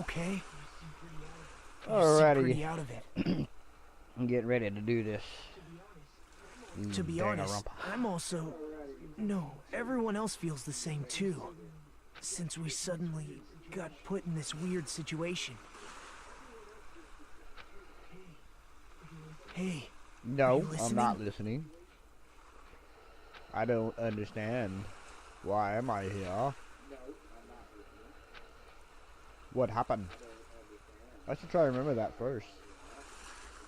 okay? You seem pretty Alrighty. out of it. I'm getting ready to do this. To be honest, Danganronpa. I'm also... No, everyone else feels the same too. Since we suddenly got put in this weird situation. Hey, are you No, I'm not listening? listening. I don't understand. Why am I here? What happened? I should try to remember that first.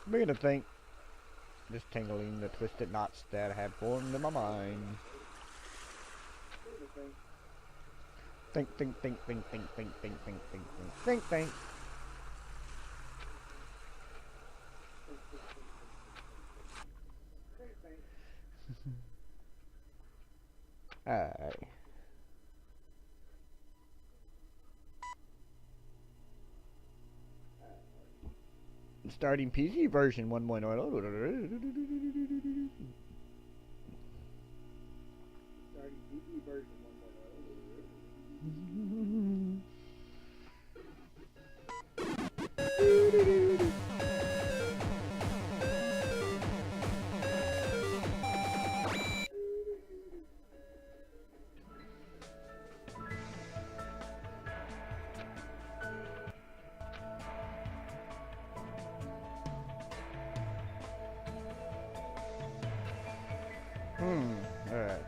I'm beginning to think. Just tingling the twisted knots that had formed in my mind. Think, think, think, think, think, think, think, think, think, think, think, think. Alright. Starting PC version 1.0. Alright.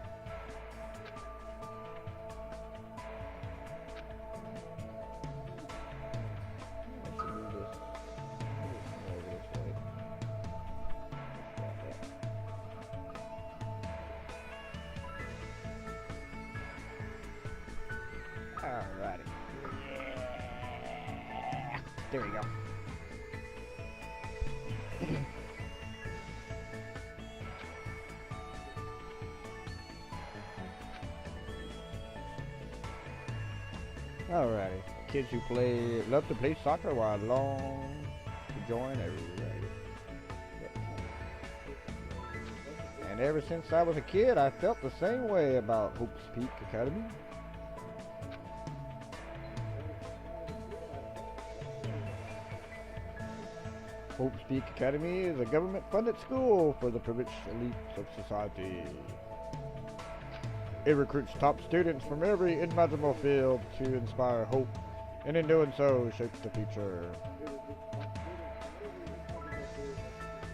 Alrighty. Yeah. There we go. Alrighty. Kids who love to play soccer while long to join everybody. And ever since I was a kid, I felt the same way about Hope's Peak Academy. Hope's Peak Academy is a government-funded school for the privileged elites of society. It recruits top students from every imaginable field to inspire hope, and in doing so, shape the future.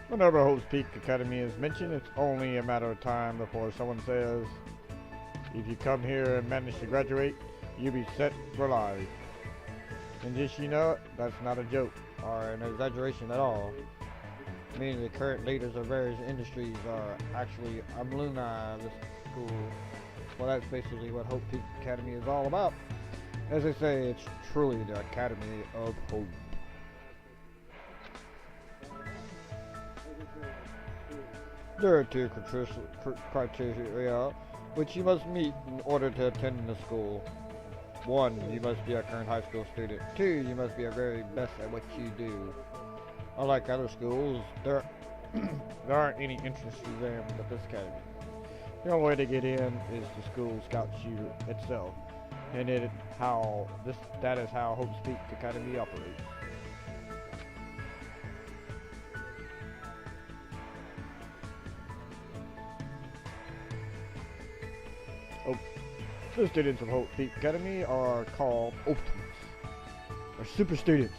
Whenever Hope's Peak Academy is mentioned, it's only a matter of time before someone says, if you come here and manage to graduate, you'll be set for life. And just you know, that's not a joke or an exaggeration at all. Many of the current leaders of various industries are actually alumni of this school. Well, that's basically what Hope Peak Academy is all about. As they say, it's truly the Academy of Hope. There are two criteria which you must meet in order to attend the school. 1, you must be a current high school student. 2, you must be a very best at what you do. Unlike other schools, there aren't any entrance exams at this academy. The only way to get in is the school scouts you itself, and that is how Hope's Peak Academy operates. Oh, the students of Hope Peak Academy are called Ultimates, or super students.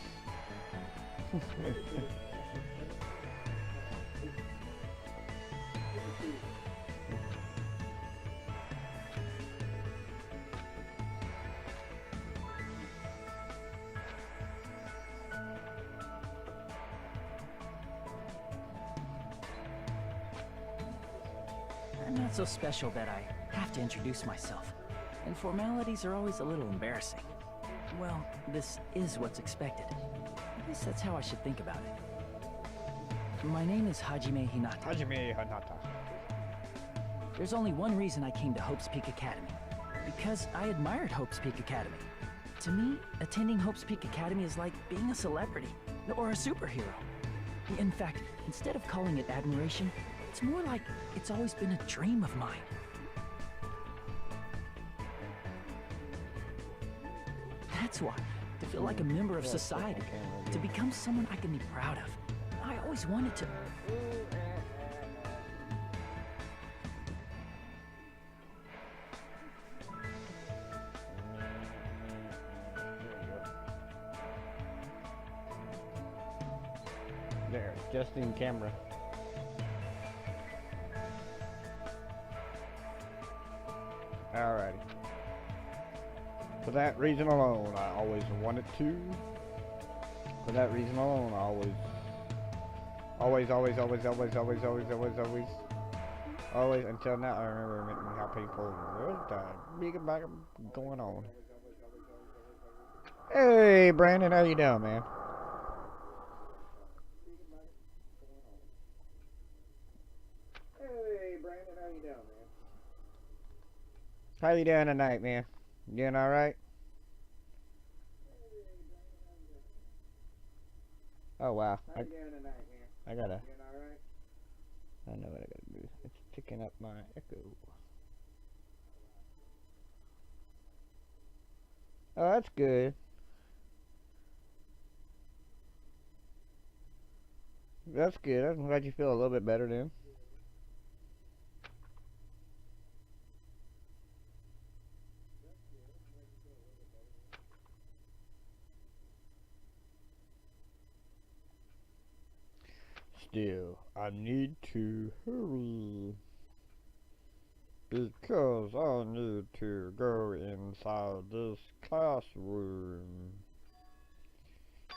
I'm not so special that I have to introduce myself, and formalities are always a little embarrassing. Well, this is what's expected. I guess that's how I should think about it. My name is Hajime Hinata. Hajime Hinata. There's only one reason I came to Hope's Peak Academy. Because I admired Hope's Peak Academy. To me, attending Hope's Peak Academy is like being a celebrity, or a superhero. In fact, instead of calling it admiration, it's more like it's always been a dream of mine. That's why to feel like a member of society, to become someone I can be proud of. I always wanted to. There, just in camera. Alrighty. For that reason alone, I always wanted to. For that reason alone, I always, until now, I remember how people, what the big about going on. Hey, Brandon, how you doing, man? Hey, Brandon, how you doing, man? How you doing tonight, man? You doing alright? Oh, wow. I gotta... I know what I gotta do. It's picking up my echo. Oh, that's good. That's good. I'm glad you feel a little bit better then. Still, I need to hurry because I need to go inside this classroom.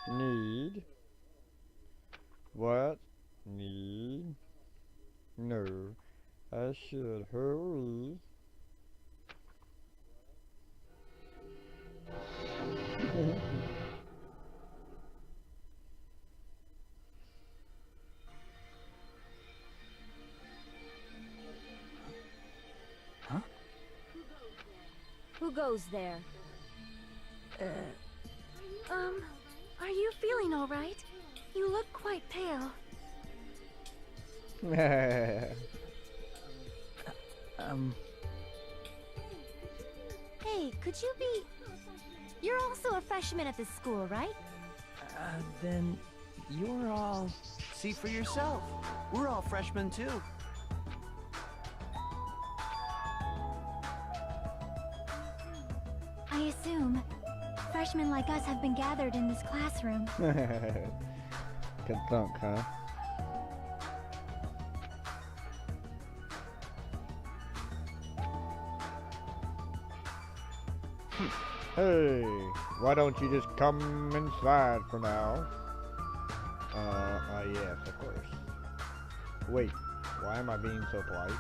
Need what? Need? No, I should hurry. Huh? Who goes there? Are you feeling all right? You look quite pale. Hey, could you be... You're also a freshman at this school, right? Then you're all... See for yourself. We're all freshmen too. I assume freshmen like us have been gathered in this classroom. Good thunk, huh? Hey, why don't you just come inside for now? Yes, of course. Wait, why am I being so polite?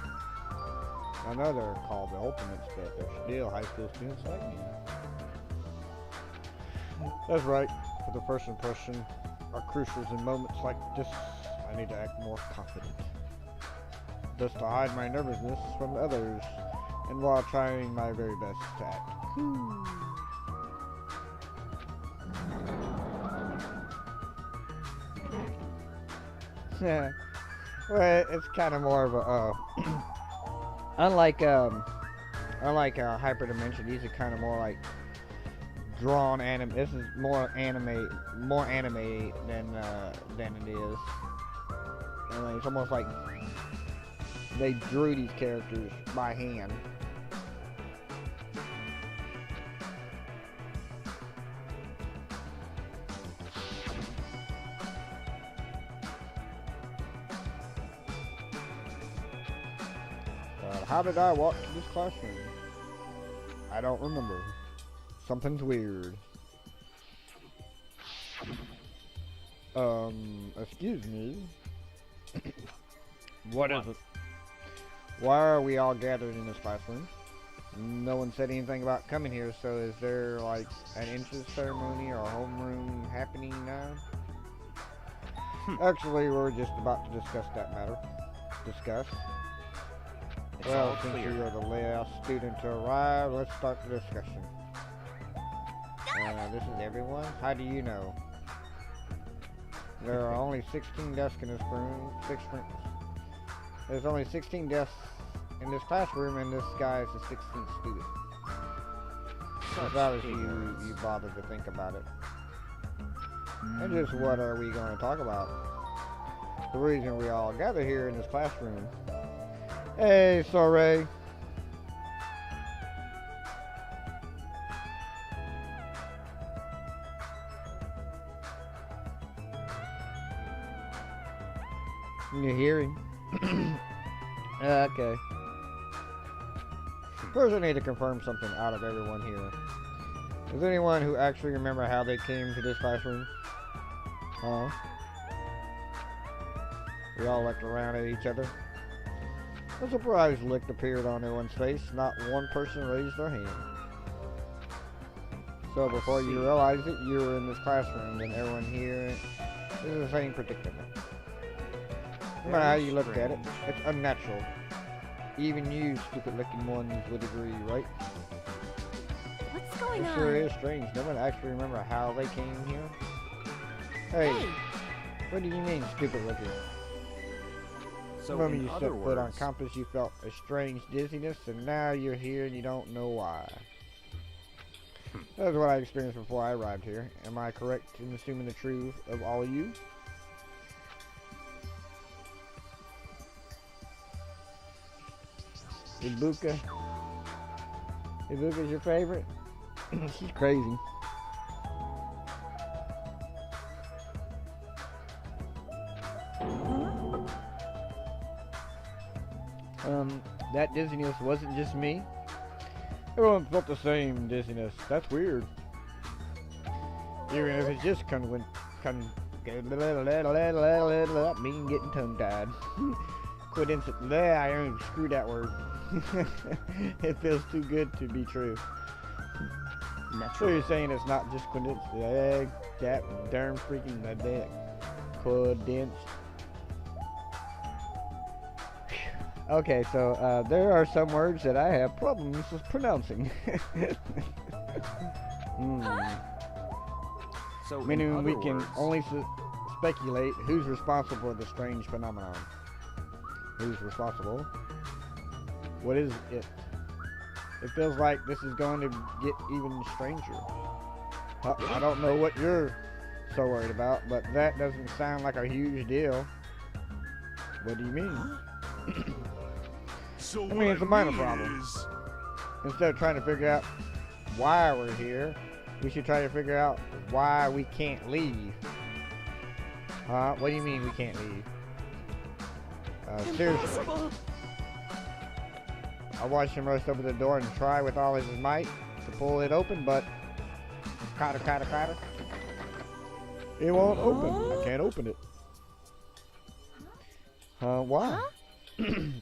I know they're called the Ultimates, but they're still high school students like me. That's right. For the first impression are crucial in moments like this. I need to act more confident. Just to hide my nervousness from others, and while trying my very best to act cool. Yeah, well, it's kind of more of a, unlike Hyperdimension, these are kind of more like drawn anime. This is more anime than it is. And like, it's almost like they drew these characters by hand. How did I walk to this classroom? I don't remember. Something's weird. Excuse me. What is it? Why are we all gathered in this classroom? No one said anything about coming here, so is there like an entrance ceremony or a homeroom happening now? Actually, we're just about to discuss that matter. Discuss? Well, since you are the last student to arrive, let's start the discussion. This is everyone? How do you know? There are only 16 desks in this room. There's only 16 desks in this classroom, and this guy is the 16th student. It's obvious you bothered to think about it. And just what are we going to talk about? The reason we all gather here in this classroom. Hey, Soray. You're hearing? Okay. First, I need to confirm something out of everyone here. Does anyone who actually remember how they came to this classroom? Huh? We all looked around at each other. A surprised look appeared on everyone's face. Not one person raised their hand. So before you realized it, you were in this classroom, and everyone here is in the same predicament. No matter how you look at it, it's unnatural. Even you stupid-looking ones would agree, right? What's going on? It sure is strange. No one actually remember how they came here. Hey, what do you mean, stupid-looking? So Remember in you other set foot on words, campus, you felt a strange dizziness, and now you're here and you don't know why. That's what I experienced before I arrived here. Am I correct in assuming the truth of all of you? Ibuka? Ibuka's your favorite? She's crazy. That dizziness wasn't just me. Everyone felt the same dizziness. That's weird. Even if it's just me getting tongue-tied. Coincidentally, I only screwed that word. It feels too good to be true. So you're saying it's not just coincidence? That darn freaking that coincidence. Okay, so there are some words that I have problems with pronouncing. So Meaning in we other can words, only speculate who's responsible for the strange phenomenon. Who's responsible? What is it? It feels like this is going to get even stranger. I don't know what you're so worried about, but that doesn't sound like a huge deal. What do you mean? So I mean, it's a minor problem. Instead of trying to figure out why we're here, we should try to figure out why we can't leave. What do you mean we can't leave? Seriously. I watched him rush over the door and try with all his might to pull it open, but kata. It won't open. I can't open it. Why? A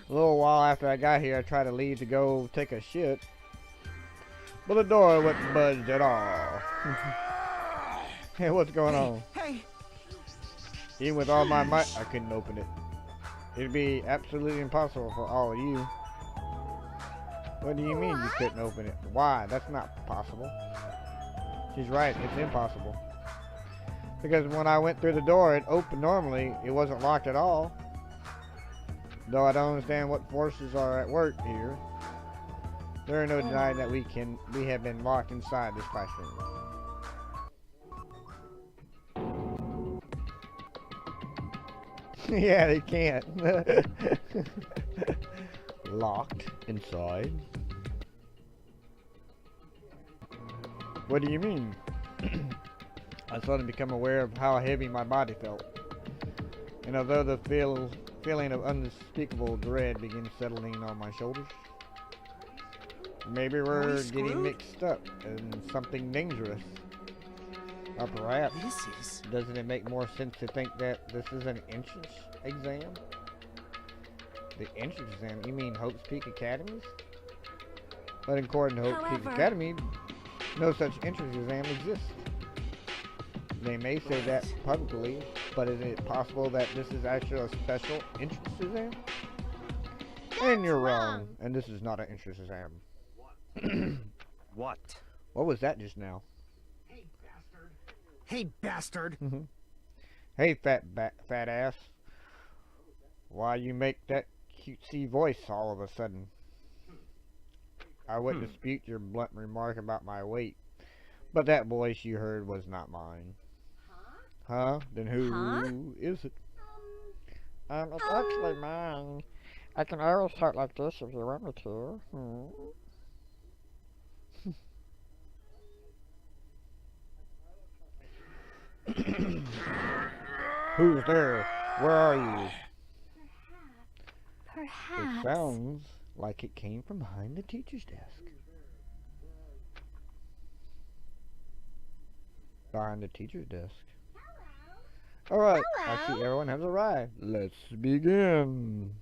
little while after I got here, I tried to leave to go take a shit, but the door wouldn't budge at all. Hey, what's going on? Hey! Even with all my might, I couldn't open it. It'd be absolutely impossible for all of you. What do you mean you couldn't open it? Why? That's not possible. She's right, it's impossible. Because when I went through the door, it opened normally. It wasn't locked at all. Though I don't understand what forces are at work here. There are no denying that we have been locked inside this classroom. Yeah, they can't. Locked inside? What do you mean? I suddenly become aware of how heavy my body felt. And although the feeling of unspeakable dread begins settling on my shoulders, maybe we're getting mixed up in something dangerous. Or perhaps, doesn't it make more sense to think that this is an entrance exam? The entrance exam? You mean Hope's Peak Academies? But according to Hope's Peak Academy, no such entrance exam exists. They may say that publicly, but is it possible that this is actually a special entrance exam? And you're wrong, and this is not an entrance exam. what? What was that just now? Hey, bastard! Hey, fat ass. Why you make that cutesy voice all of a sudden? I wouldn't dispute your blunt remark about my weight, but that voice you heard was not mine. Huh? Then who is it? It's actually mine. I can always talk like this if you want me to. Who's there? Where are you? Perhaps. It sounds like it came from behind the teacher's desk. Behind the teacher's desk. Alright, I see everyone has arrived. Let's begin.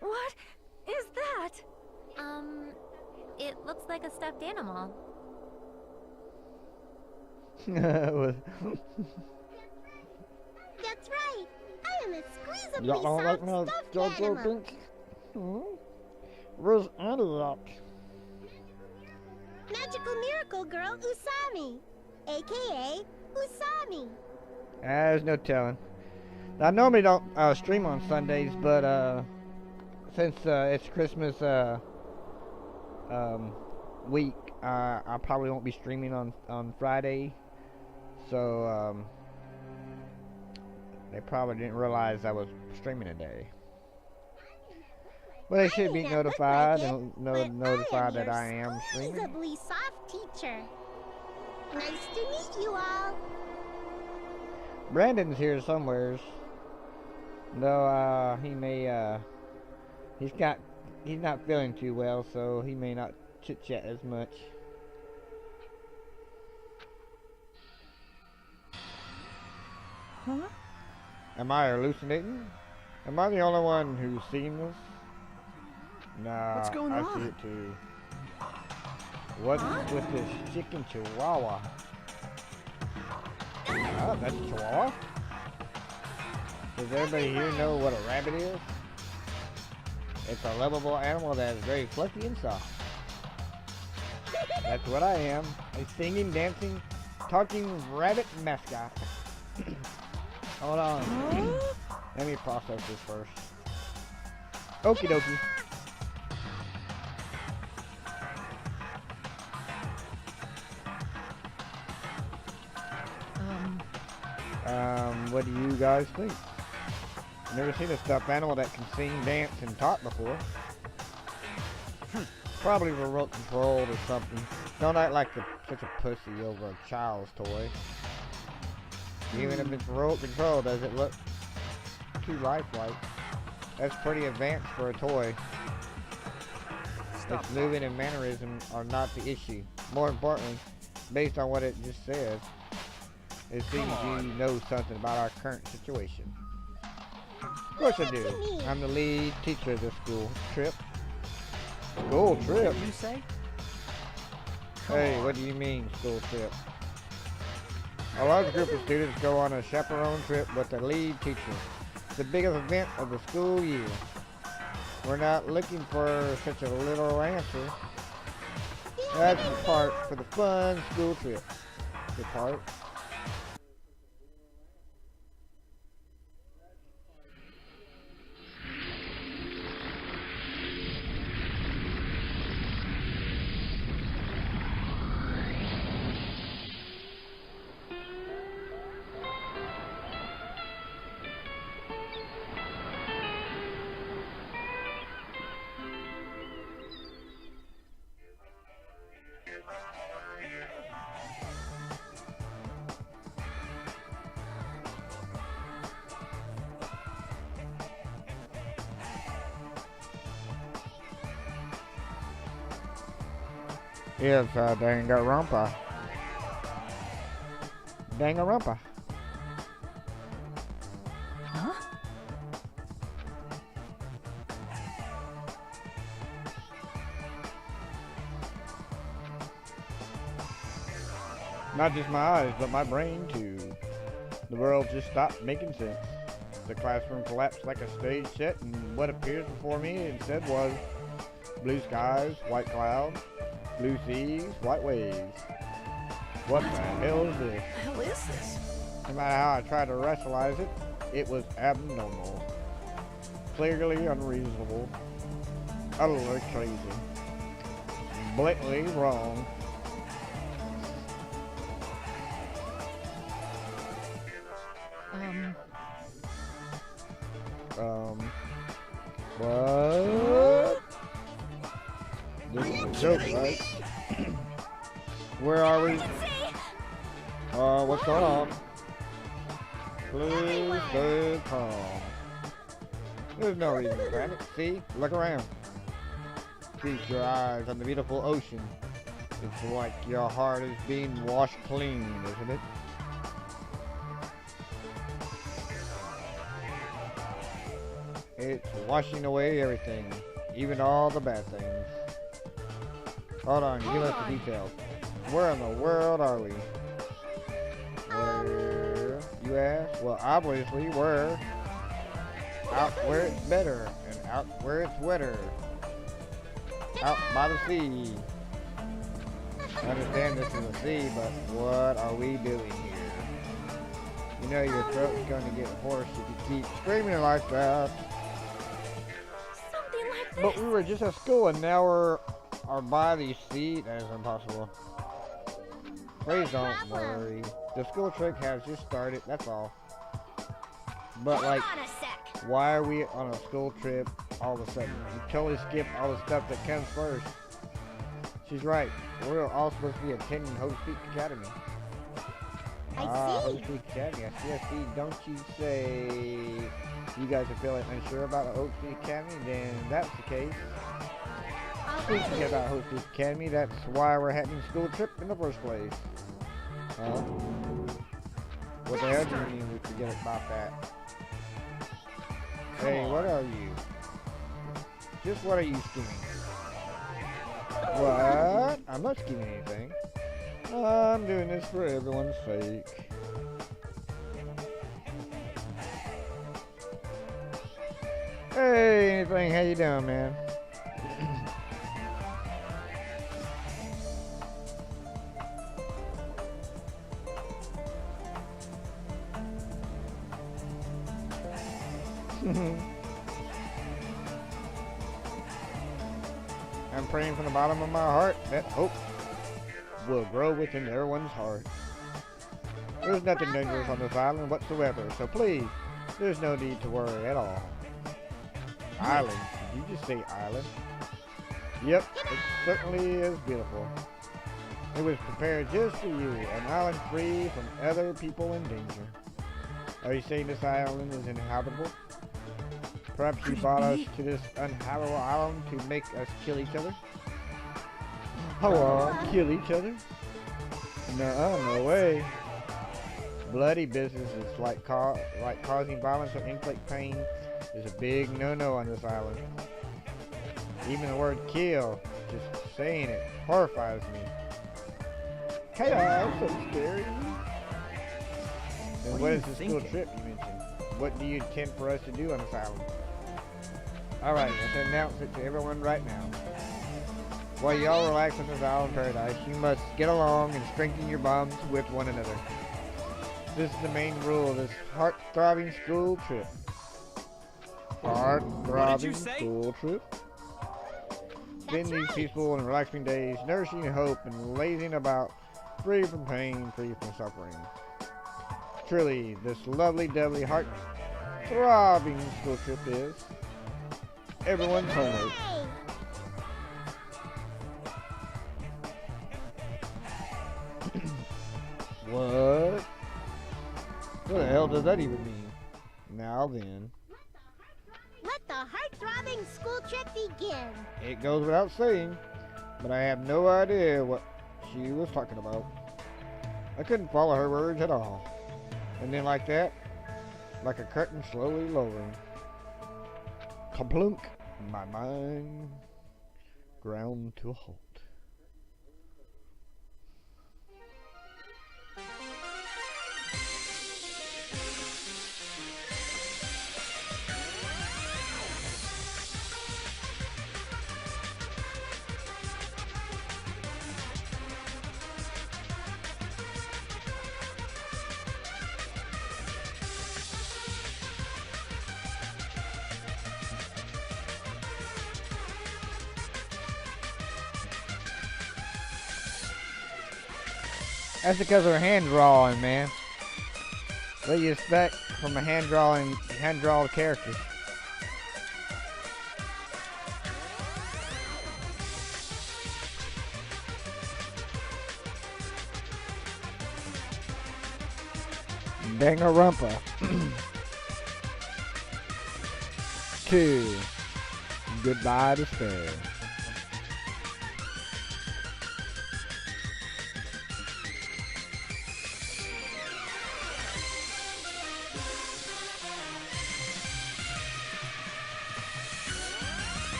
What is that? It looks like a stuffed animal. That's right. I am a squeezably soft stuffed animal. Where's Annie at? Magical miracle girl Usami, aka Usami. There's no telling. I normally don't stream on Sundays, but since it's Christmas week, I probably won't be streaming on Friday. So they probably didn't realize I was streaming today. But they should be notified and notified that I am streaming. Squeezably soft teacher. Nice to meet you all. Brandon's here somewheres. Though he may he's not feeling too well, so he may not chit chat as much. Huh? Am I hallucinating? Am I the only one who's seen this? Nah, What's going I on? see it too. What's with this chicken chihuahua? Oh, that's a chihuahua? Does everybody here know what a rabbit is? It's a lovable animal that is very fluffy and soft. That's what I am. A singing, dancing, talking rabbit mascot. Hold on. Let me process this first. Okie dokie. What do you guys think? Never seen a stuffed animal that can sing, dance, and talk before. Probably remote controlled or something. Don't act like such a pussy over a child's toy. Even if it's remote controlled, does it look too lifelike? That's pretty advanced for a toy. Its movement and mannerism are not the issue. More importantly, based on what it just said, it seems you know something about our current situation. Of course I do. I'm the lead teacher of this school trip. School trip? What did you say? Hey, what do you mean, school trip? A large group of students go on a chaperone trip with the lead teacher. It's the biggest event of the school year. We're not looking for such a little answer. That's the part for the fun school trip. The part. Yes, Danganronpa. Danganronpa. Huh? Not just my eyes, but my brain too. The world just stopped making sense. The classroom collapsed like a stage set, and what appears before me instead was blue skies, white clouds, blue seas, white waves. What the hell is this? What the hell is this? No matter how I tried to rationalize it, it was abnormal. Clearly unreasonable. Utterly crazy. Blatantly wrong. What? This is a joke, right? Where are we? What's going on? Please stay calm. There's no reason to panic. See? Look around. Feast your eyes on the beautiful ocean. It's like your heart is being washed clean, isn't it? It's washing away everything, even all the bad things. Hold on, give us the details. Where in the world are we? Where, you ask? Well, obviously we're out where it's better and out where it's wetter. Out by the sea. I understand this is a sea, but what are we doing here? You know your throat's going to get hoarse if you keep screaming like that. Something like this. But we were just at school and now we're by the sea. That is impossible. Please don't worry. The school trip has just started, that's all. But like, Hold on a sec. why are we on a school trip all of a sudden? We totally skipped all the stuff that comes first. She's right. We're all supposed to be attending Havoc Academy. I see. Havoc Academy. I see. Don't you say you guys are feeling unsure about the Havoc Academy? Then that's the case. Speaking about Havoc Academy, that's why we're having a school trip in the first place. What the hell do you mean we forget about that? Hey, what are you? Just what are you scheming? What? I'm not scheming anything. I'm doing this for everyone's sake. Hey, anything? How you doing, man? I'm praying from the bottom of my heart that hope will grow within everyone's heart. There's nothing dangerous on this island whatsoever, so please, there's no need to worry at all. Island? Did you just say island? Yep, it certainly is beautiful. It was prepared just for you, an island free from other people in danger. Are you saying this island is inhabitable? Perhaps you brought us to this uninhabitable island to make us kill each other? Hello, kill each other? No way. Bloody business is like causing violence or inflict pain is a big no-no on this island. Even the word kill, just saying it, horrifies me. Chaos, so scary. And what is this school trip you mentioned? What do you intend for us to do on this island? Alright, let's announce it to everyone right now. While y'all relax on this island paradise, you must get along and strengthen your bonds with one another. This is the main rule of this heart-throbbing school trip. Heart-throbbing school trip? Spend these peaceful and relaxing days nourishing hope and lazing about, free from pain, free from suffering. Truly, this lovely, doubly heart-throbbing school trip is everyone's homework. What? What the hell does that even mean? Now then. Let the heart-throbbing school trip begin. It goes without saying, but I have no idea what she was talking about. I couldn't follow her words at all. And then like that, like a curtain slowly lowering. Kaplunk, my mind ground to a halt. That's because they're hand drawing, man. What do you expect from a hand drawn character? Danganronpa 2. Goodbye Despair.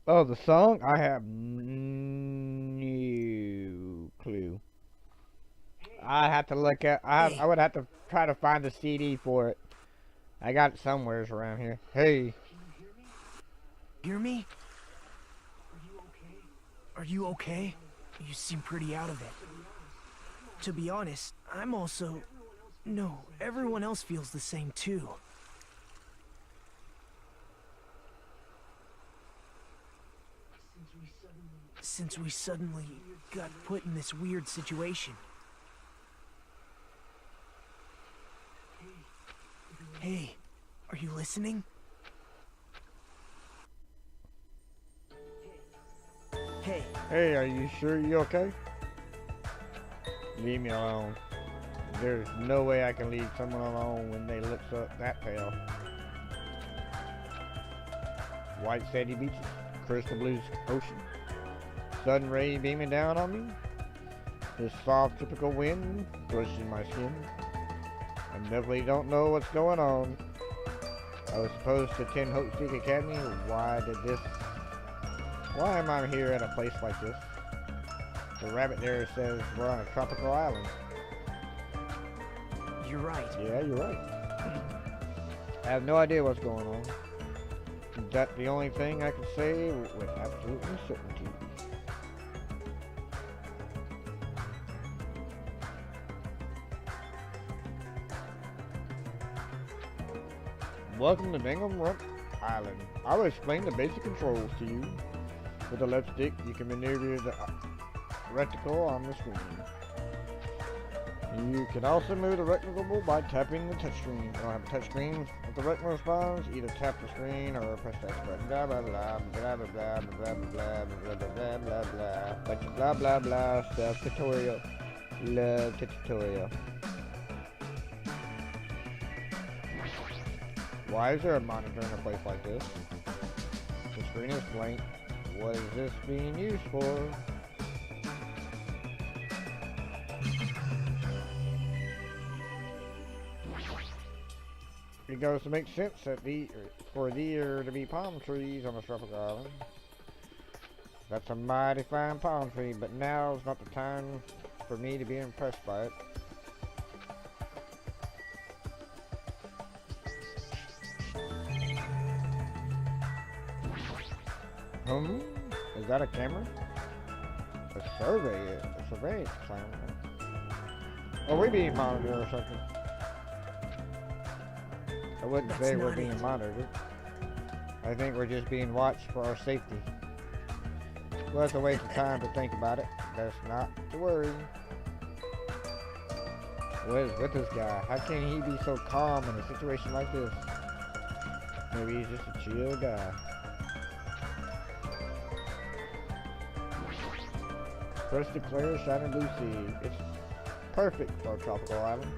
Oh, the song? I have no clue. I have to look at. I would have to try to find the CD for it. I got it somewhere around here. Hey. Hear me? Are you okay? You seem pretty out of it. To be honest, I'm also... No, everyone else feels the same too. Since we suddenly got put in this weird situation. Hey, are you listening? Hey. Hey, are you sure you're okay? Leave me alone. There's no way I can leave someone alone when they look up that pale. White sandy beaches, crystal blue ocean, sun ray beaming down on me. This soft tropical wind brushing my skin. I definitely don't know what's going on. I was supposed to attend Hope Peak Academy. Why am I here at a place like this? The rabbit there says we're on a tropical island. You're right. Yeah, you're right. I have no idea what's going on. That's the only thing I can say with absolute certainty. Welcome to Danganronpa Island. I will explain the basic controls to you. With the left stick, you can maneuver the reticle on the screen. You can also move the rectangle by tapping the touchscreen. You don't have a touchscreen. If the rectangle responds, either tap the screen or press the X button. Blah blah blah blah blah blah blah blah blah blah blah blah blah. Bunch of blah blah blah stuff. Tutorial. Love tutorial. Why is there a monitor in a place like this? The screen is blank. What is this being used for? It goes to make sense that for there to be palm trees on a tropical island. That's a mighty fine palm tree, but now's not the time for me to be impressed by it. Is that a camera? A survey camera. Are we being monitored or something? I wouldn't say we're being monitored. I think we're just being watched for our safety. We'll have to wait some time to think about it. Best not to worry. What is with this guy? How can he be so calm in a situation like this? Maybe he's just a chill guy. Press declare shining blue sea. It's perfect for a tropical island.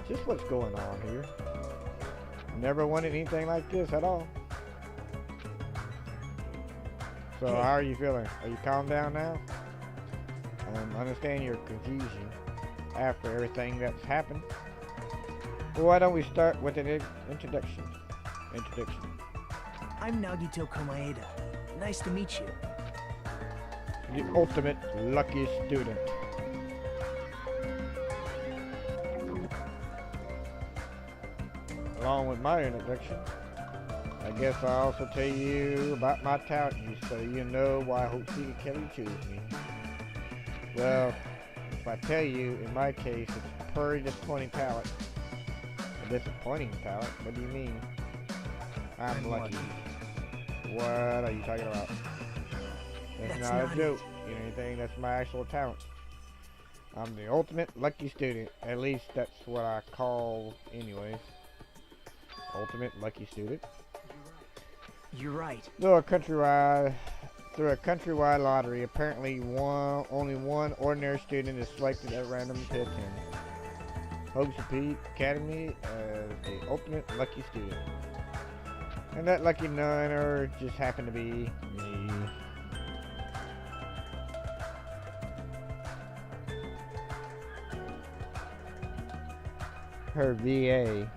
Just what's going on here. Never wanted anything like this at all. So how are you feeling? Are you calmed down now? I understand your confusion after everything that's happened. Well, why don't we start with an introduction? I'm Nagito Komaeda. Nice to meet you. The ultimate lucky student. Along with my introduction, I I guess I'll also tell you about my talent so you know why Hope Peak Academy chose me. Well, if I tell you, in my case, it's a pretty disappointing talent. A disappointing talent? What do you mean? I'm lucky. What are you talking about? That's not a joke. You know anything? That's my actual talent. I'm the ultimate lucky student. At least that's what I call anyways. Ultimate lucky student. You're right. Through a countrywide lottery, apparently only one ordinary student is selected at random to attend Havoc Academy as the ultimate lucky student. And that lucky niner just happened to be me. Her VA.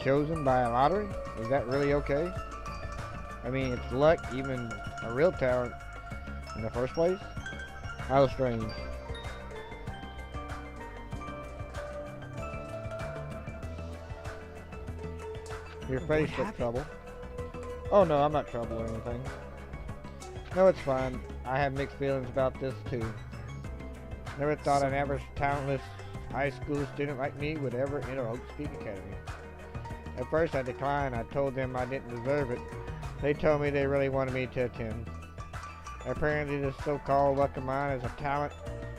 Chosen by a lottery? Is that really okay? I mean, it's luck, even a real talent in the first place? How strange. Your face looks trouble. Oh no, I'm not trouble or anything. No, it's fine. I have mixed feelings about this too. Never thought an average talentless high school student like me would ever enter Havoc Academy. At first I declined. I told them I didn't deserve it. They told me they really wanted me to attend. Apparently this so-called luck of mine is a talent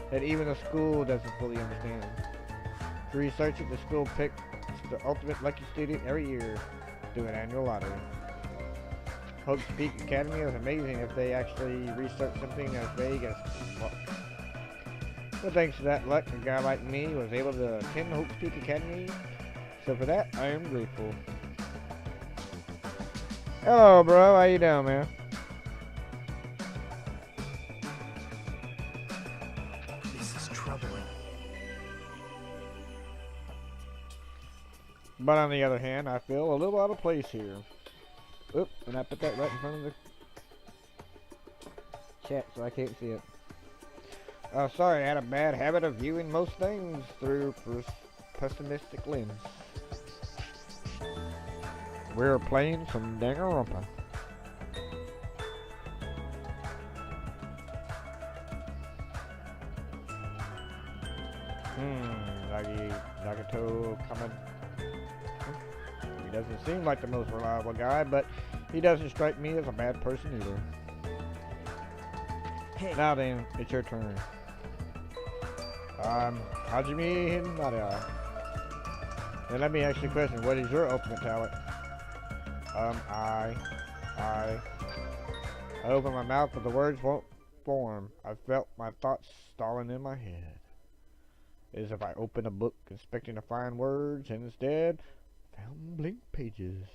that even the school doesn't fully understand. To research it, the school picks the ultimate lucky student every year through an annual lottery. Havoc Academy is amazing if they actually research something as vague as luck. But thanks to that luck, a guy like me was able to attend Havoc Academy. So for that, I am grateful. Hello, bro. How you doing, man? This is troubling. But on the other hand, I feel a little out of place here. Oop, and I put that right in front of the chat so I can't see it. Sorry, I had a bad habit of viewing most things through pessimistic lens. We're playing some Danganronpa. Nagato coming. He doesn't seem like the most reliable guy, but he doesn't strike me as a bad person either. Hey. Now then, it's your turn. Hajime Hinata. And let me ask you a question. What is your ultimate talent? I open my mouth, but the words won't form. I felt my thoughts stalling in my head. As if I opened a book expecting to find words, and instead found blank pages.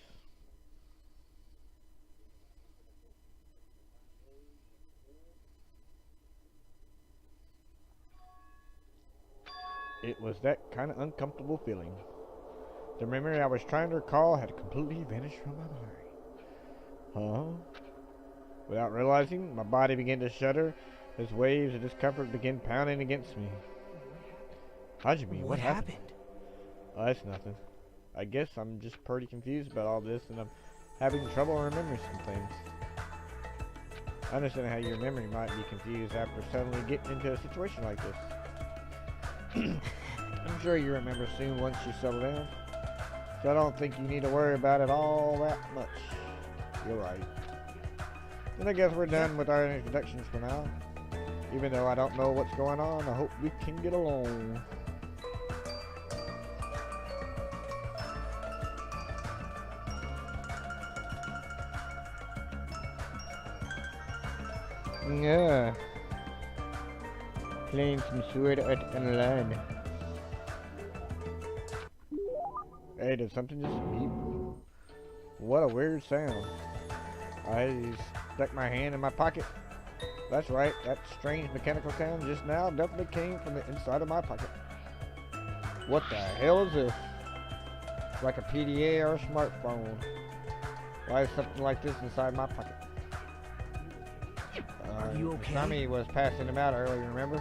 It was that kind of uncomfortable feeling. The memory I was trying to recall had completely vanished from my mind. Huh? Without realizing, my body began to shudder as waves of discomfort began pounding against me. Hajime, what happened? Oh, that's nothing. I guess I'm just pretty confused about all this, and I'm having trouble remembering some things. I understand how your memory might be confused after suddenly getting into a situation like this. I'm sure you remember soon once you settle down. So I don't think you need to worry about it all that much. You're right. And I guess we're done with our introductions for now. Even though I don't know what's going on, I hope we can get along. Yeah. Playing some Sword Art Online. Hey, did something just beep? What a weird sound. I stuck my hand in my pocket. That's right, that strange mechanical sound just now definitely came from the inside of my pocket. What the hell is this? It's like a PDA or a smartphone. Why is something like this inside my pocket? Are you okay? Tommy was passing them out earlier, remember?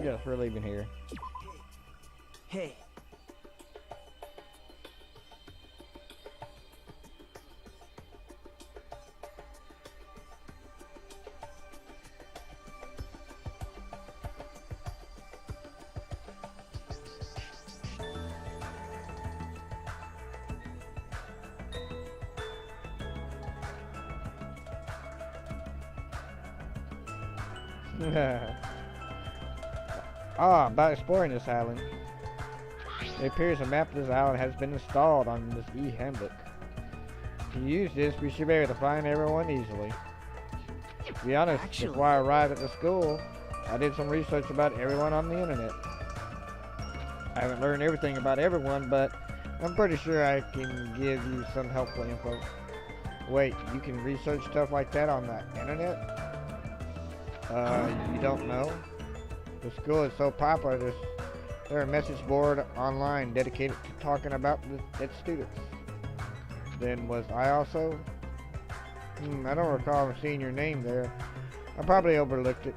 Yes, we're leaving here. Hey, About exploring this island. It appears a map of this island has been installed on this e-handbook. To use this, we should be able to find everyone easily. To be honest, before I arrived at the school, I did some research about everyone on the internet. I haven't learned everything about everyone, but I'm pretty sure I can give you some helpful info. Wait, you can research stuff like that on the internet? You don't know? The school is so popular, there's a message board online dedicated to talking about its students. Then was I also? I don't recall seeing your name there. I probably overlooked it.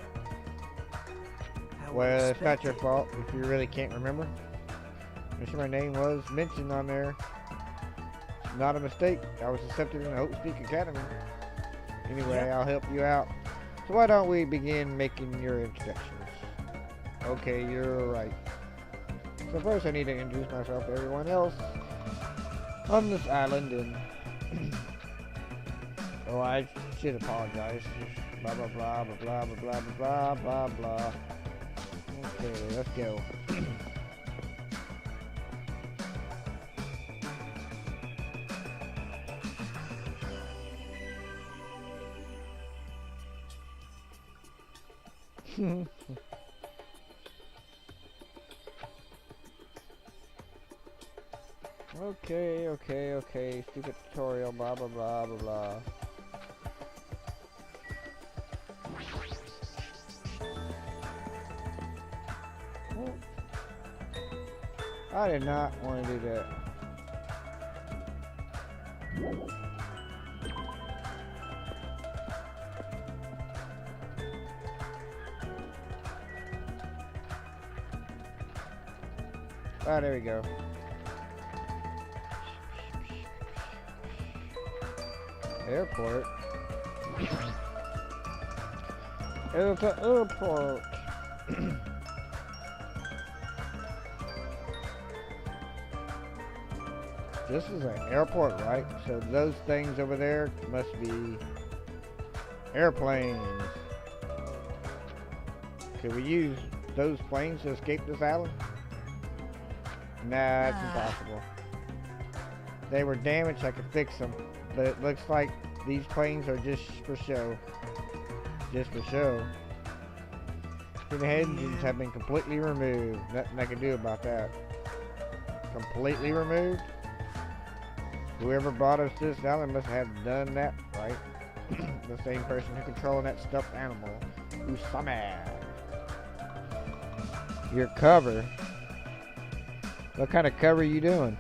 Well, it's not your fault if you really can't remember. I'm sure my name was mentioned on there. It's not a mistake. I was accepted in the Hope Speak Academy. Anyway, I'll help you out. So why don't we begin making your introductions? Okay, you're right. So first I need to introduce myself to everyone else on this island, and oh, I should apologize. Blah blah blah blah blah blah blah blah blah. Okay, let's go. Okay, stupid tutorial, blah blah blah blah blah. I did not want to do that. Ah, there we go. Airport. It's an airport. This is an airport, right? So those things over there must be airplanes. Could we use those planes to escape this island? Nah, it's impossible. They were damaged, I could fix them. But it looks like these planes are just for show. Just for show. The engines have been completely removed. Nothing I can do about that. Completely removed? Whoever brought us this island must have done that, right? The same person who controlling that stuffed animal. Usame. Your cover? What kind of cover are you doing?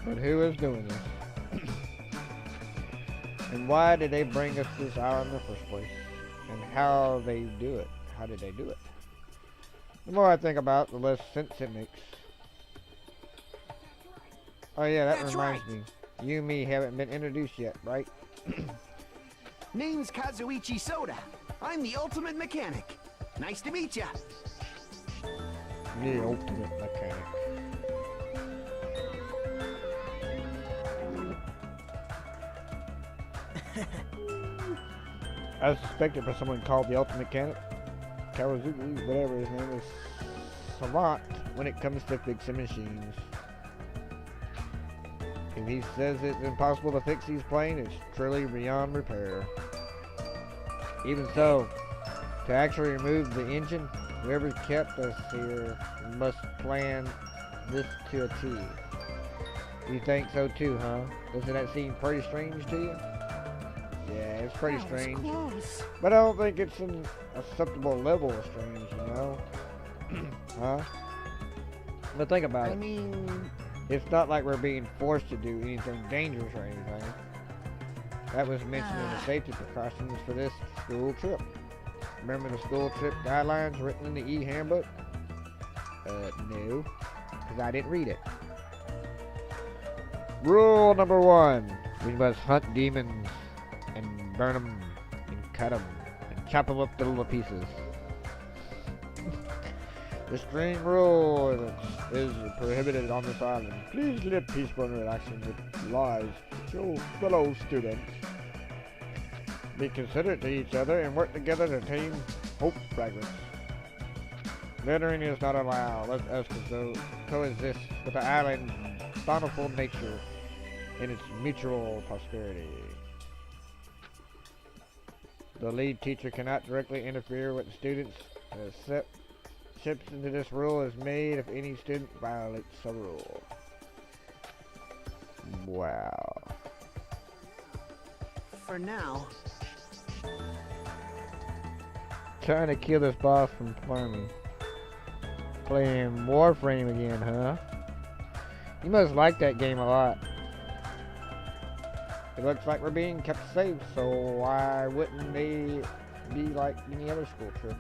But who is doing this? And why did they bring us this island in the first place? And how they do it? How did they do it? The more I think about it, the less sense it makes. Oh yeah, that reminds me. You and me haven't been introduced yet, right? Name's Kazuichi Soda. I'm the ultimate mechanic. Nice to meet ya. The ultimate mechanic. I suspected for someone called the ultimate mechanic, Kawazuki, whatever his name is, savant when it comes to fixing machines. If he says it's impossible to fix these planes, it's truly beyond repair. Even so, to actually remove the engine, whoever kept us here must plan this to a T. You think so too, huh? Doesn't that seem pretty strange to you? Yeah, it's pretty strange. Close. But I don't think it's an acceptable level of strange, you know? Huh? But think about it. I mean, It's not like we're being forced to do anything dangerous or anything. That was mentioned in the safety precautions for this school trip. Remember the school trip guidelines written in the e-handbook? No, because I didn't read it. Rule number 1. We must hunt demons and burn them and cut them and chop them up to little pieces. The string rule is prohibited on this island. Please live peaceful and relaxing with lives with your fellow students. Be considerate to each other and work together to tame hope fragments. Littering is not allowed. Let us coexist with the island's bountiful nature and its mutual prosperity. The lead teacher cannot directly interfere with the students. Exception to this rule is made if any student violates a rule. Wow. For now. Trying to kill this boss from farming. Playing Warframe again, huh? You must like that game a lot. It looks like we're being kept safe, so why wouldn't they be like any other school trip?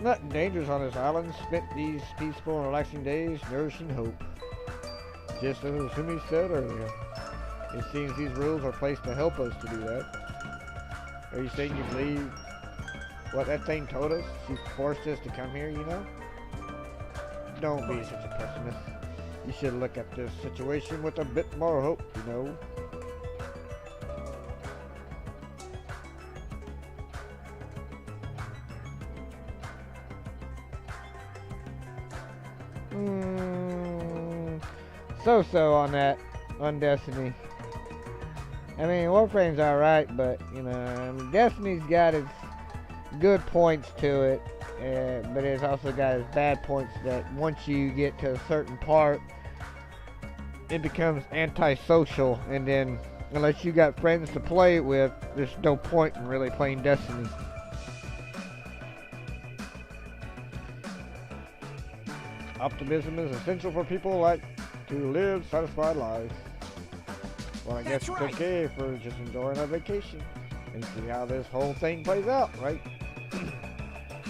Nothing dangerous on this island. Spent these peaceful and relaxing days nourishing hope. Just as Sumi said earlier, it seems these rules are placed to help us to do that. Are you saying you believe what that thing told us? She forced us to come here, you know? Don't be such a pessimist. You should look at this situation with a bit more hope, you know? So on that, on Destiny. I mean, Warframe's alright, but, you know, Destiny's got its good points to it, but it's also got its bad points that once you get to a certain part, it becomes antisocial, and then, unless you got friends to play it with, there's no point in really playing Destiny. Optimism is essential for people like to live satisfied lives. Well, I guess it's okay if we're just enjoying our vacation and see how this whole thing plays out, right?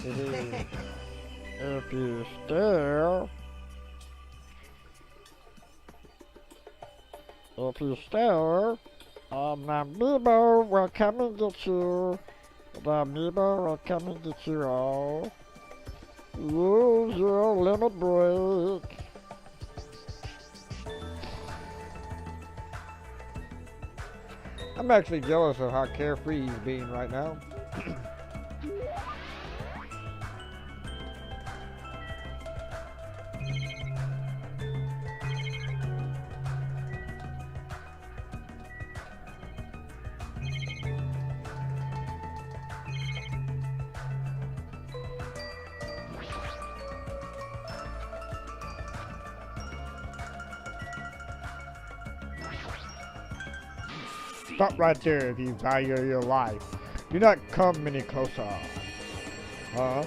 If you stare, the amiibo will come and get you. The amiibo will come and get you all. Use your limit break. I'm actually jealous of how carefree he's being right now. Stop right there if you value your life. Do not come any closer. Huh?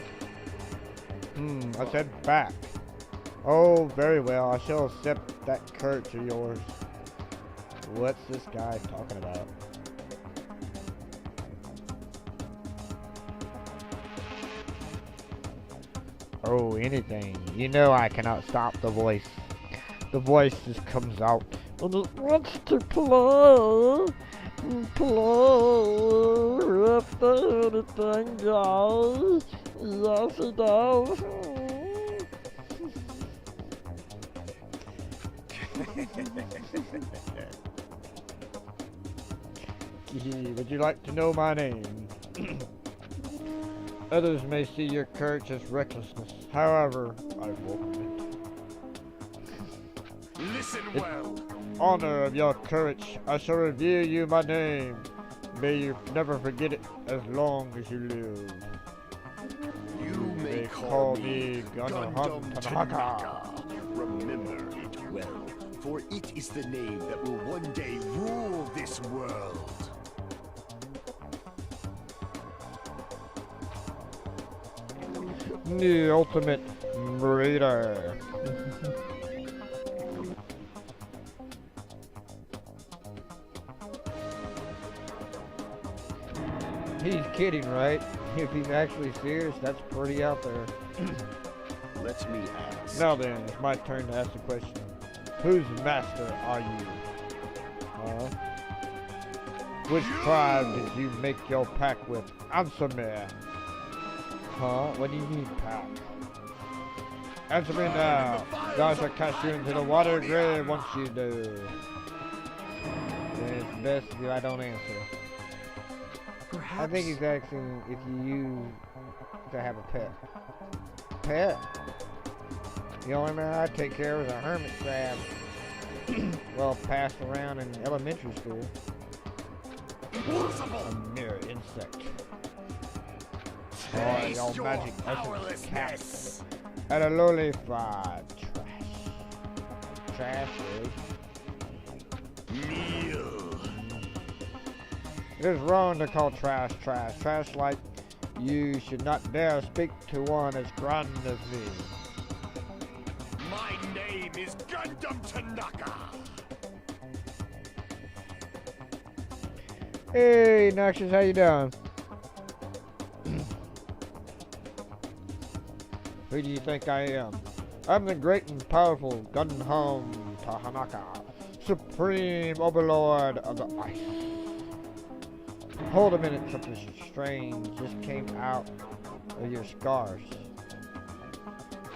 I said back. Oh, very well. I shall accept that courage of yours. What's this guy talking about? Oh, anything. You know I cannot stop the voice. The voice just comes out. And it wants to play. Play if anything goes. Yes, it does. Would you like to know my name? Others may see your courage as recklessness. However, I welcome it. Listen well. Honor of your courage, I shall reveal you my name. May you never forget it as long as you live. You may call me Gundam Tanaka. Remember it well, for it is the name that will one day rule this world. The ultimate raider. He's kidding, right? If he's actually serious, that's pretty out there. Let me ask. Now then, it's my turn to ask the question. Whose master are you? Huh? Which tribe did you make your pact with? Answer me. Huh? What do you mean pact? Answer me now. God shall cast you into the water grave once you do. Then it's best if I don't answer. Perhaps. I think he's asking if you use to have a pet. Pet? The only man I take care of is a hermit crab. Well, passed around in elementary school. A mere insect. Boy, your magic essence cat. And a lowly fried trash. Trash, eh? Meal. It is wrong to call trash trash. Trash like you should not dare speak to one as grand as me. My name is Gundam Tanaka. Hey, Noxious, how you doing? Who do you think I am? I'm the great and powerful Gundam Tanaka, Supreme Overlord of the Ice. Hold a minute, something strange just came out of your scars.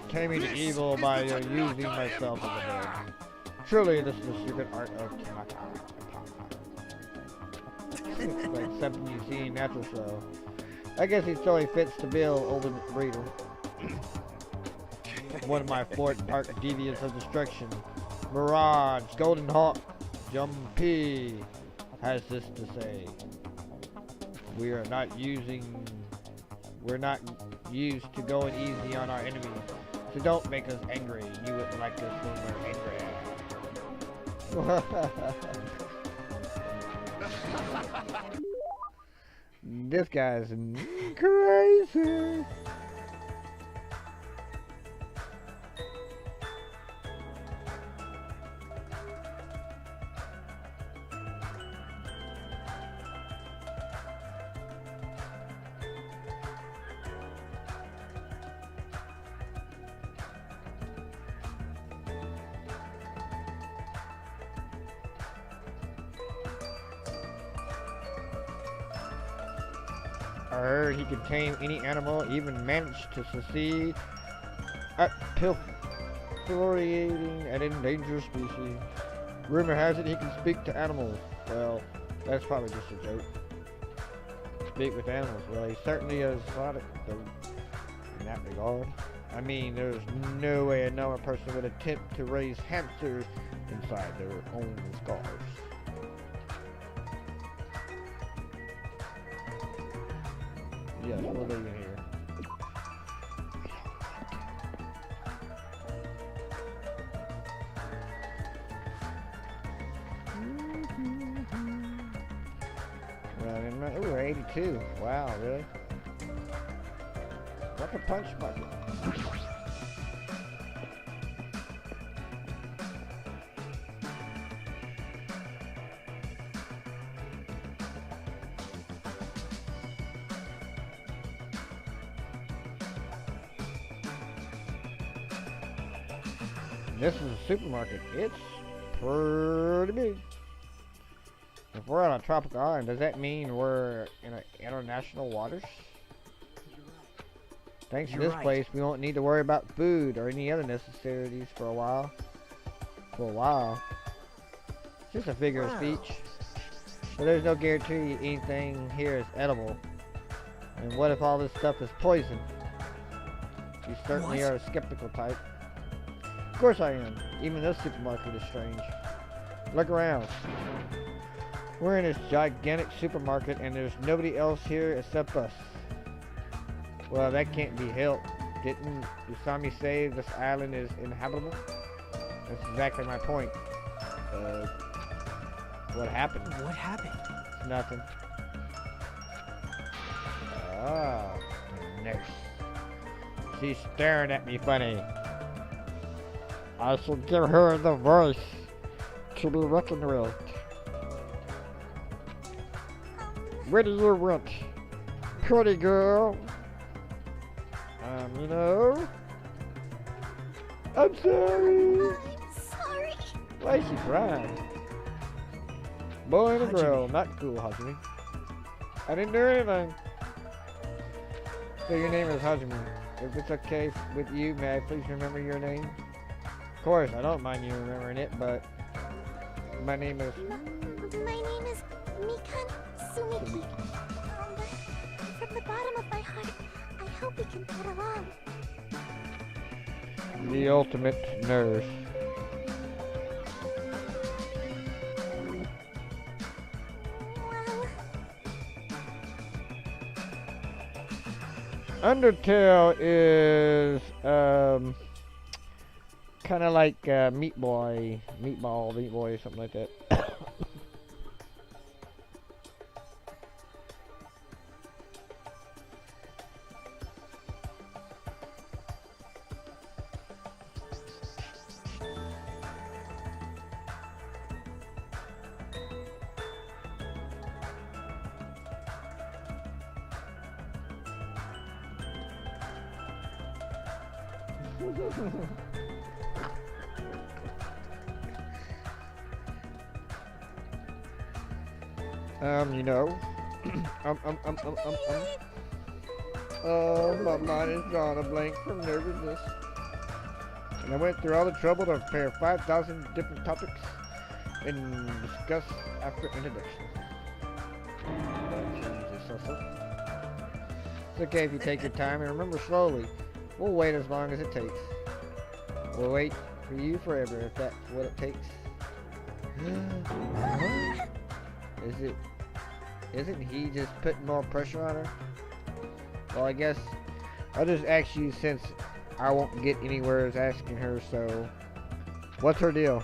Came into evil by using myself as a head. Truly, this is the secret art of Tanaka. It's like something you see in natural show. I guess he totally fits the bill, ultimate breeder. One of my fourth arc deviants of destruction, Mirage, Golden Hawk, Jumpy, has this to say. We're not used to going easy on our enemies. So don't make us angry. You wouldn't like us when we're angry. This guy's crazy. I heard he could tame any animal, even managed to succeed at proliferating an endangered species. Rumor has it he can speak to animals. Well, that's probably just a joke. Speak with animals. Well, he certainly is exotic, though, in that regard. I mean, there's no way a normal person would attempt to raise hamsters inside their own skulls. Yes, what are they in here? Well, ooh, 82. Wow, really? What's a punch bucket? This is a supermarket. It's pretty big. If we're on a tropical island, does that mean we're in international waters? Thanks to this place, we won't need to worry about food or any other necessities for a while. It's just a figure of speech. But there's no guarantee anything here is edible. And what if all this stuff is poison? You certainly are a skeptical type. Of course I am. Even this supermarket is strange. Look around. We're in this gigantic supermarket and there's nobody else here except us. Well, that can't be helped. Didn't Usami say this island is inhabitable? That's exactly my point. What happened? What happened? Nothing. Ah, next. She's staring at me funny. I shall give her the voice to be reckoned with. Where do you rent? pretty girl. You know. I'm sorry. I'm sorry. Why is she crying? Boy and a girl, not cool, Hajime. I didn't do anything. So your name is Hajime. If it's okay with you, may I please remember your name? Of course, I don't mind you remembering it, but my name is... My name is Mikan Sumiki. From the bottom of my heart, I hope we can get along. The ultimate nurse. Undertale is kind of like Meat Boy, something like that. You know. Oh, my mind is drawing a blank from nervousness. And I went through all the trouble to prepare 5,000 different topics and discuss after introduction. It's okay if you take your time and remember slowly. We'll wait as long as it takes. We'll wait for you forever if that's what it takes. Isn't he just putting more pressure on her? Well, I guess I'll just ask you since I won't get anywhere as asking her, so what's her deal?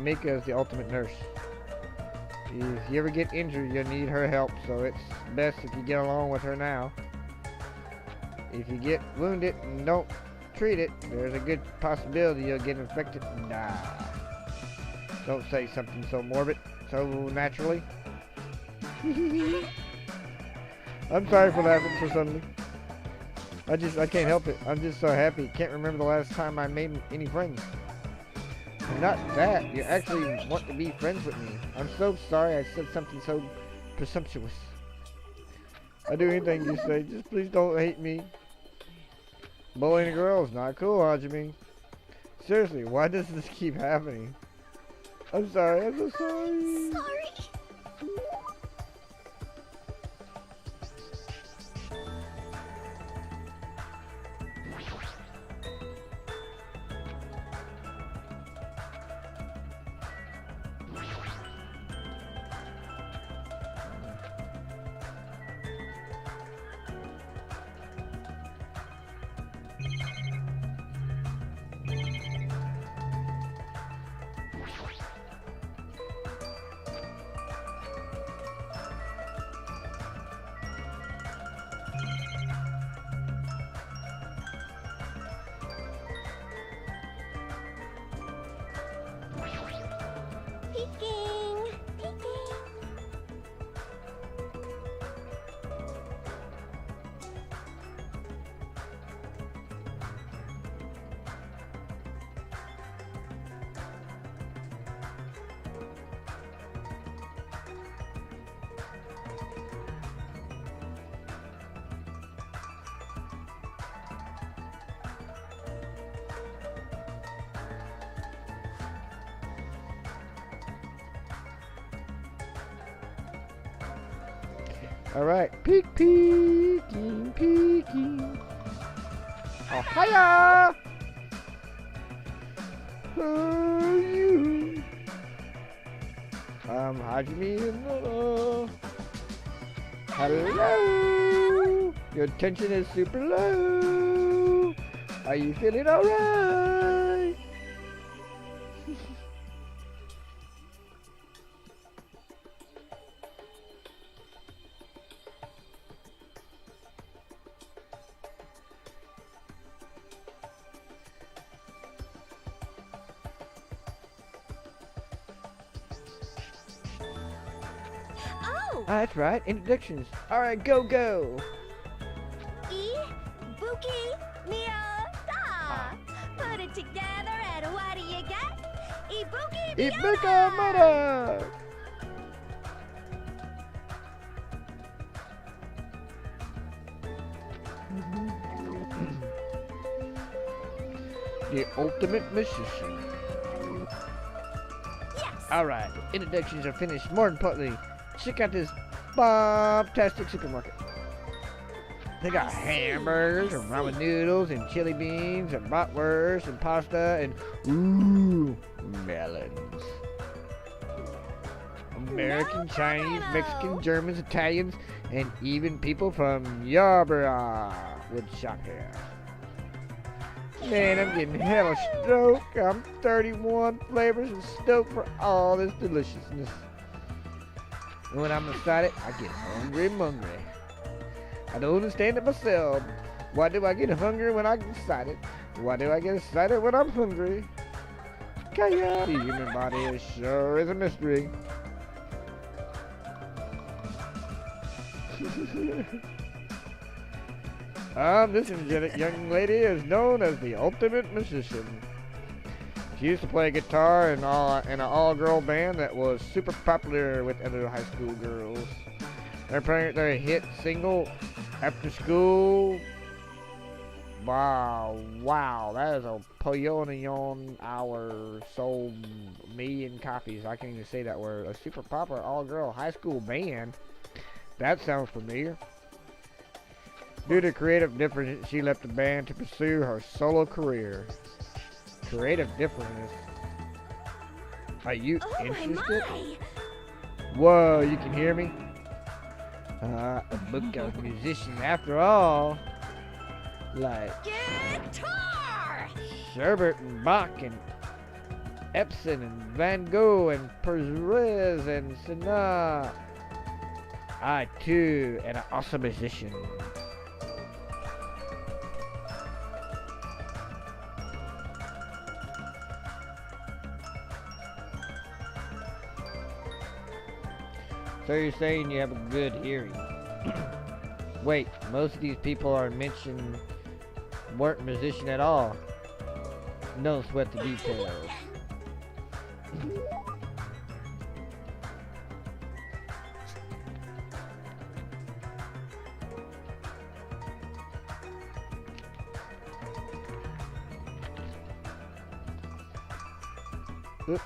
Mika is the ultimate nurse. If you ever get injured, you'll need her help, so it's best if you get along with her now. If you get wounded and don't treat it, there's a good possibility you'll get infected and die. Don't say something so morbid, so naturally. I'm sorry for laughing so suddenly. I can't help it. I'm just so happy. Can't remember the last time I made any friends. Not that. You actually want to be friends with me. I'm so sorry I said something so presumptuous. I'll do anything you say. Just please don't hate me. Bullying a girl is not cool, Hajime. Seriously, why does this keep happening? I'm sorry. I'm so sorry. Sorry. Peeking! Peeking! Alright, peeking, peeking. Oh, hiya! Who are you? Hajime and Nolo. Hello! Your tension is super low. Are you feeling alright? Oh! go! That's right, introductions. Alright, go! Ibuki Mio Da! Put it together and what do you get? Ibuki Mio Ibuka Da! Mada! The ultimate musician. Yes! Alright, introductions are finished. More importantly, check out this bob-tastic supermarket. They got hamburgers and ramen noodles and chili beans and bratwurst and pasta and ooh, melons. American, Chinese, Mexican, Germans, Italians, and even people from Yarborough would shop here. Man, I'm getting hella stoked. I'm 31 flavors and stoked for all this deliciousness. And when I'm excited, I get hungry. I don't understand it myself. Why do I get hungry when I get excited? Why do I get excited when I'm hungry? The human body is sure is a mystery. This energetic young lady is known as the ultimate musician. She used to play guitar in an all-girl band that was super popular with other high school girls. Their hit single, After School. Wow, that is a Poyonion hour sold million copies. I can't even say that word. A super popular all-girl high school band. That sounds familiar. Due to creative differences, she left the band to pursue her solo career. Creative differences? Are you interested? My. Whoa, you can hear me? A book of musician after all. Like Guitar! Schubert and Bach and Epson and Van Gogh and Perez and Sinatra. I too am an awesome musician. So you're saying you have a good hearing. Wait, most of these people are mentioned weren't musician at all. No sweat the details. Oops.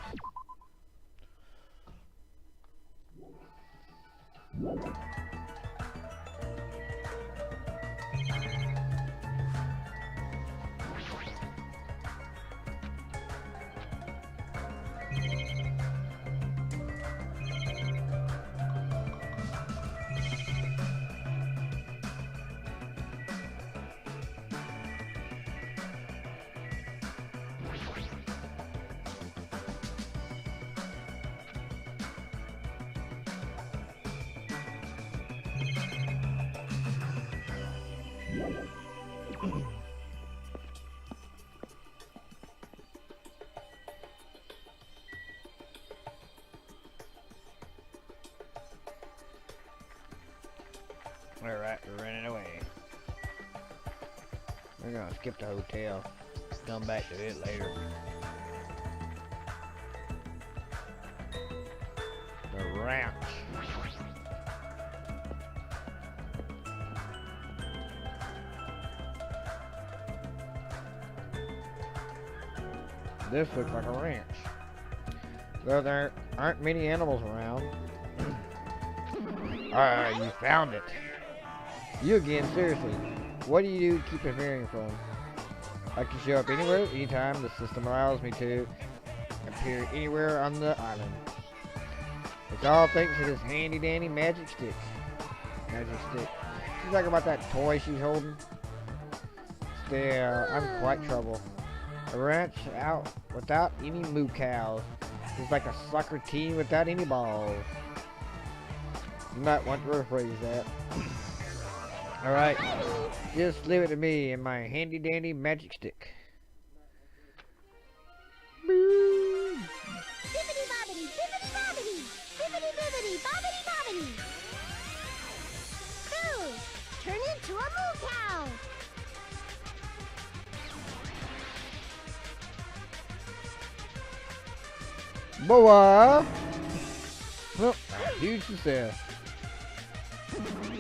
Alright, we're running away. We're gonna skip the hotel. Come back to it later. The ranch. This looks like a ranch. Though there aren't many animals around. Alright, you found it. You again, seriously. What do you do to keep appearing from? I can show up anywhere, anytime the system allows me to appear anywhere on the island. It's all thanks to this handy dandy magic stick. She's talking about that toy she's holding. Still, I'm quite trouble. A ranch out without any moo cows. It's like a soccer team without any balls. You might want to rephrase that. Alright, just leave it to me and my handy dandy magic stick. Bibbidi bobbidi, bibbidi bobbidi, bibbidi bibbidi, bobbidi bobbidi. moo cow! Boa! Well, huge success.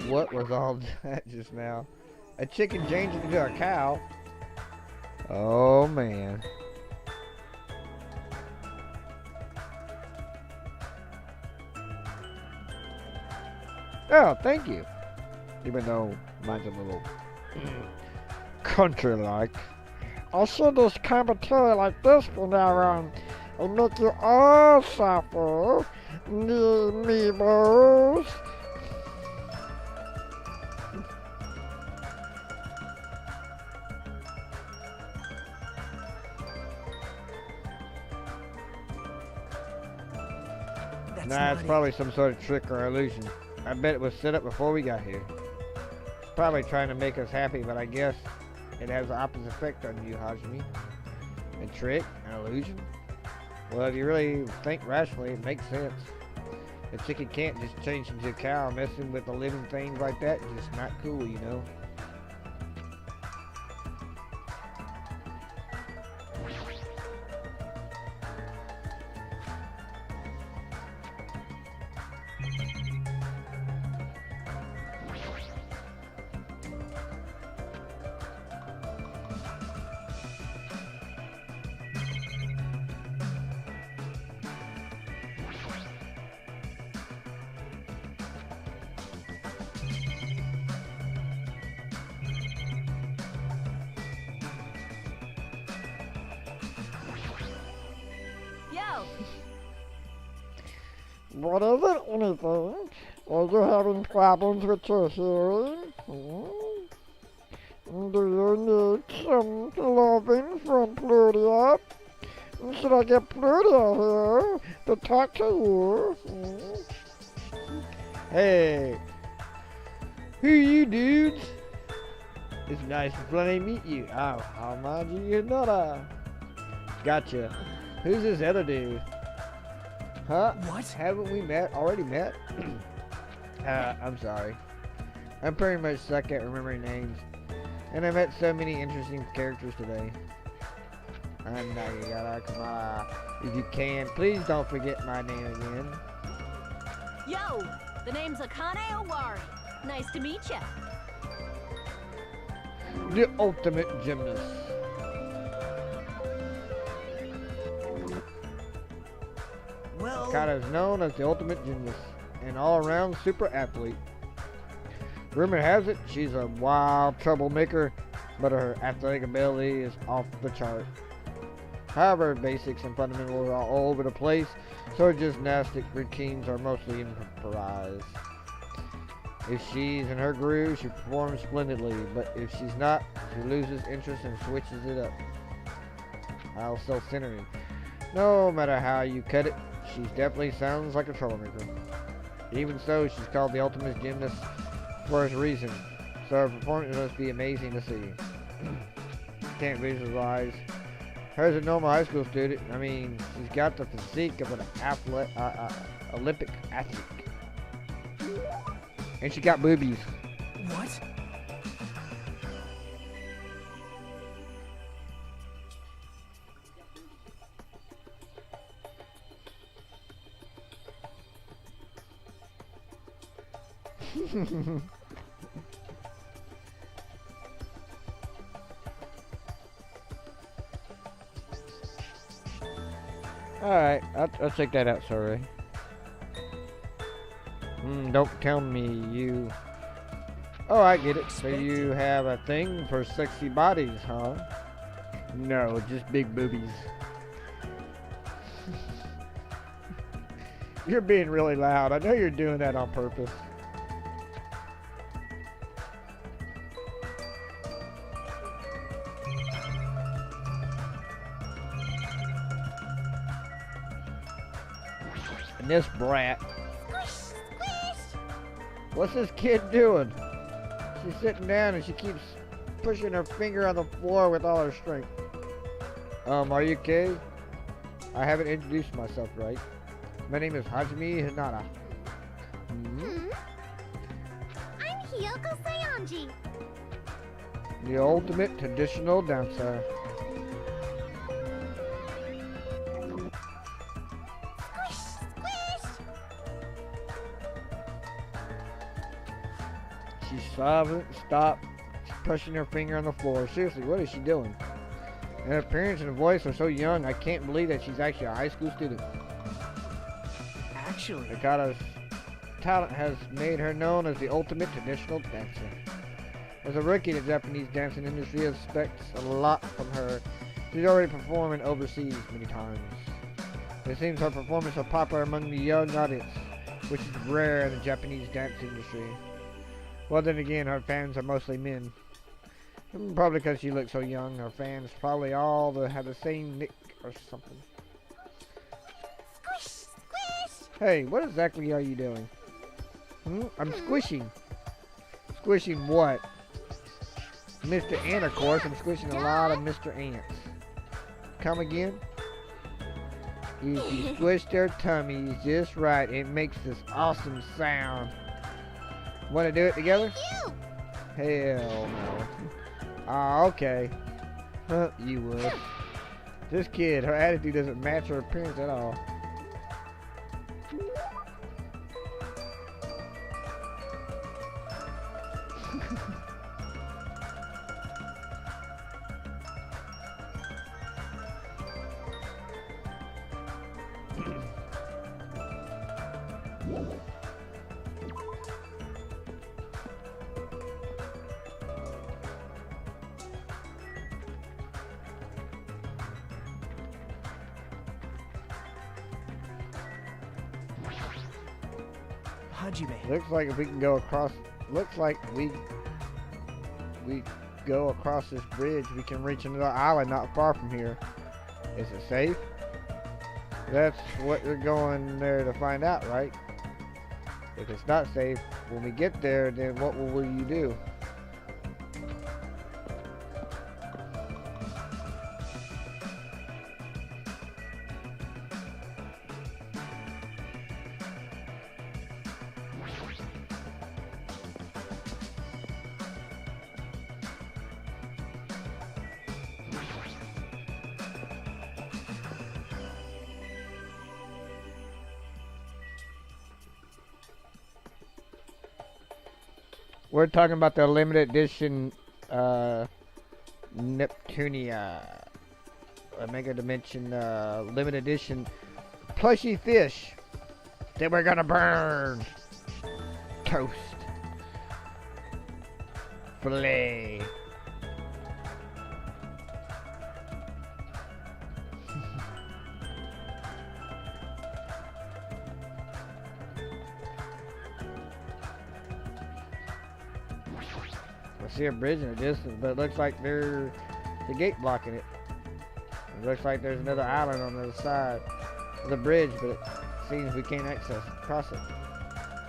What was all that just now? A chicken changing into a cow? Oh man. Oh, thank you. Even though mine's a little country-like. I'll send this commentary like this from now on and make you all suffer. Memes. Nah, it's probably some sort of trick or illusion. I bet it was set up before we got here. It's probably trying to make us happy, but I guess it has the opposite effect on you, Hajime. A trick? An illusion? Well, if you really think rationally, it makes sense. A chicken can't just change into a cow. Messing with the living things like that is just not cool, you know? What is it, anything? Are you having problems with your hearing? Do you need some loving from Plutia? Should I get Plutia here to talk to you? Hey! Who you dudes? It's nice to finally meet you. I'll mind you another. Gotcha. Who's this other dude? Huh? What? Haven't we already met? I'm sorry. I'm pretty much stuck at remembering names. And I met so many interesting characters today. If you can, please don't forget my name again. Yo! The name's Akane Owari. Nice to meet ya. The ultimate gymnast. Well, Kata is known as the ultimate gymnast, an all-around super athlete. Rumor has it she's a wild troublemaker, but her athletic ability is off the chart. However, basics and fundamentals are all over the place, so her gymnastic routines are mostly improvised. If she's in her groove, she performs splendidly, but if she's not, she loses interest and switches it up. I'll self-centering. No matter how you cut it, she definitely sounds like a troublemaker. Even so, she's called the ultimate gymnast for a reason, so her performance must be amazing to see. Can't visualize her as a normal high school student. I mean, she's got the physique of an Olympic athlete. And she got boobies. what? Alright, I'll check that out, sorry. Don't tell me you... Oh, I get it. So you have a thing for sexy bodies, huh? No, just big boobies. You're being really loud. I know you're doing that on purpose. And this brat. Squish, squish! What's this kid doing? She's sitting down and she keeps pushing her finger on the floor with all her strength. Are you okay? I haven't introduced myself right. My name is Hajime Hinata. I'm Hiyoko Sayanji. The ultimate traditional dancer. She's silent. Stop. She's pushing her finger on the floor. Seriously, what is she doing? And her appearance and voice are so young, I can't believe that she's actually a high school student. Actually, Nakata's talent has made her known as the ultimate traditional dancer. As a rookie, the Japanese dancing industry expects a lot from her. She's already performing overseas many times. It seems her performance is popular among the young audience, which is rare in the Japanese dance industry. Well, then again, her fans are mostly men. Probably because she looks so young. Her fans probably all have the same nick or something. Squish, squish. Hey, what exactly are you doing? I'm squishing. Squishing what? Mr. Ant, of course. I'm squishing a lot of Mr. Ants. Come again? If you squish their tummies just right, it makes this awesome sound. Want to do it together? Hell no. Ah, okay. Huh, you would. This kid, her attitude doesn't match her appearance at all. Hajime. Looks like if we can go across, looks like we go across this bridge, we can reach another island not far from here. Is it safe? That's what you're going there to find out, right? If it's not safe, when we get there, then what will you do? We're talking about the limited edition Neptunia Mega Dimension limited edition plushy fish that we're gonna burn. Toast. Filet. I see a bridge in the distance, but it looks like there's a gate blocking it. It looks like there's another island on the other side of the bridge, but it seems we can't cross it.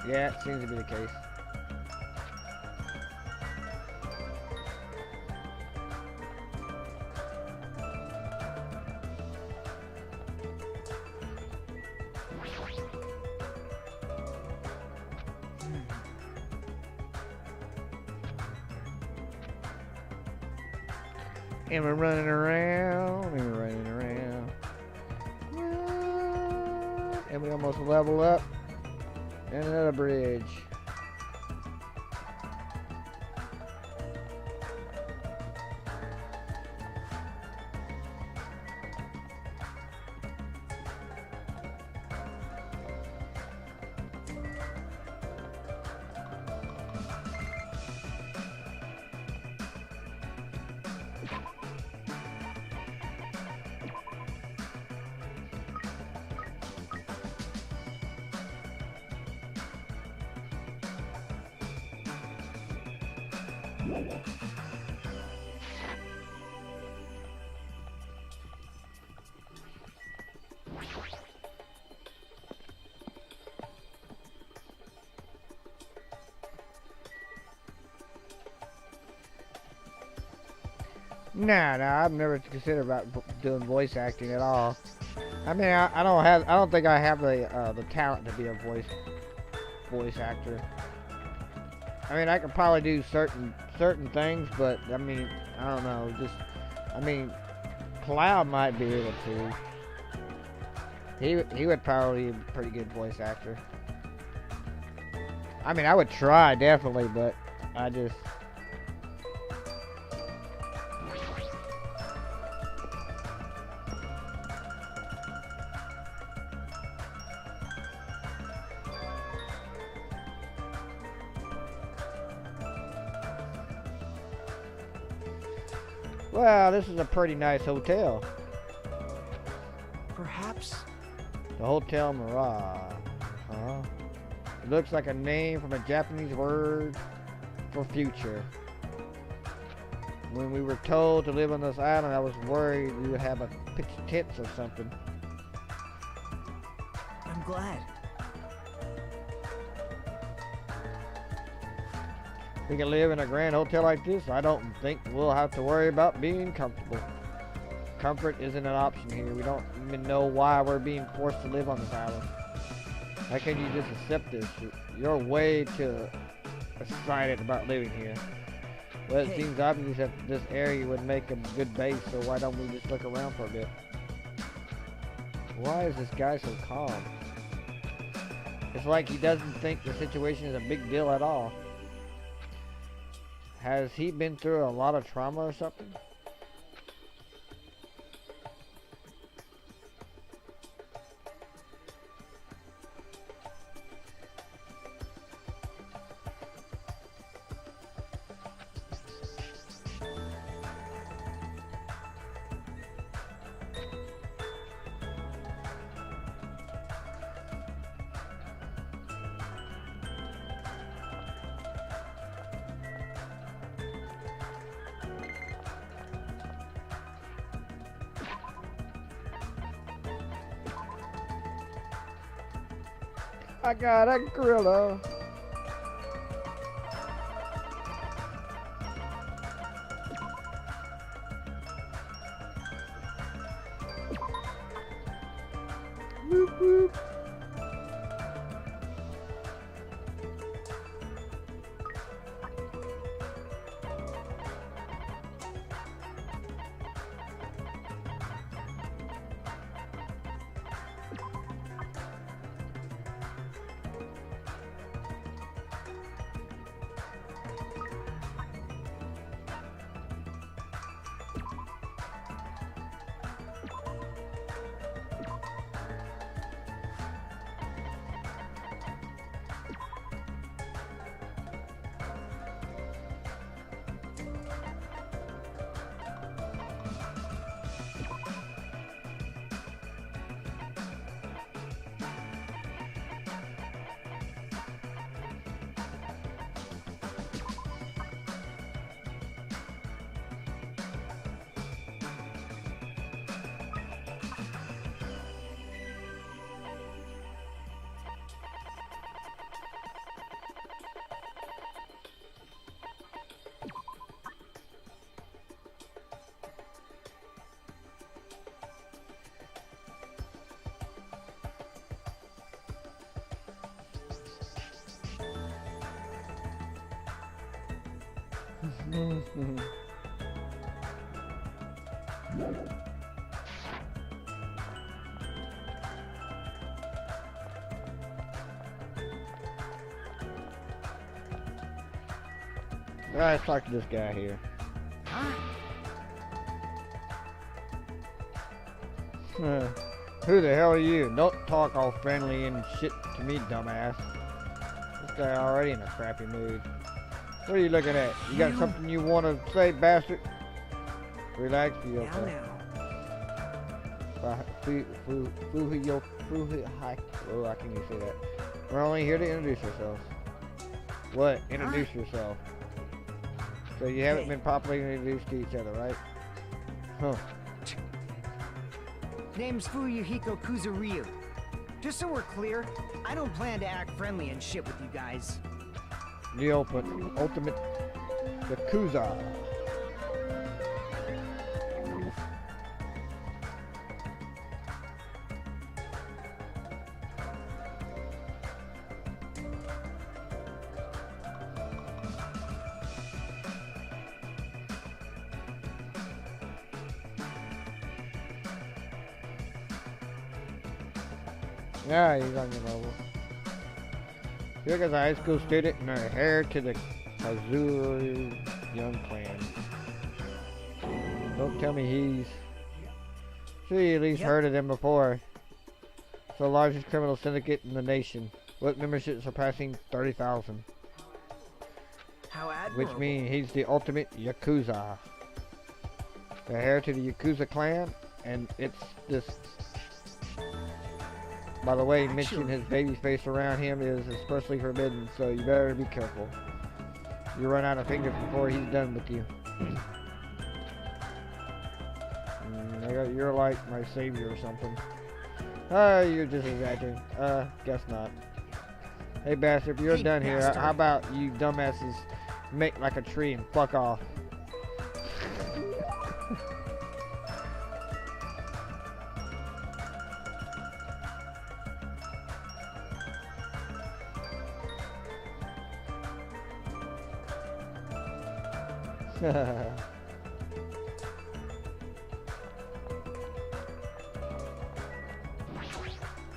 Yeah, it seems to be the case. And we're running around, and we're running around. And we almost level up. And another bridge. Nah, I've never considered about doing voice acting at all. I mean, I don't think I have the talent to be a voice actor. I mean, I could probably do certain things, but I mean, I don't know. Just, I mean, Cloud might be able to. He would probably be a pretty good voice actor. I mean, I would try definitely, but I just. Wow, this is a pretty nice hotel. Perhaps. The Hotel Mirage. Huh? It looks like a name from a Japanese word for future. When we were told to live on this island, I was worried we would have a pitch tents or something. I'm glad. We can live in a grand hotel like this. I don't think we'll have to worry about being comfortable. Comfort isn't an option here. We don't even know why we're being forced to live on this island. How can you just accept this? You're way too excited about living here. Well, it seems obvious that this area would make a good base, so why don't we just look around for a bit? Why is this guy so calm? It's like he doesn't think the situation is a big deal at all. Has he been through a lot of trauma or something? I got a gorilla. Whoop, whoop. Alright, let's talk to this guy here. Who the hell are you? Don't talk all friendly and shit to me, dumbass. This guy already in a crappy mood. What are you looking at? You got something you want to say, bastard? Relax, be okay. Oh, I can't even say that. We're only here to introduce ourselves. What? Introduce yourself. So you haven't been properly introduced to each other, right? Huh. Name's Fuyuhiko Kuzuryu. Just so we're clear, I don't plan to act friendly and shit with you guys. The ultimate Yakuza. Yeah, he's on your level. Here goes a high school student and her heir to the Kazoo Young clan. Don't tell me he's... She at least heard of them before. It's the largest criminal syndicate in the nation, with membership surpassing 30,000. How admirable. Which means he's the ultimate Yakuza. The heir to the Yakuza clan, and it's this... By the way, mentioning his baby face around him is especially forbidden, so you better be careful. You run out of fingers before he's done with you. You're like my savior or something. You're just exaggerating. Guess not. Hey, bastard, if you're done here, how about you dumbasses make like a tree and fuck off?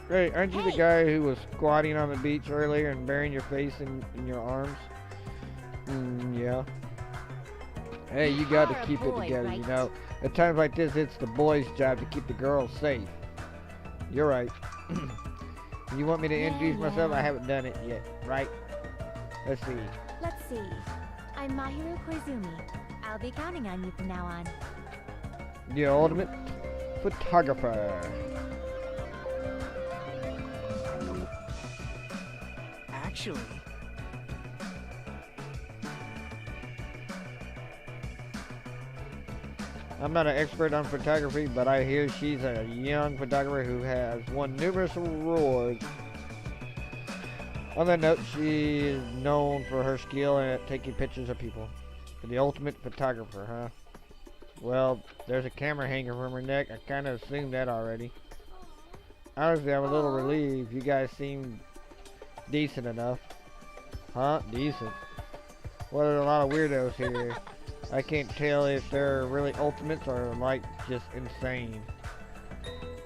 Hey, aren't you the guy who was squatting on the beach earlier and burying your face in your arms? Yeah. Hey, you got to keep it together, you know. At times like this, it's the boys' job to keep the girls safe. You're right. You want me to introduce myself? I haven't done it yet, right? Let's see. Let's see. I'm Mahiru Koizumi. I'll be counting on you from now on. The ultimate photographer. Actually, I'm not an expert on photography, but I hear she's a young photographer who has won numerous awards. On that note, she is known for her skill at taking pictures of people. The ultimate photographer, huh? Well, there's a camera hanger from her neck. I kind of assumed that already. Honestly, I'm a little relieved. You guys seem decent enough. Huh? Decent. Well, there's a lot of weirdos here. I can't tell if they're really ultimates or like just insane.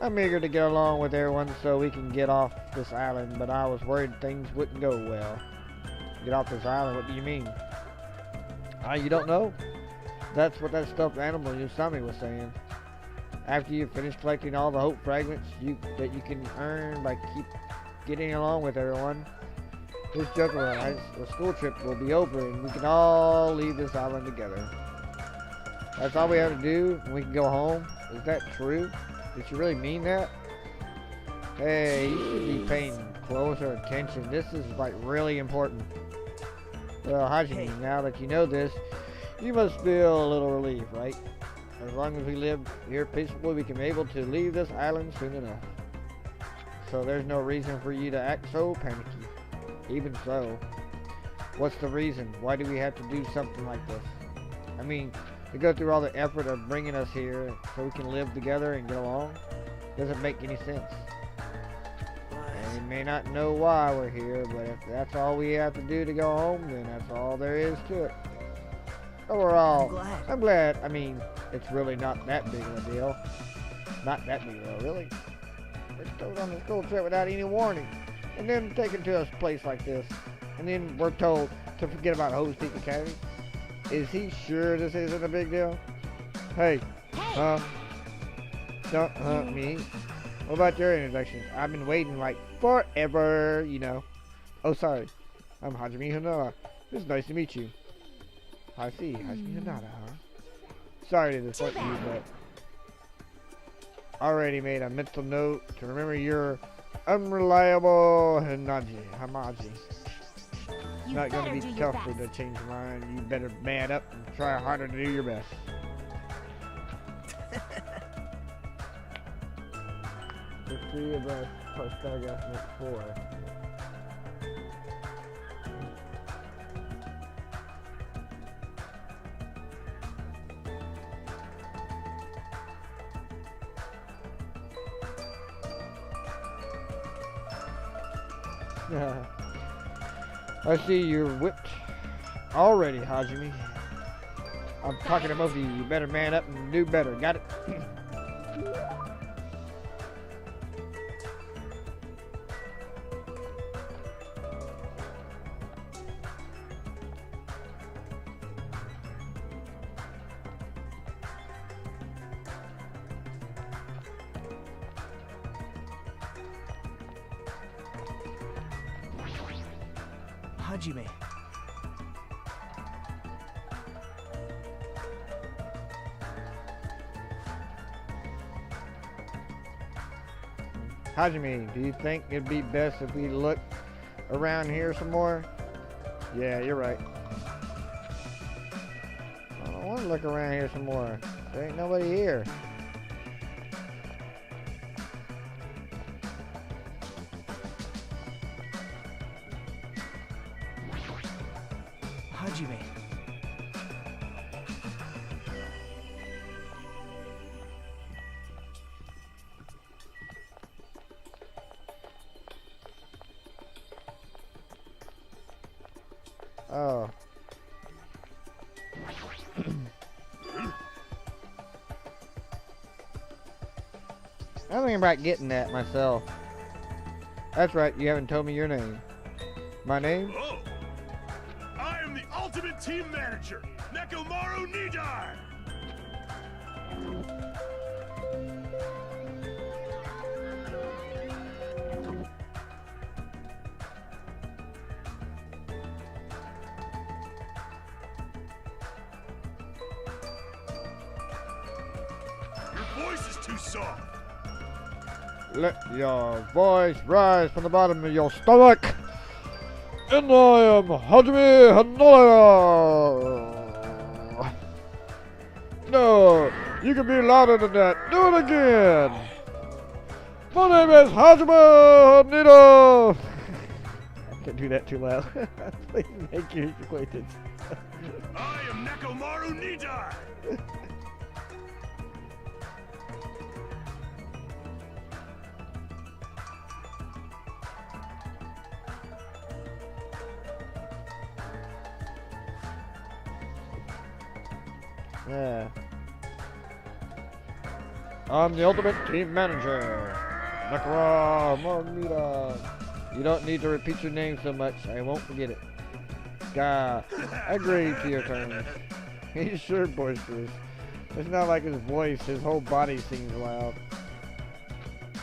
I'm eager to get along with everyone so we can get off this island, but I was worried things wouldn't go well. Get off this island? What do you mean? You don't know? That's what that stuffed animal Yusami was saying. After you finish collecting all the hope fragments that you can earn by getting along with everyone, this juggler, the school trip will be over and we can all leave this island together. That's all we have to do and we can go home? Is that true? Did you really mean that? Hey, you should be paying closer attention. This is like really important. Well, Hajime, now that you know this, you must feel a little relieved, right? As long as we live here peacefully, we can be able to leave this island soon enough. So there's no reason for you to act so panicky. Even so, what's the reason? Why do we have to do something like this? I mean, to go through all the effort of bringing us here so we can live together and get along doesn't make any sense. And you may not know why we're here, but if that's all we have to do to go home, then that's all there is to it. Overall, I'm glad. I mean, it's really not that big of a deal. Not that big of a deal, really. We're told on the school trip without any warning, and then taken to a place like this, and then we're told to forget about Havoc Academy. Is he sure this isn't a big deal? Hey, don't me. What about your introduction? I've been waiting like forever, you know. Oh, sorry. I'm Hajime Hanada. It's nice to meet you. I see, Hajime Hanada, huh? Sorry to disappoint you, but already made a mental note to remember your unreliable Hamaji. Not gonna be tough for to change your mind. You better man up and try harder to do your best. The three of us plus paragraph number 4. I see you're whipped already, Hajime. I'm talking to both of you. You better man up and do better. Got it? Hajime. Hajime, do you think it'd be best if we look around here some more? Yeah, you're right. I don't want to look around here some more. There ain't nobody here. Hajime. Oh. I'm thinking about getting that myself. That's right, you haven't told me your name. My name? Oh! I am the ultimate team manager, Nekomaru Nidai! Your voice is too soft. Let your voice rise from the bottom of your stomach. And I am Hajime Hanaya. No, you can be louder than that. Do it again. My name is Hajime Hanito. I can't do that too loud. Please make your acquaintance. I am Nekomaru Nidai! Yeah. I'm the ultimate team manager. Nakara Marmita. You don't need to repeat your name so much. I won't forget it. Gah. Agree to your terms. He's sure boisterous. It's not like his voice. His whole body sings loud.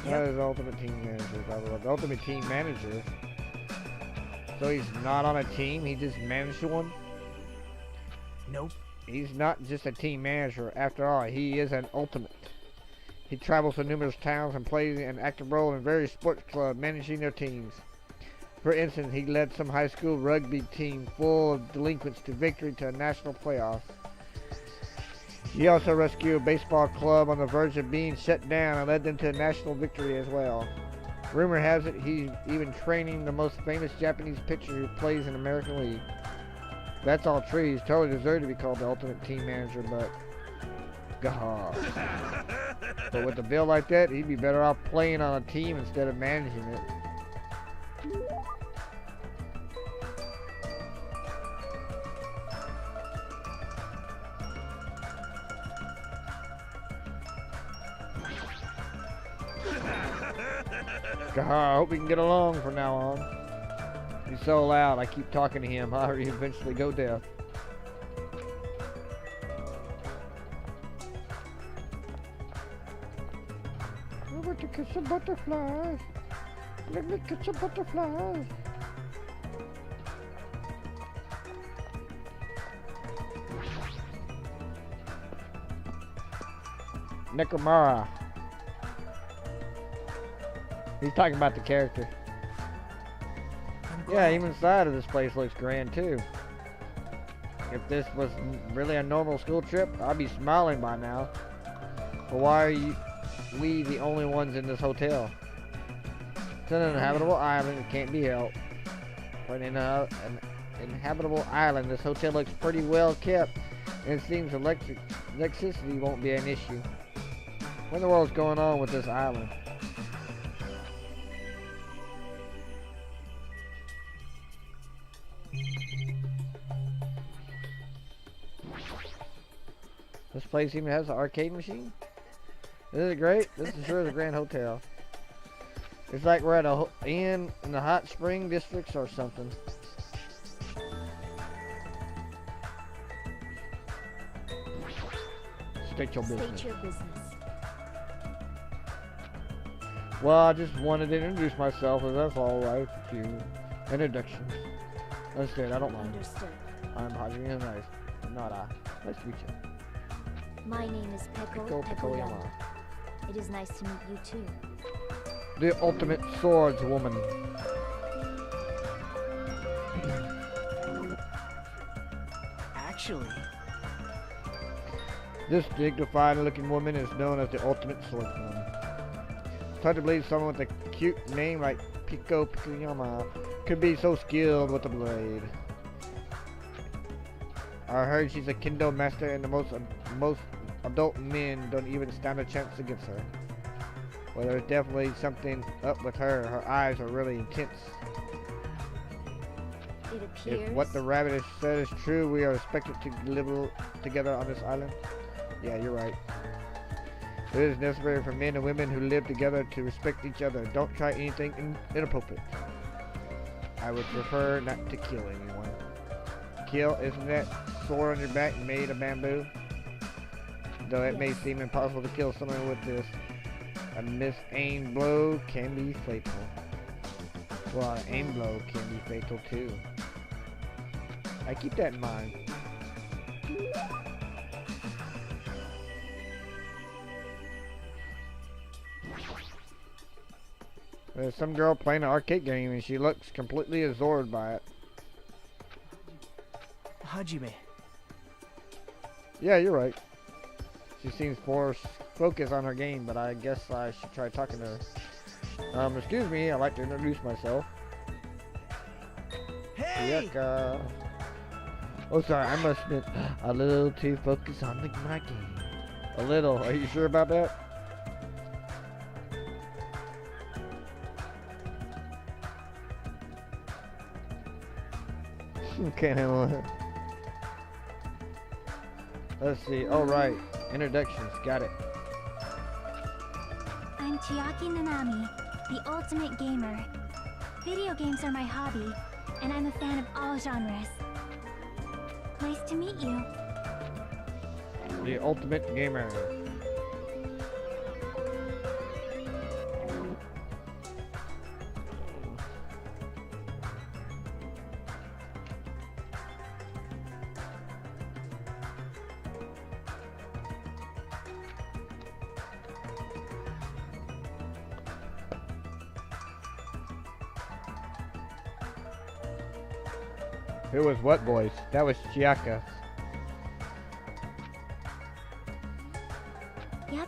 That is ultimate team manager. Blah, blah, blah. The ultimate team manager. So he's not on a team. He just managed one. Nope. He's not just a team manager. After all, he is an ultimate. He travels to numerous towns and plays an active role in various sports clubs, managing their teams. For instance, he led some high school rugby team full of delinquents to victory to a national playoff. He also rescued a baseball club on the verge of being shut down and led them to a national victory as well. Rumor has it he's even training the most famous Japanese pitcher who plays in the American League. That's all true. He's totally deserved to be called the ultimate team manager, but gah. But with a bill like that, he'd be better off playing on a team instead of managing it. Gah, I hope we can get along from now on. He's so loud, I keep talking to him. I'll eventually go deaf. I want to catch some butterflies. Let me catch some butterflies. Nekomara. He's talking about the character. Yeah, even inside of this place looks grand too. If this was really a normal school trip, I'd be smiling by now. But why are we the only ones in this hotel? It's an uninhabitable island, it can't be helped. For an inhabitable island, this hotel looks pretty well kept, and it seems electricity won't be an issue. What in the world's going on with this island? This place even has an arcade machine? Isn't it great? This is sure is a grand hotel. It's like we're at a inn in the hot spring districts or something. State your business. State your business. Well, I just wanted to introduce myself, if that's alright with you. Introductions. Understood, I don't mind. Understood. I'm Hajime Nice. Nara. Nice to meet you. My name is Peko Peko Pekoyama. Pekoyama. It is nice to meet you too. The ultimate swordswoman. Actually, This dignified looking woman is known as the ultimate swordswoman. It's hard to believe someone with a cute name like Piko Pekoyama could be so skilled with the blade. I heard she's a kendo master and the most adult men don't even stand a chance against her. Well, there's definitely something up with her. Her eyes are really intense. It appears. If what the rabbit has said is true, we are expected to live together on this island. Yeah, you're right. It is necessary for men and women who live together to respect each other. Don't try anything inappropriate. I would prefer not to kill anyone. Kill? Isn't that sword on your back made of bamboo? Though it may Yes. seem impossible to kill someone with this, a misaimed blow can be fatal. Well, an aimed blow can be fatal too. I keep that in mind. There's some girl playing an arcade game and she looks completely absorbed by it. Hajime. Yeah, you're right. She seems more focused on her game, but I guess I should try talking to her. Excuse me, I'd like to introduce myself. Hey! Yucca. Oh, sorry, I must have been a little too focused on my game. A little, are you sure about that? Can't handle it. Let's see. All right. Introductions. Got it. I'm Chiaki Nanami, the ultimate gamer. Video games are my hobby, and I'm a fan of all genres. Nice to meet you. The ultimate gamer. Who was what voice? That was Chiaka. Yep.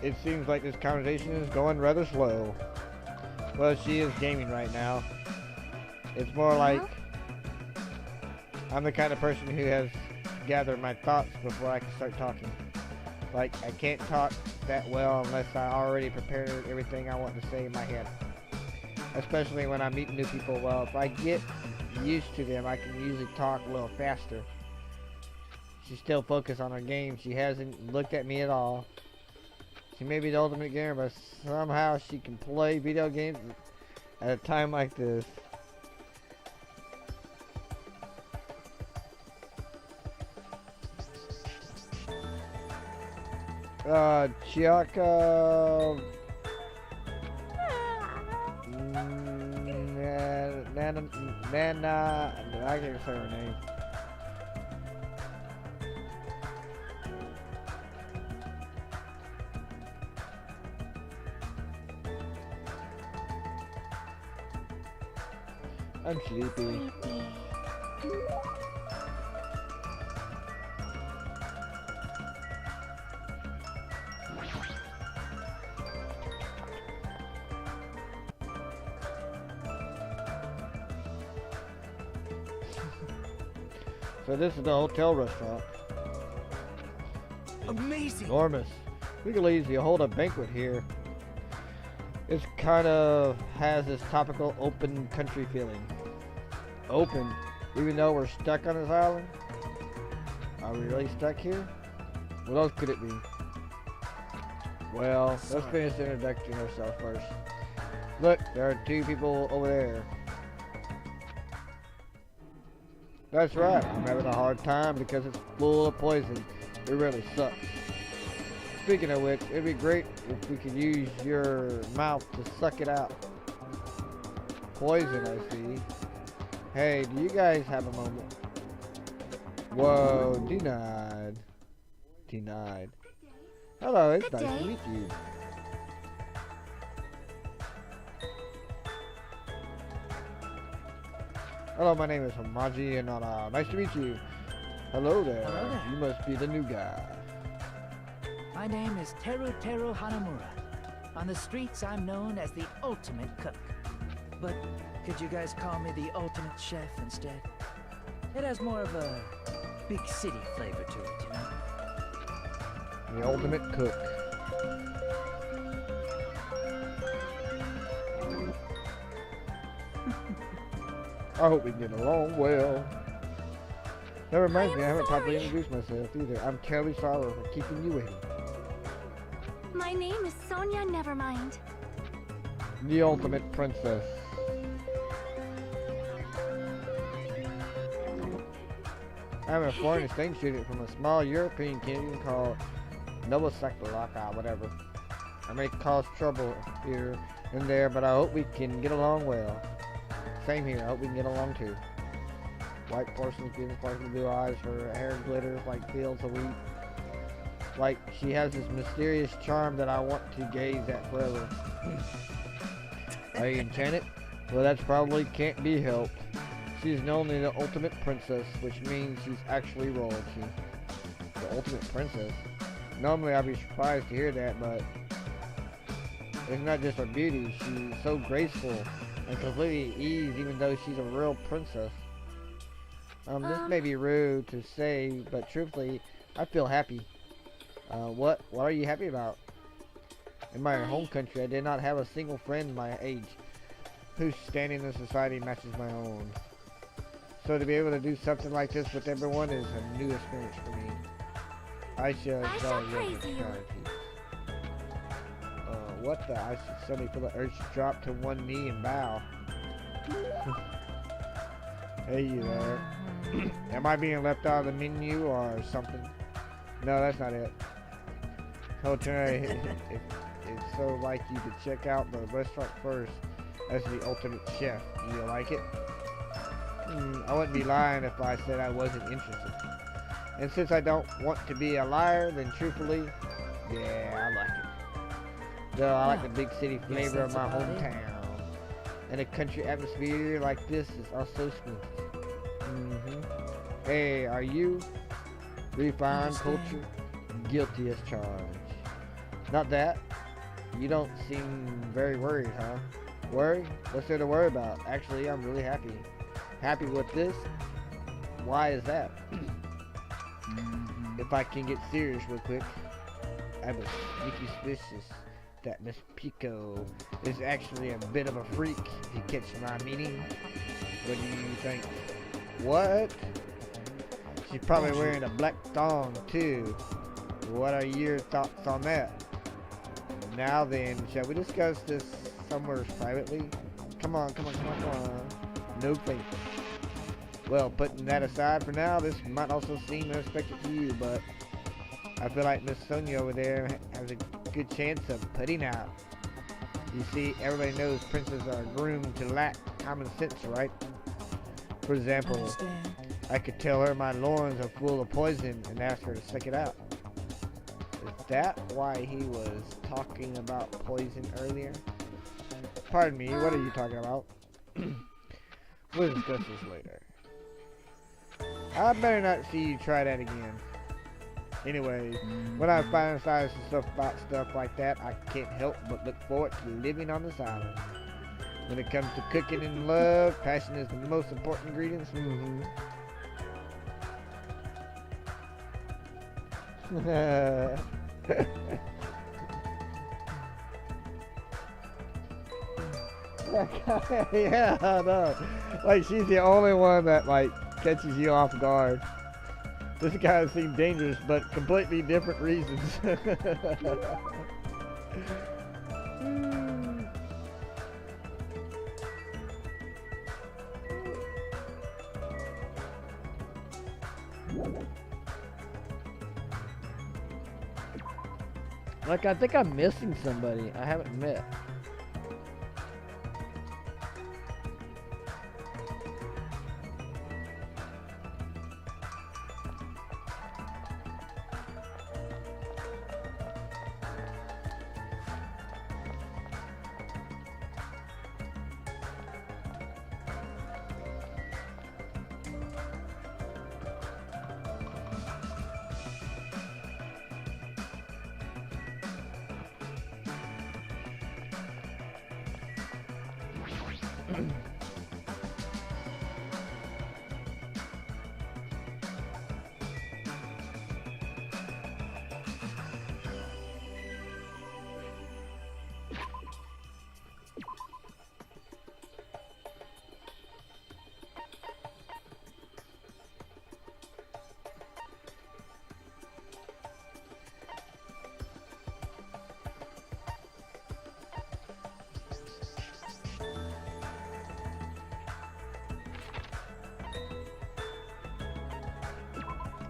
It seems like this conversation is going rather slow. Well, she is gaming right now. It's more like I'm the kind of person who has gathered my thoughts before I can start talking. Like, I can't talk that well unless I already prepared everything I want to say in my head. Especially when I'm meeting new people. Well, if I get used to them, I can usually talk a little faster. She's still focused on her game. She hasn't looked at me at all. She may be the ultimate gamer, but somehow she can play video games at a time like this. Chiaka. Nana, I can't say her name. I'm sleepy. So this is the hotel restaurant. Amazing! Enormous. We could easily hold a banquet here. It's kind of has this topical open country feeling. Open, even though we're stuck on this island? Are we really stuck here? What else could it be? Well, let's finish introducing ourselves first. Look, there are two people over there. That's right, I'm having a hard time because it's full of poison. It really sucks. Speaking of which, it'd be great if we could use your mouth to suck it out. Poison, I see. Hey, do you guys have a moment? Whoa, denied. Denied. Hello, it's Good nice to day. meet you. Hello, my name is Hamaji, and nice to meet you. Hello there. Hello there. You must be the new guy. My name is Teru Hanamura. On the streets, I'm known as the ultimate cook. But could you guys call me the ultimate chef instead? It has more of a big city flavor to it, you know? The ultimate cook. I hope we get along well. That reminds me, I haven't properly introduced myself either. I'm terribly sorry for keeping you waiting. My name is Sonia Nevermind. The ultimate princess. I'm a foreign exchange student from a small European kingdom called Novosakalaka, whatever. I may cause trouble here and there, but I hope we can get along well. Same here, I hope we can get along too. White porcelain skin, sparkling blue eyes, her hair glitters like fields of wheat. Like she has this mysterious charm that I want to gaze at forever. Are you enchanted? Well, that probably can't be helped. She's known as the ultimate princess, which means she's actually royalty. The ultimate princess? Normally I'd be surprised to hear that, but it's not just her beauty. She's so graceful and completely at ease, even though she's a real princess. This may be rude to say, but truthfully, I feel happy. What are you happy about? In my home country, I did not have a single friend my age whose standing in society matches my own. So to be able to do something like this with everyone is a new experience for me. I shall praise you. What the? I should suddenly feel the urge to drop to one knee and bow. Hey, you there. Am I being left out of the menu or something? No, that's not it. It's so like you could check out the restaurant first as the ultimate chef. Do you like it? I wouldn't be lying if I said I wasn't interested. And since I don't want to be a liar, then truthfully, yeah, I like it. Though I like the big city flavor of my hometown. And a country atmosphere like this is also smooth. Hey, are you? Refined culture? Guilty as charged. Not that. You don't seem very worried, huh? Worry? What's there to worry about? Actually, I'm really happy. Happy with this? Why is that? If I can get serious real quick, I have a sneaky suspicious that Miss Pico is actually a bit of a freak, if you catch my meaning. What do you think? What? She's probably wearing a black thong too. What are your thoughts on that? Now then, shall we discuss this somewhere privately? Come on. No thanks. Well, putting that aside for now, this might also seem unexpected to you, but I feel like Miss Sonia over there has a good chance of putting out. You see, everybody knows princes are groomed to lack common sense, right? For example, I could tell her my loins are full of poison and ask her to stick it out. Is that why he was talking about poison earlier? Pardon me, what are you talking about? We'll discuss this later. I better not see you try that again. Anyways, when I fantasize some stuff about stuff like that, I can't help but look forward to living on this island. When it comes to cooking and love, passion is the most important ingredient. Yeah, I know. Like, she's the only one that, like, catches you off guard. This guy seemed dangerous, but completely different reasons. Like, I think I'm missing somebody I haven't met.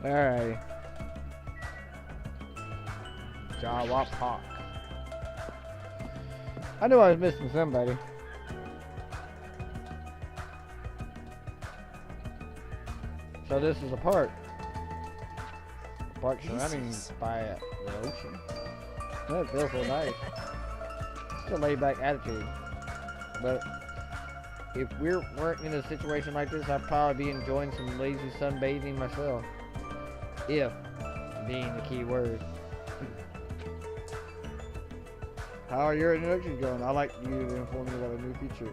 Alright. Jawa Park. I knew I was missing somebody. So this is a park. A park surrounding by the ocean. That feels so nice. It's a laid back attitude. But if we weren't in a situation like this, I'd probably be enjoying some lazy sunbathing myself. If being the key word. How are your introductions going? I'd like you to inform me about a new feature.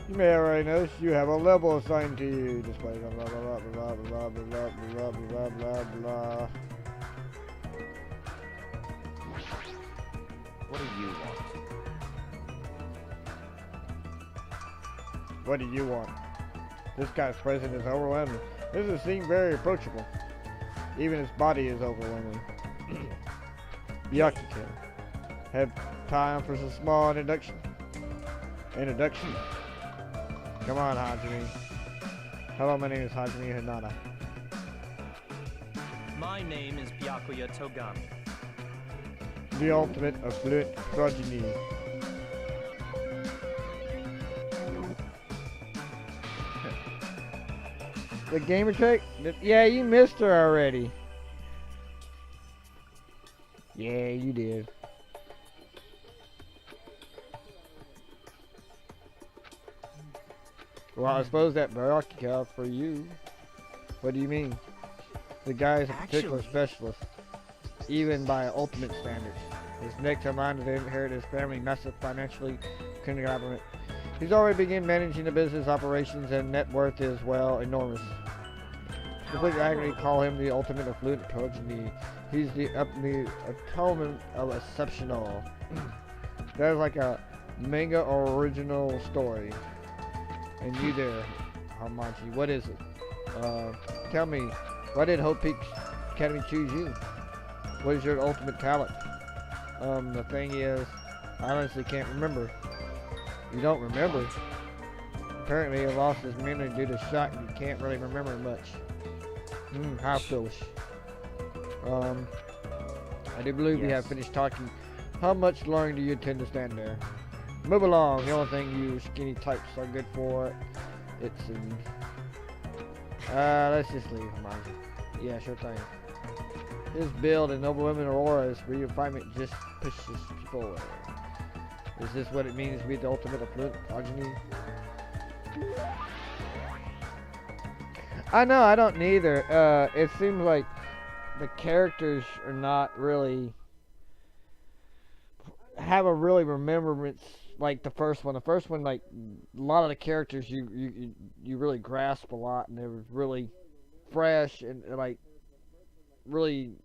You may already notice you have a level assigned to you. Display blah blah blah blah blah blah blah blah blah blah blah. What do you want? What do you want? This guy's presence is overwhelming. This doesn't seem very approachable. Even his body is overwhelming. Byakuya. Have time for some small introduction. Introduction. Come on, Hajime. Hello, my name is Hajime Hinata. My name is Byakuya Togami. The ultimate affluent progeny. The gamer trick? Yeah, you missed her already. Yeah, you did. Well, I suppose that Byakuya for you. What do you mean? The guy is a particular specialist, even by ultimate standards. His next in line to inherit his family massive financially conglomerate. He's already begun managing the business operations and net worth is, well, enormous. Completely accurately call him the ultimate affluent progeny. He's the atonement of exceptional. That is like a manga original story. And you there, Hamachi, what is it? Tell me, why did Hope Peak Academy choose you? What is your ultimate talent? The thing is, I honestly can't remember. You don't remember? Apparently you lost his memory due to shock and you can't really remember much. How foolish. I do believe we have finished talking. How much longer do you intend to stand there? Move along. The only thing you skinny types are good for, it seems. Let's just leave him on. Yeah, sure thing. His build and overwhelming aura is refinement just pushes people away. Is this what it means to be the ultimate affluent progeny? I know, I don't neither. It seems like the characters are not really have a really remembrance like the first one. The first one, like a lot of the characters, you really grasp a lot, and they were really fresh and like really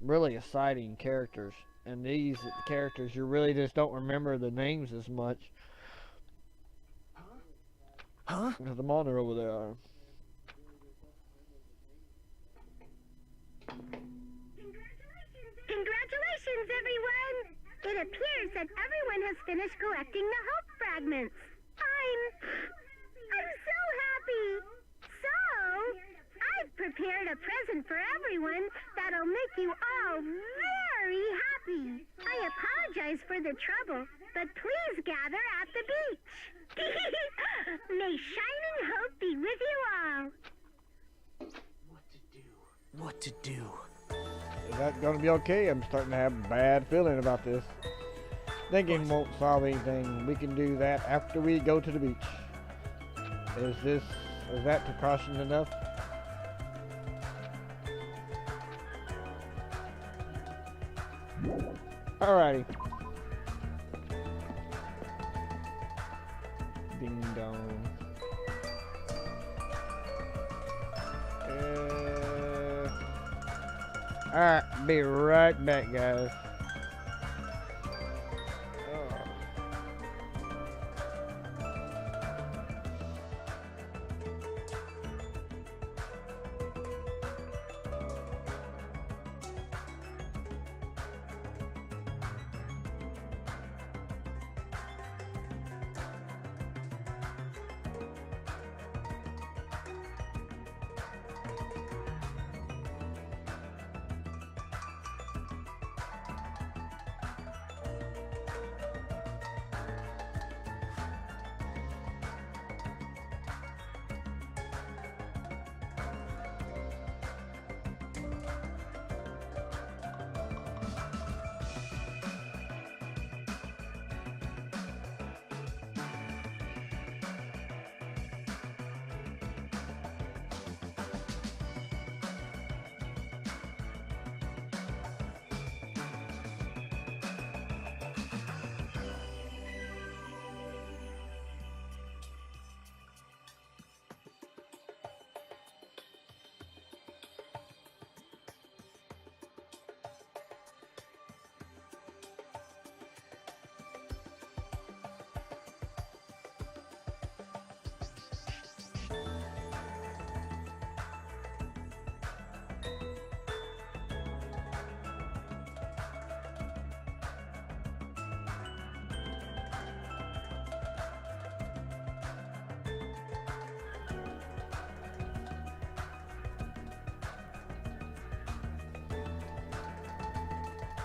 exciting characters. And these characters, you really just don't remember the names as much. Huh? Because the monitor over there. Congratulations, everyone! It appears that everyone has finished collecting the hope fragments. I'm so happy! So, I've prepared a present for everyone that'll make you all very happy. I apologize for the trouble, but please gather at the beach. May shining hope be with you all. What to do? Is that gonna be okay? I'm starting to have a bad feeling about this. Thinking won't solve anything. We can do that after we go to the beach. Is that precaution enough? Alrighty. Ding dong. Alright, be right back, guys.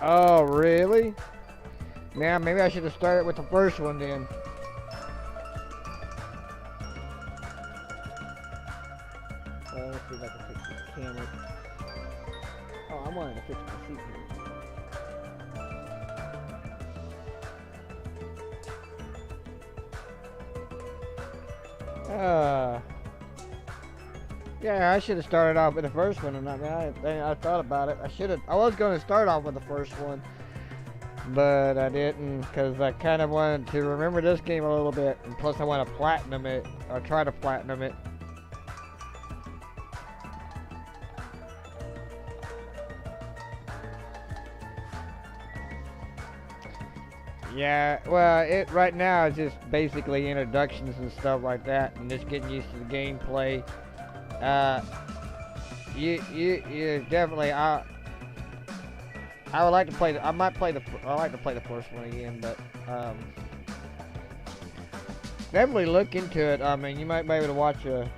Oh, really? Now, maybe I should have started with the first one then. Let's see if I can fix this camera. Oh, I wanted to fix my seat here. Yeah, I should have started off with the first one, and I thought about it. I was going to start off with the first one, but I didn't, because I kind of wanted to remember this game a little bit, and plus I want to platinum it, or try to platinum it. Yeah, well, right now is just basically introductions and stuff like that, and just getting used to the gameplay. You definitely, I would like to play, I like to play the first one again, but, definitely look into it. I mean, you might be able to watch a,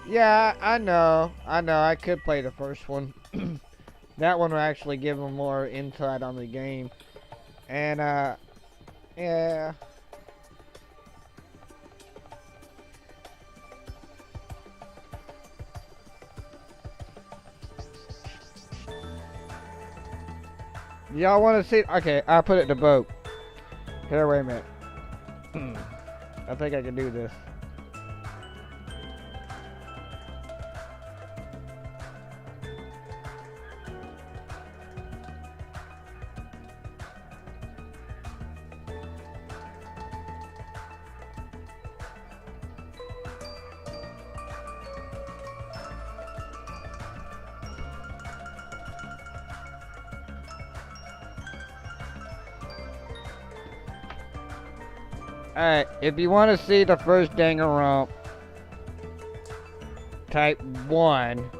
yeah, I know, I could play the first one. That one will actually give them more insight on the game, and, yeah. Y'all want to see? Okay, I'll put it in the boat. Here, wait a minute. I think I can do this. Alright, if you want to see the first Danganronpa, type 1.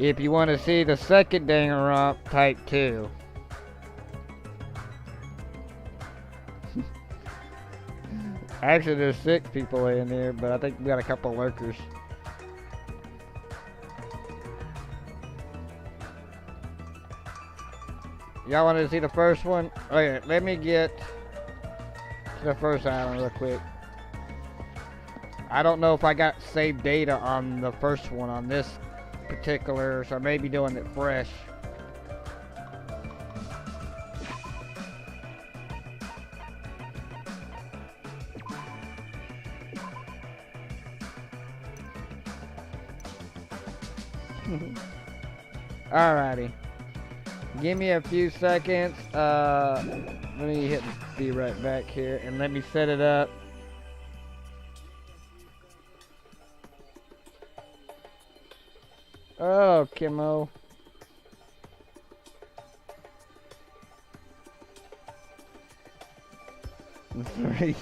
If you want to see the second Danganronpa, type 2. Actually, there's 6 people in there, but I think we got a couple lurkers. Y'all want to see the first one? Okay, let me get the first island real quick. I don't know if I got saved data on the first one on this particular, so I may be doing it fresh. Alrighty. Give me a few seconds. Let me be right back here and let me set it up. Oh, Kimmo. Sorry.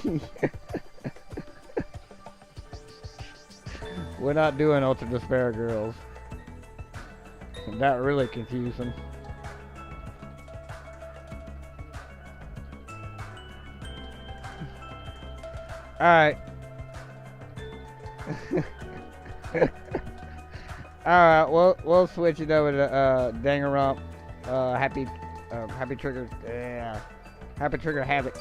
We're not doing Ultra Despair Girls. That really confused them. Alright. Alright, we'll switch it over to Danganronpa. Happy Trigger. Yeah. Happy Trigger Havoc.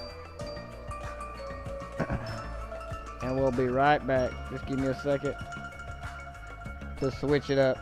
And we'll be right back. Just give me a second to switch it up.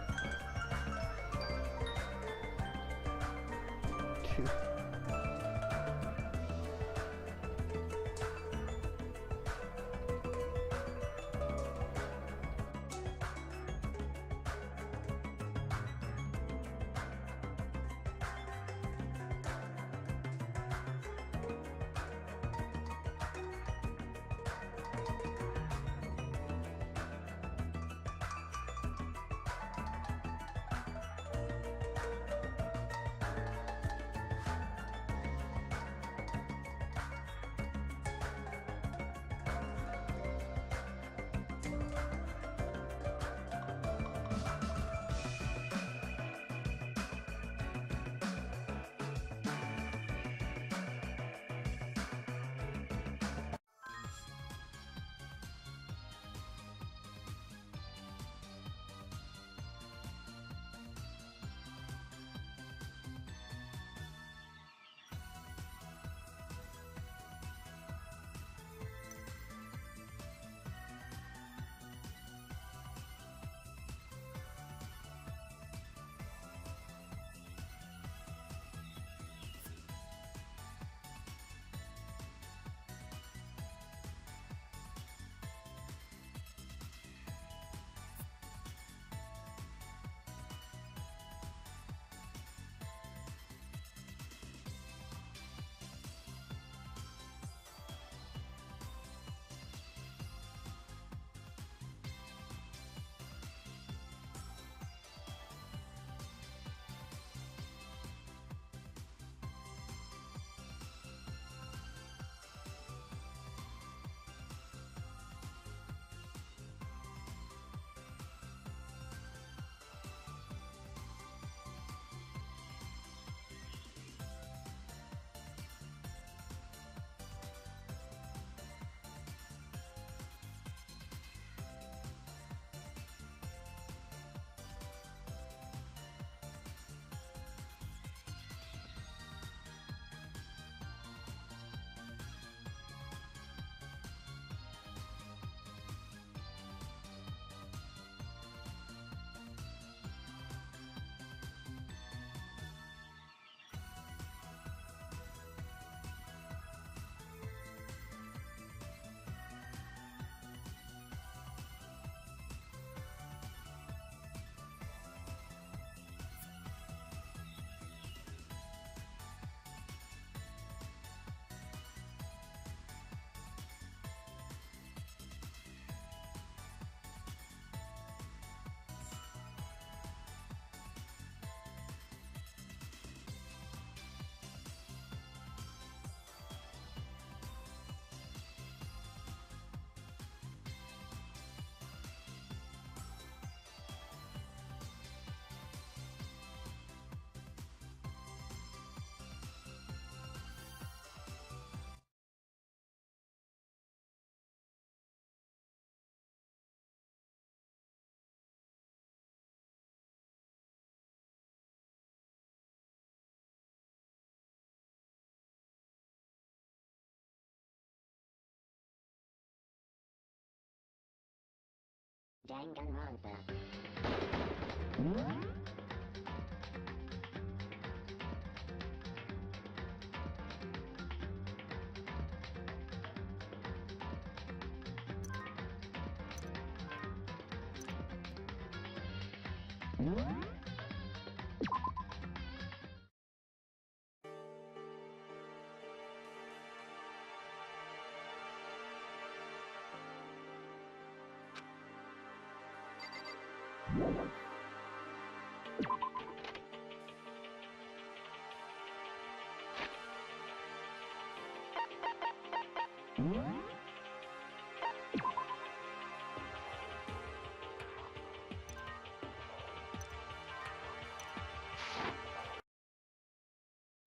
Danganronpa.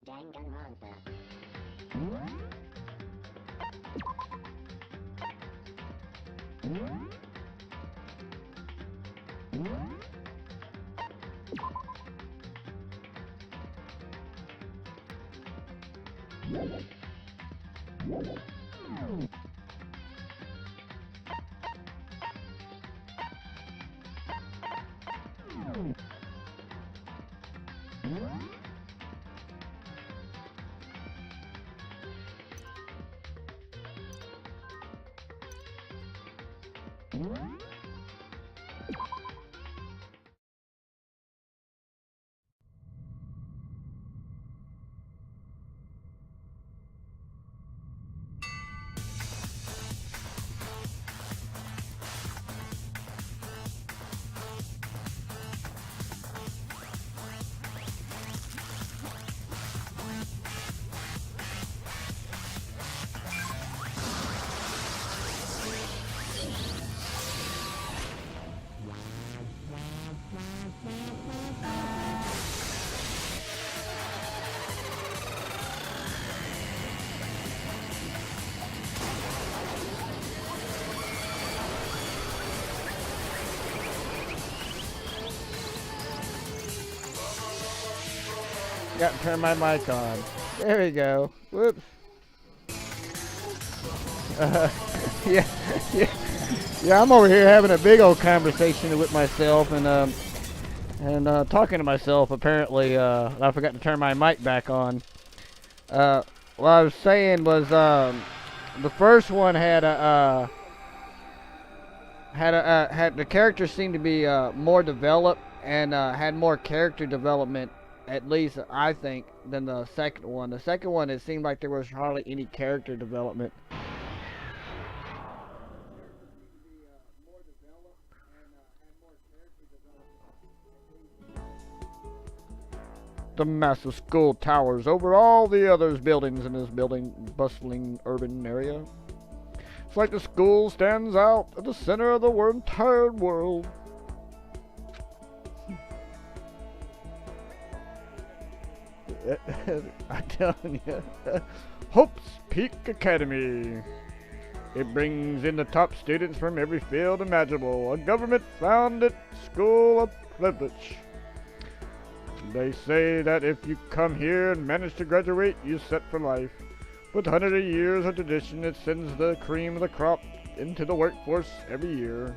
Danganronpa. Got to turn my mic on. There we go. Whoops. Yeah, yeah, yeah. I'm over here having a big old conversation with myself and talking to myself. Apparently, I forgot to turn my mic back on. What I was saying was, the first one had the characters seemed to be more developed and had more character development, at least I think, than the second one. The second one, it seemed like there was hardly any character development. The massive school towers over all the other buildings in this bustling urban area. It's like the school stands out at the center of the entire world. I'm telling you. Hope's Peak Academy. It brings in the top students from every field imaginable. A government-founded school of privilege. They say that if you come here and manage to graduate, you're set for life. With hundreds of years of tradition, it sends the cream of the crop into the workforce every year.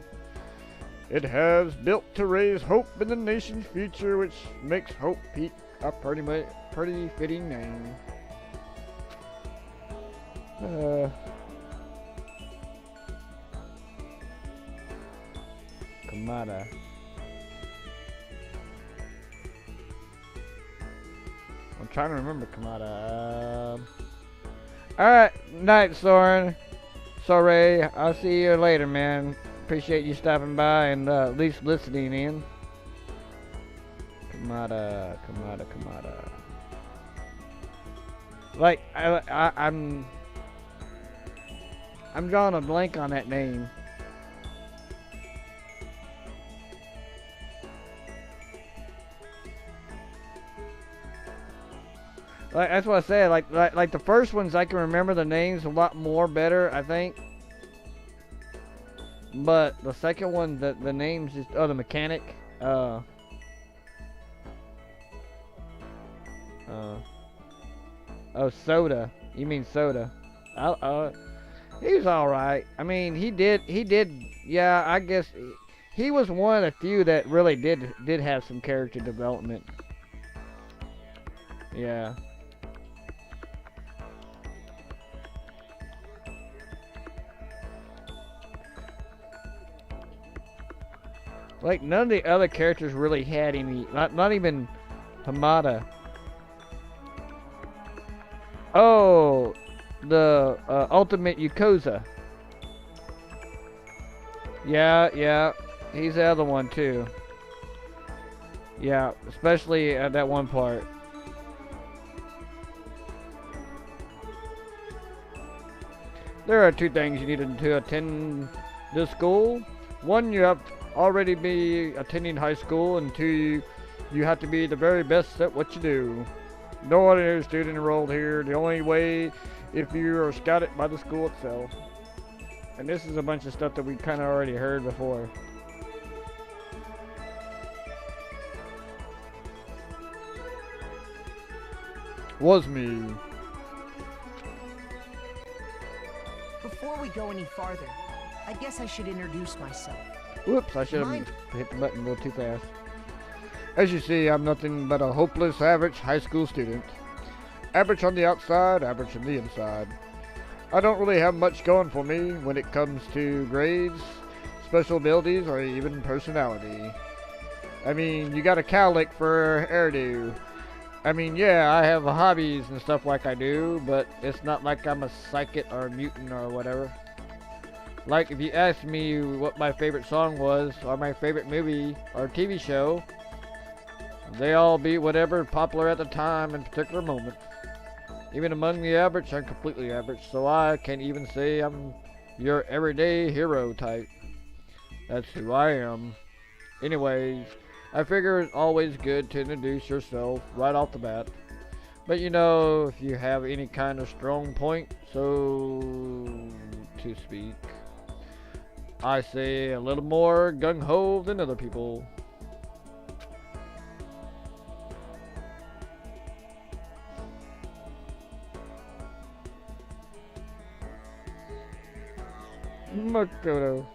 It has built to raise hope in the nation's future, which makes Hope Peak a pretty fitting name. Kamada. I'm trying to remember Kamada. Alright, night, Soren. Sorry, I'll see you later, man. Appreciate you stopping by and at least listening in. Kamada. Like, I'm drawing a blank on that name. Like, that's what I said. Like the first ones, I can remember the names a lot more better, I think. But the second one, the names just the mechanic. Oh, Soda. You mean Soda? He was all right. I mean, he did. Yeah, I guess he was one of the few that really did have some character development. Yeah. Like, none of the other characters really had any, not even Hamada. Oh, the Ultimate Yakuza. Yeah, he's the other one too. Yeah, especially at that one part. There are two things you need to attend this school. One, you have already be attending high school, and two, you have to be the very best at what you do. No ordinary student enrolled here. The only way if you are scouted by the school itself. And this is a bunch of stuff that we kind of already heard before. Was me. Before we go any farther, I guess I should introduce myself. Whoops, I should have hit the button a little too fast. As you see, I'm nothing but a hopeless, average high school student. Average on the outside, average on the inside. I don't really have much going for me when it comes to grades, special abilities, or even personality. I mean, you got a cowlick for hairdo. I mean, yeah, I have hobbies and stuff like I do, but it's not like I'm a psychic or a mutant or whatever. Like, if you asked me what my favorite song was, or my favorite movie or TV show, they all be whatever popular at the time and particular moment. Even among the average, I'm completely average, so I can't even say I'm your everyday hero type. That's who I am. Anyways, I figure it's always good to introduce yourself right off the bat. But you know, if you have any kind of strong point, so to speak, I say a little more gung-ho than other people. Makoto.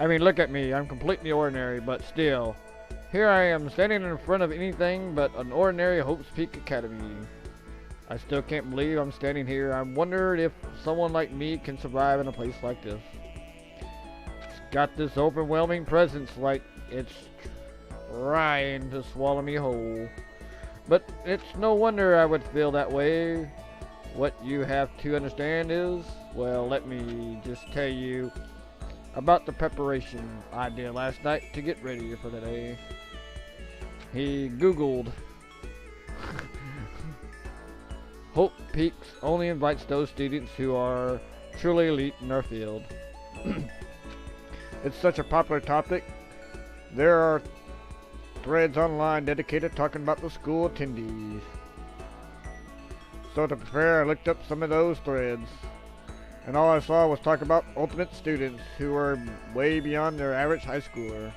I mean, look at me. I'm completely ordinary, but still. Here I am, standing in front of anything but an ordinary Hope's Peak Academy. I still can't believe I'm standing here. I wondered if someone like me can survive in a place like this. It's got this overwhelming presence, like it's trying to swallow me whole. But it's no wonder I would feel that way. What you have to understand is, well, let me just tell you about the preparation I did last night to get ready for the day. He Googled. Hope Peaks only invites those students who are truly elite in their field. It's such a popular topic. There are threads online dedicated talking about the school attendees. So to prepare, I looked up some of those threads. And all I saw was talk about ultimate students who are way beyond their average high schooler.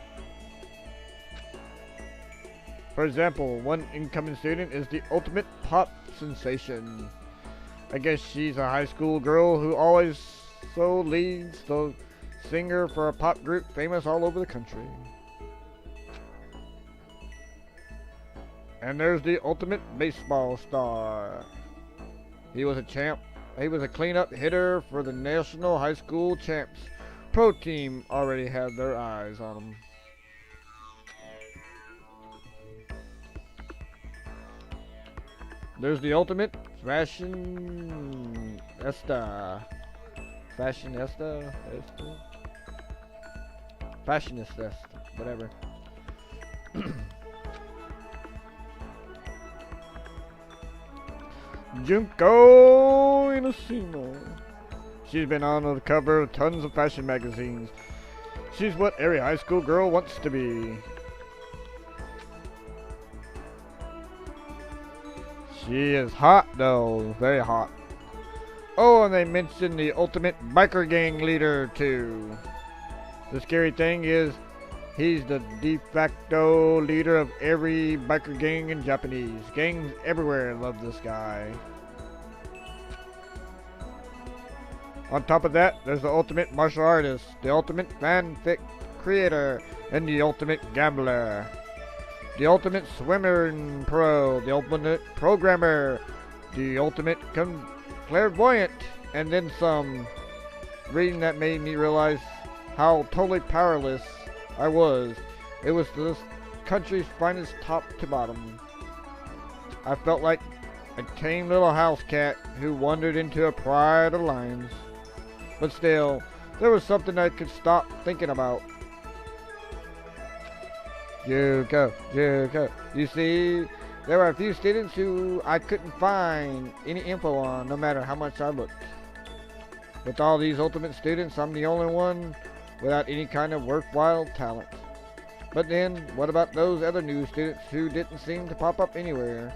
For example, one incoming student is the ultimate pop sensation. I guess she's a high school girl who always leads the singer for a pop group famous all over the country. And there's the ultimate baseball star. He was a champ. He was a cleanup hitter for the National High School Champs. Pro team already had their eyes on him. There's the ultimate fashionista. Fashionista? Fashionista, whatever. Junko Inoshima. She's been on the cover of tons of fashion magazines. She's what every high school girl wants to be. She is hot though, very hot. Oh, and they mentioned the ultimate biker gang leader too. The scary thing is, he's the de facto leader of every biker gang in Japanese. Gangs everywhere love this guy. On top of that, there's the ultimate martial artist, the ultimate fanfic creator, and the ultimate gambler. The ultimate swimmer and pro, the ultimate programmer, the ultimate clairvoyant, and then some. Reading that made me realize how totally powerless I was. It was this country's finest top to bottom. I felt like a tame little house cat who wandered into a pride of lions. But still, there was something I could stop thinking about. Juco, Juco. You see, there were a few students who I couldn't find any info on, no matter how much I looked. With all these ultimate students, I'm the only one without any kind of worthwhile talent. But then, what about those other new students who didn't seem to pop up anywhere?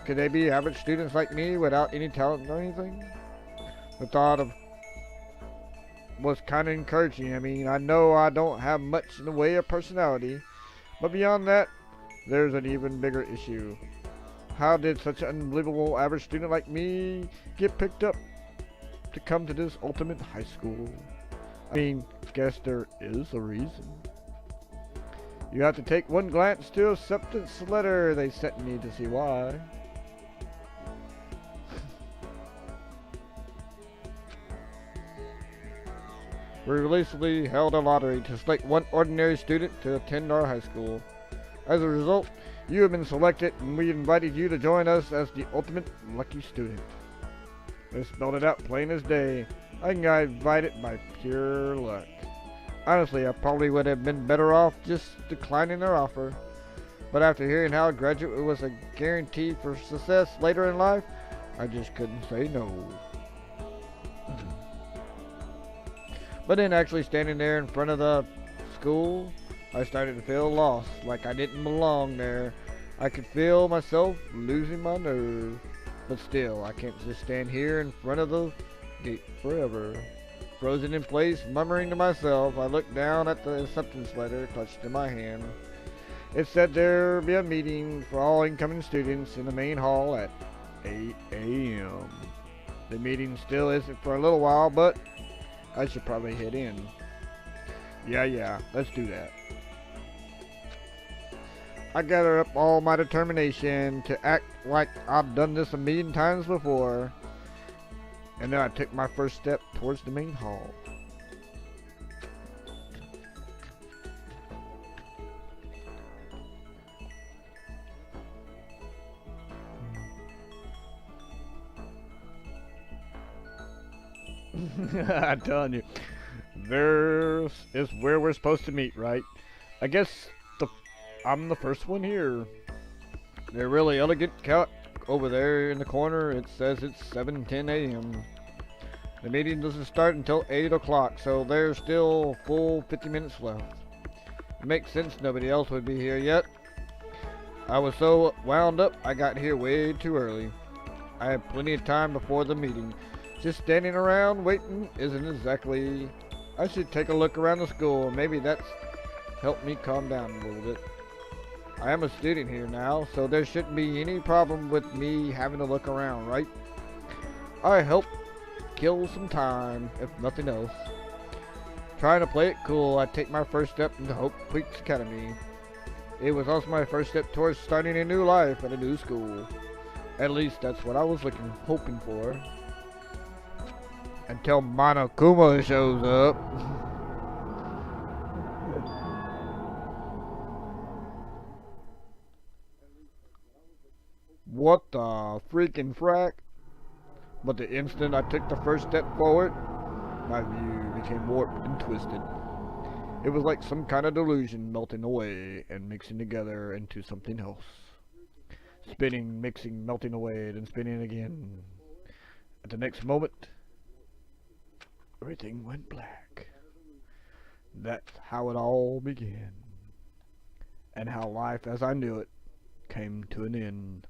Could they be average students like me without any talent or anything? The thought of was kind of encouraging. I mean, I know I don't have much in the way of personality, but beyond that, there's an even bigger issue. How did such an unbelievable average student like me get picked up to come to this ultimate high school? I mean, guess there is a reason. You have to take one glance to acceptance letter they sent me to see why. We recently held a lottery to select one ordinary student to attend our high school. As a result, you have been selected and we invited you to join us as the ultimate lucky student. They spelled it out plain as day. I got invited by pure luck. Honestly, I probably would have been better off just declining their offer. But after hearing how a graduate was a guarantee for success later in life, I just couldn't say no. But then actually standing there in front of the school, I started to feel lost, like I didn't belong there. I could feel myself losing my nerve. But still, I can't just stand here in front of the gate forever. Frozen in place, murmuring to myself, I looked down at the acceptance letter clutched in my hand. It said there'd be a meeting for all incoming students in the main hall at 8 a.m. The meeting still isn't for a little while, but I should probably head in. Yeah, let's do that. I gathered up all my determination to act like I've done this a million times before. And then I took my first step towards the main hall. I'm telling you, this is where we're supposed to meet, right? I guess I'm the first one here. They're really elegant cut. Over there in the corner, it says it's 7:10 a.m. The meeting doesn't start until 8 o'clock, so there's still a full 50 minutes left. It makes sense nobody else would be here yet. I was so wound up, I got here way too early. I had plenty of time before the meeting. Just standing around waiting isn't exactly... I should take a look around the school. Maybe that's helped me calm down a little bit. I am a student here now, so there shouldn't be any problem with me having to look around, right? I help kill some time, if nothing else. Trying to play it cool, I take my first step into Hope Peaks Academy. It was also my first step towards starting a new life at a new school. At least that's what I was hoping for. Until Monokuma shows up. What the freaking frack? But the instant I took the first step forward, my view became warped and twisted. It was like some kind of delusion melting away and mixing together into something else. Spinning, mixing, melting away, then spinning again. At the next moment, everything went black. That's how it all began. And how life as I knew it came to an end.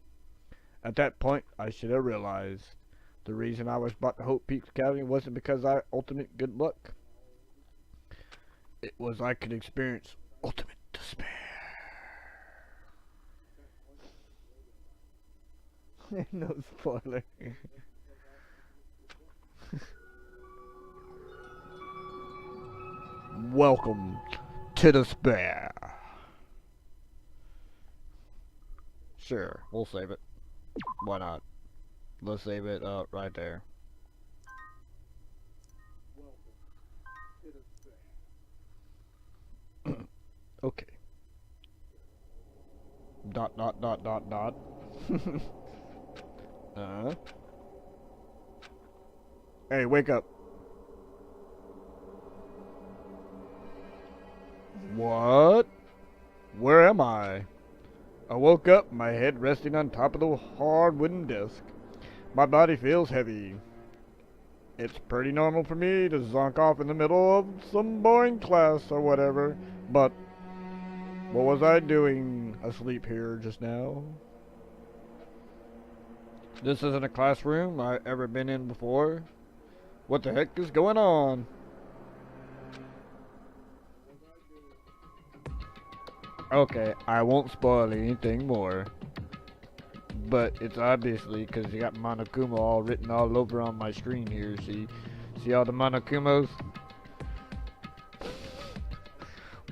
At that point, I should have realized the reason I was brought to Hope Peaks Academy wasn't because I ultimate good luck. It was I could experience ultimate despair. No spoiler. Welcome to despair. Sure, we'll save it. Why not? Let's save it right there. Okay. Dot. Hey, wake up. What? Where am I? I woke up, my head resting on top of the hard wooden desk. My body feels heavy. It's pretty normal for me to zonk off in the middle of some boring class or whatever, but what was I doing asleep here just now? This isn't a classroom I've ever been in before. What the heck is going on? Okay, I won't spoil anything more. But it's obviously because you got Monokuma all written all over on my screen here. See all the Monokumos?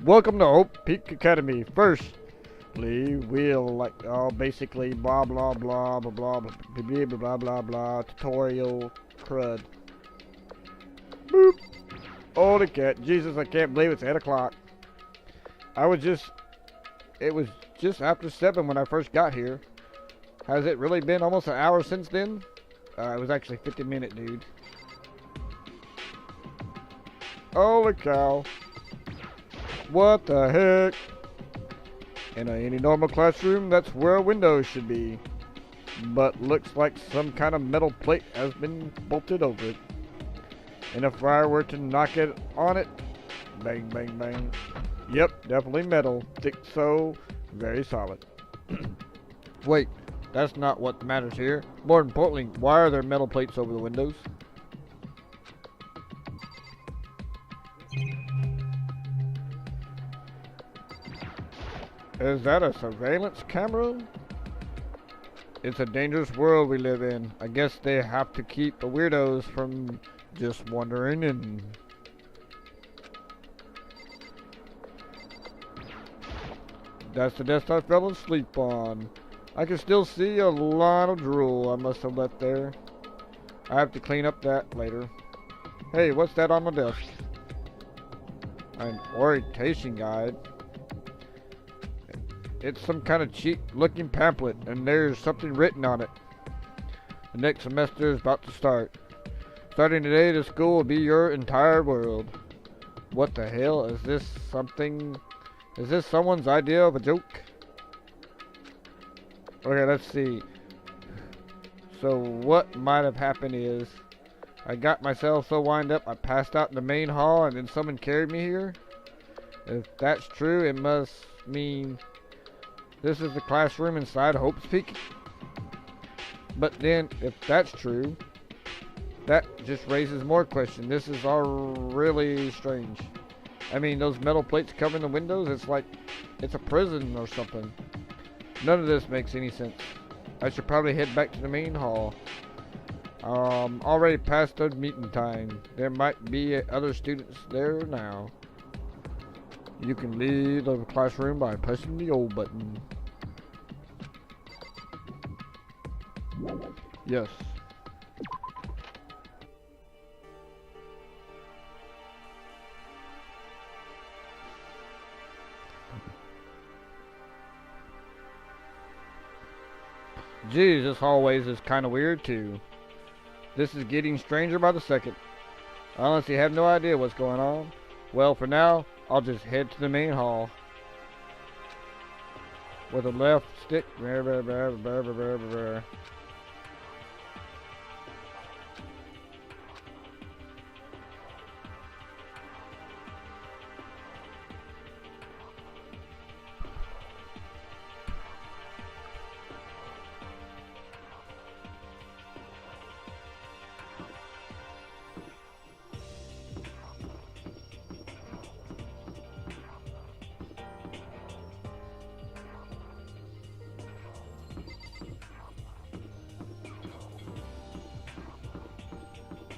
Welcome to Hope Peak Academy. Firstly, we'll basically blah blah blah blah blah blah blah blah blah blah tutorial crud. Boop. Holy cat, Jesus! I can't believe it's 8 o'clock. It was just after 7 when I first got here. Has it really been almost an hour since then? It was actually 50-minute, dude. Holy cow. What the heck? In any normal classroom, that's where a window should be. But looks like some kind of metal plate has been bolted over it. And if I were to knock it on it, bang, bang, bang. Yep, definitely metal. Thick so, very solid. Wait, that's not what matters here. More importantly, why are there metal plates over the windows? Is that a surveillance camera? It's a dangerous world we live in. I guess they have to keep the weirdos from just wandering in. That's the desk I fell asleep on. I can still see a lot of drool I must have left there. I have to clean up that later. Hey, what's that on the desk? An orientation guide. It's some kind of cheap looking pamphlet, and there's something written on it. The next semester is about to start. Starting today, the school will be your entire world. What the hell? Is this someone's idea of a joke? Okay, let's see. So what might have happened is I got myself so wind up I passed out in the main hall and then someone carried me here. If that's true, it must mean this is the classroom inside Hope's Peak. But then, if that's true, that just raises more questions. This is all really strange. I mean, those metal plates covering the windows, it's like it's a prison or something. None of this makes any sense. I should probably head back to the main hall. Already past the meeting time. There might be other students there now. You can leave the classroom by pressing the O button. Yes. Geez, this hallways is kind of weird too. This is getting stranger by the second. I honestly have no idea what's going on. Well, for now, I'll just head to the main hall. With a left stick.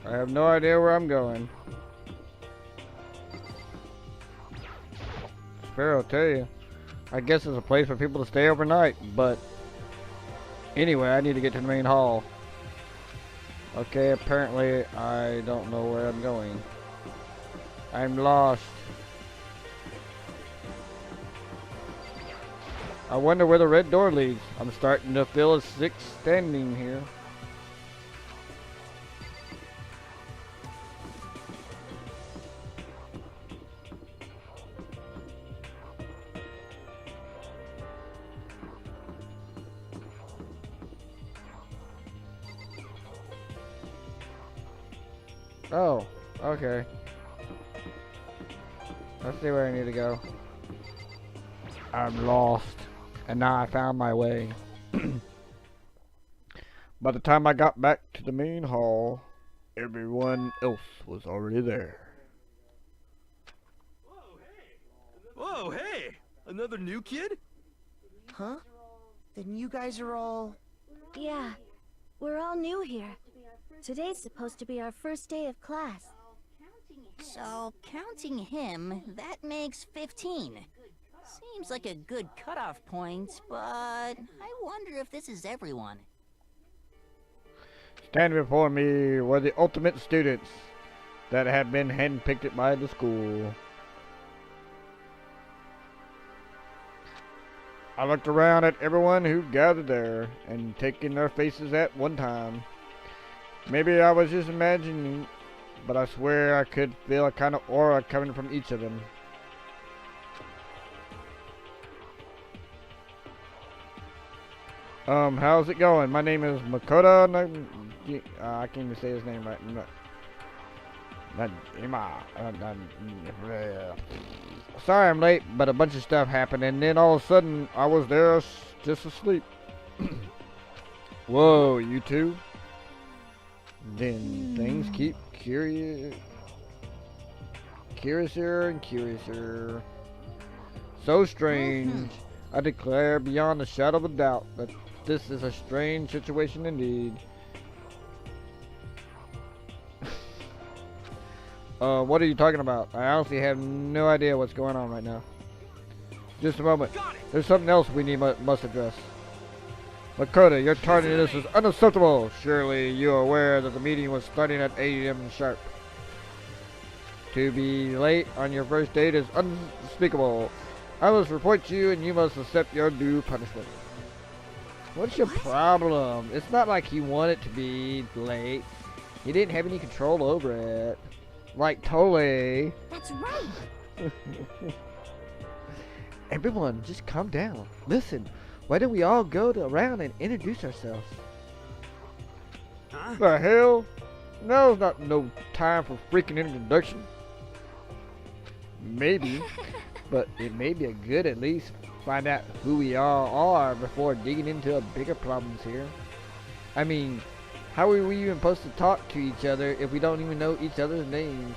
I have no idea where I'm going. Fair, I'll tell you. I guess it's a place for people to stay overnight, but anyway, I need to get to the main hall. Okay, apparently I don't know where I'm going. I'm lost. I wonder where the red door leads. I'm starting to feel a sick standing here. Oh, okay. Let's see where I need to go. I'm lost, and now I found my way. By the time I got back to the main hall, everyone else was already there. Whoa, hey! Another new kid? Huh? Then you guys are all... Yeah, we're all new here. Today's supposed to be our first day of class. So, counting him, that makes 15. Seems like a good cutoff point, but I wonder if this is everyone. Standing before me were the ultimate students that had been handpicked by the school. I looked around at everyone who gathered there and taking their faces at one time. Maybe I was just imagining, but I swear I could feel a kind of aura coming from each of them. How's it going? My name is Makoto. I can't even say his name right. Sorry I'm late, but a bunch of stuff happened, and then all of a sudden I was there just asleep. Whoa, you two? Then things keep curiouser and curiouser. So strange. I declare beyond a shadow of a doubt that this is a strange situation indeed. What are you talking about? I honestly have no idea what's going on right now. Just a moment. There's something else we must address. Makoto, your tardiness is unacceptable. Surely you are aware that the meeting was starting at 8 AM sharp. To be late on your first date is unspeakable. I must report to you and you must accept your due punishment. What's your problem? It's not like he wanted to be late. He didn't have any control over it. Like, totally. That's right. Everyone, just calm down. Listen, why don't we all go around and introduce ourselves? Huh? The hell? Now's not no time for freaking introduction. Maybe, but it may be a good at least find out who we all are before digging into bigger problems here. I mean, how are we even supposed to talk to each other if we don't even know each other's names?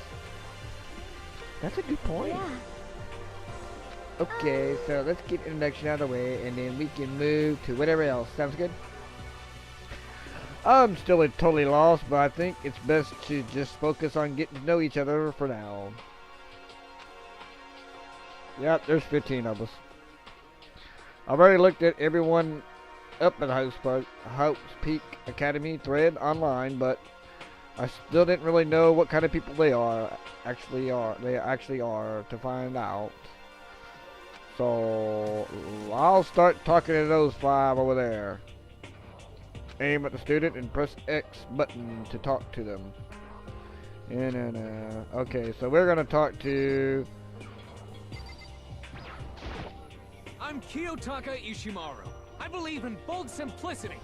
That's a good point. Yeah. Okay, so let's get introduction out of the way and then we can move to whatever else. Sounds good? I'm still totally lost, but I think it's best to just focus on getting to know each other for now. Yep, there's 15 of us. I've already looked at everyone up at Hope's Peak Academy thread online, but I still didn't really know what kind of people they actually are to find out. So I'll start talking to those 5 over there. Aim at the student and press X button to talk to them. Okay, so we're gonna talk to... I'm Kiyotaka Ishimaru. I believe in bold simplicity.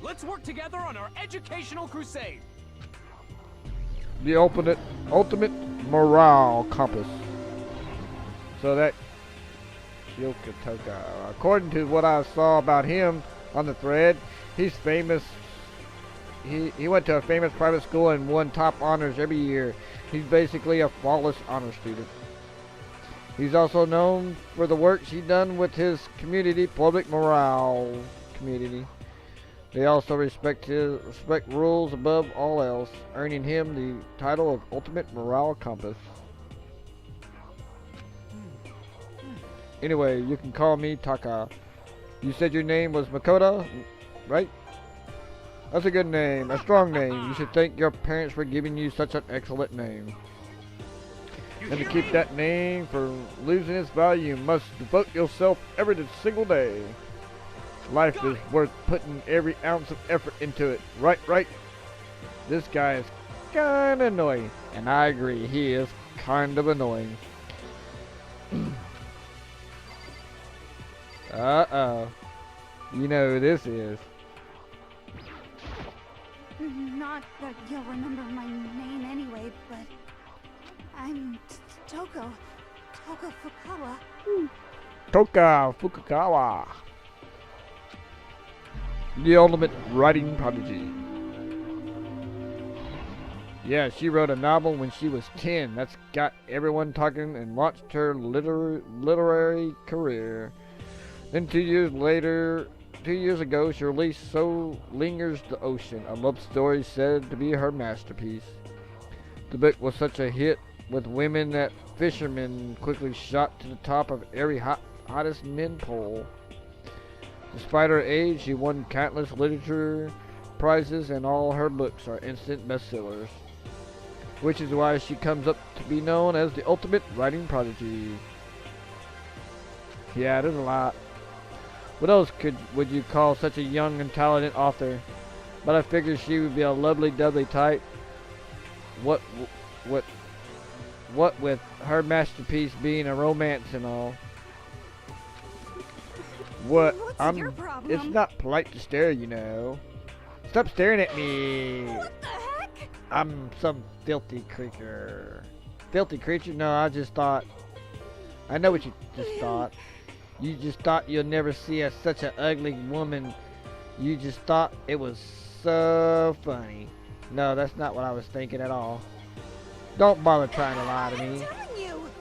Let's work together on our educational crusade. The ultimate morale compass. So that Kiyotaka, according to what I saw about him on the thread, he's famous. He went to a famous private school and won top honors every year. He's basically a flawless honor student. He's also known for the work he's done with his community, public morale community. They also respect rules above all else, earning him the title of Ultimate Morale Compass. Anyway, you can call me Taka. You said your name was Makoto, right? That's a good name, a strong name. You should thank your parents for giving you such an excellent name. And to keep that name from losing its value, you must devote yourself every single day. Life is worth putting every ounce of effort into it. Right? This guy is kinda annoying. And I agree, he is kind of annoying. Uh-oh. You know who this is. Not that you'll remember my name anyway, but I'm Toko Fukawa. Toka Fukukawa. The ultimate writing prodigy. Yeah, she wrote a novel when she was 10. That's got everyone talking and launched her literary career. Then 2 years later, 2 years ago, she released So Lingers the Ocean, a love story said to be her masterpiece. The book was such a hit with women that fishermen quickly shot to the top of every hottest men poll. Despite her age, she won countless literature prizes, and all her books are instant bestsellers, which is why she comes up to be known as the ultimate writing prodigy. Yeah, there's a lot. What else would you call such a young and talented author? But I figured she would be a lovely dudley type. What with her masterpiece being a romance and all. What? What's your problem? It's not polite to stare, you know. Stop staring at me. What the heck? I'm some filthy creature. Filthy creature? No, I just thought. I know what you just thought. You just thought you'll never see such an ugly woman. You just thought it was so funny. No, that's not what I was thinking at all. Don't bother trying to lie to me.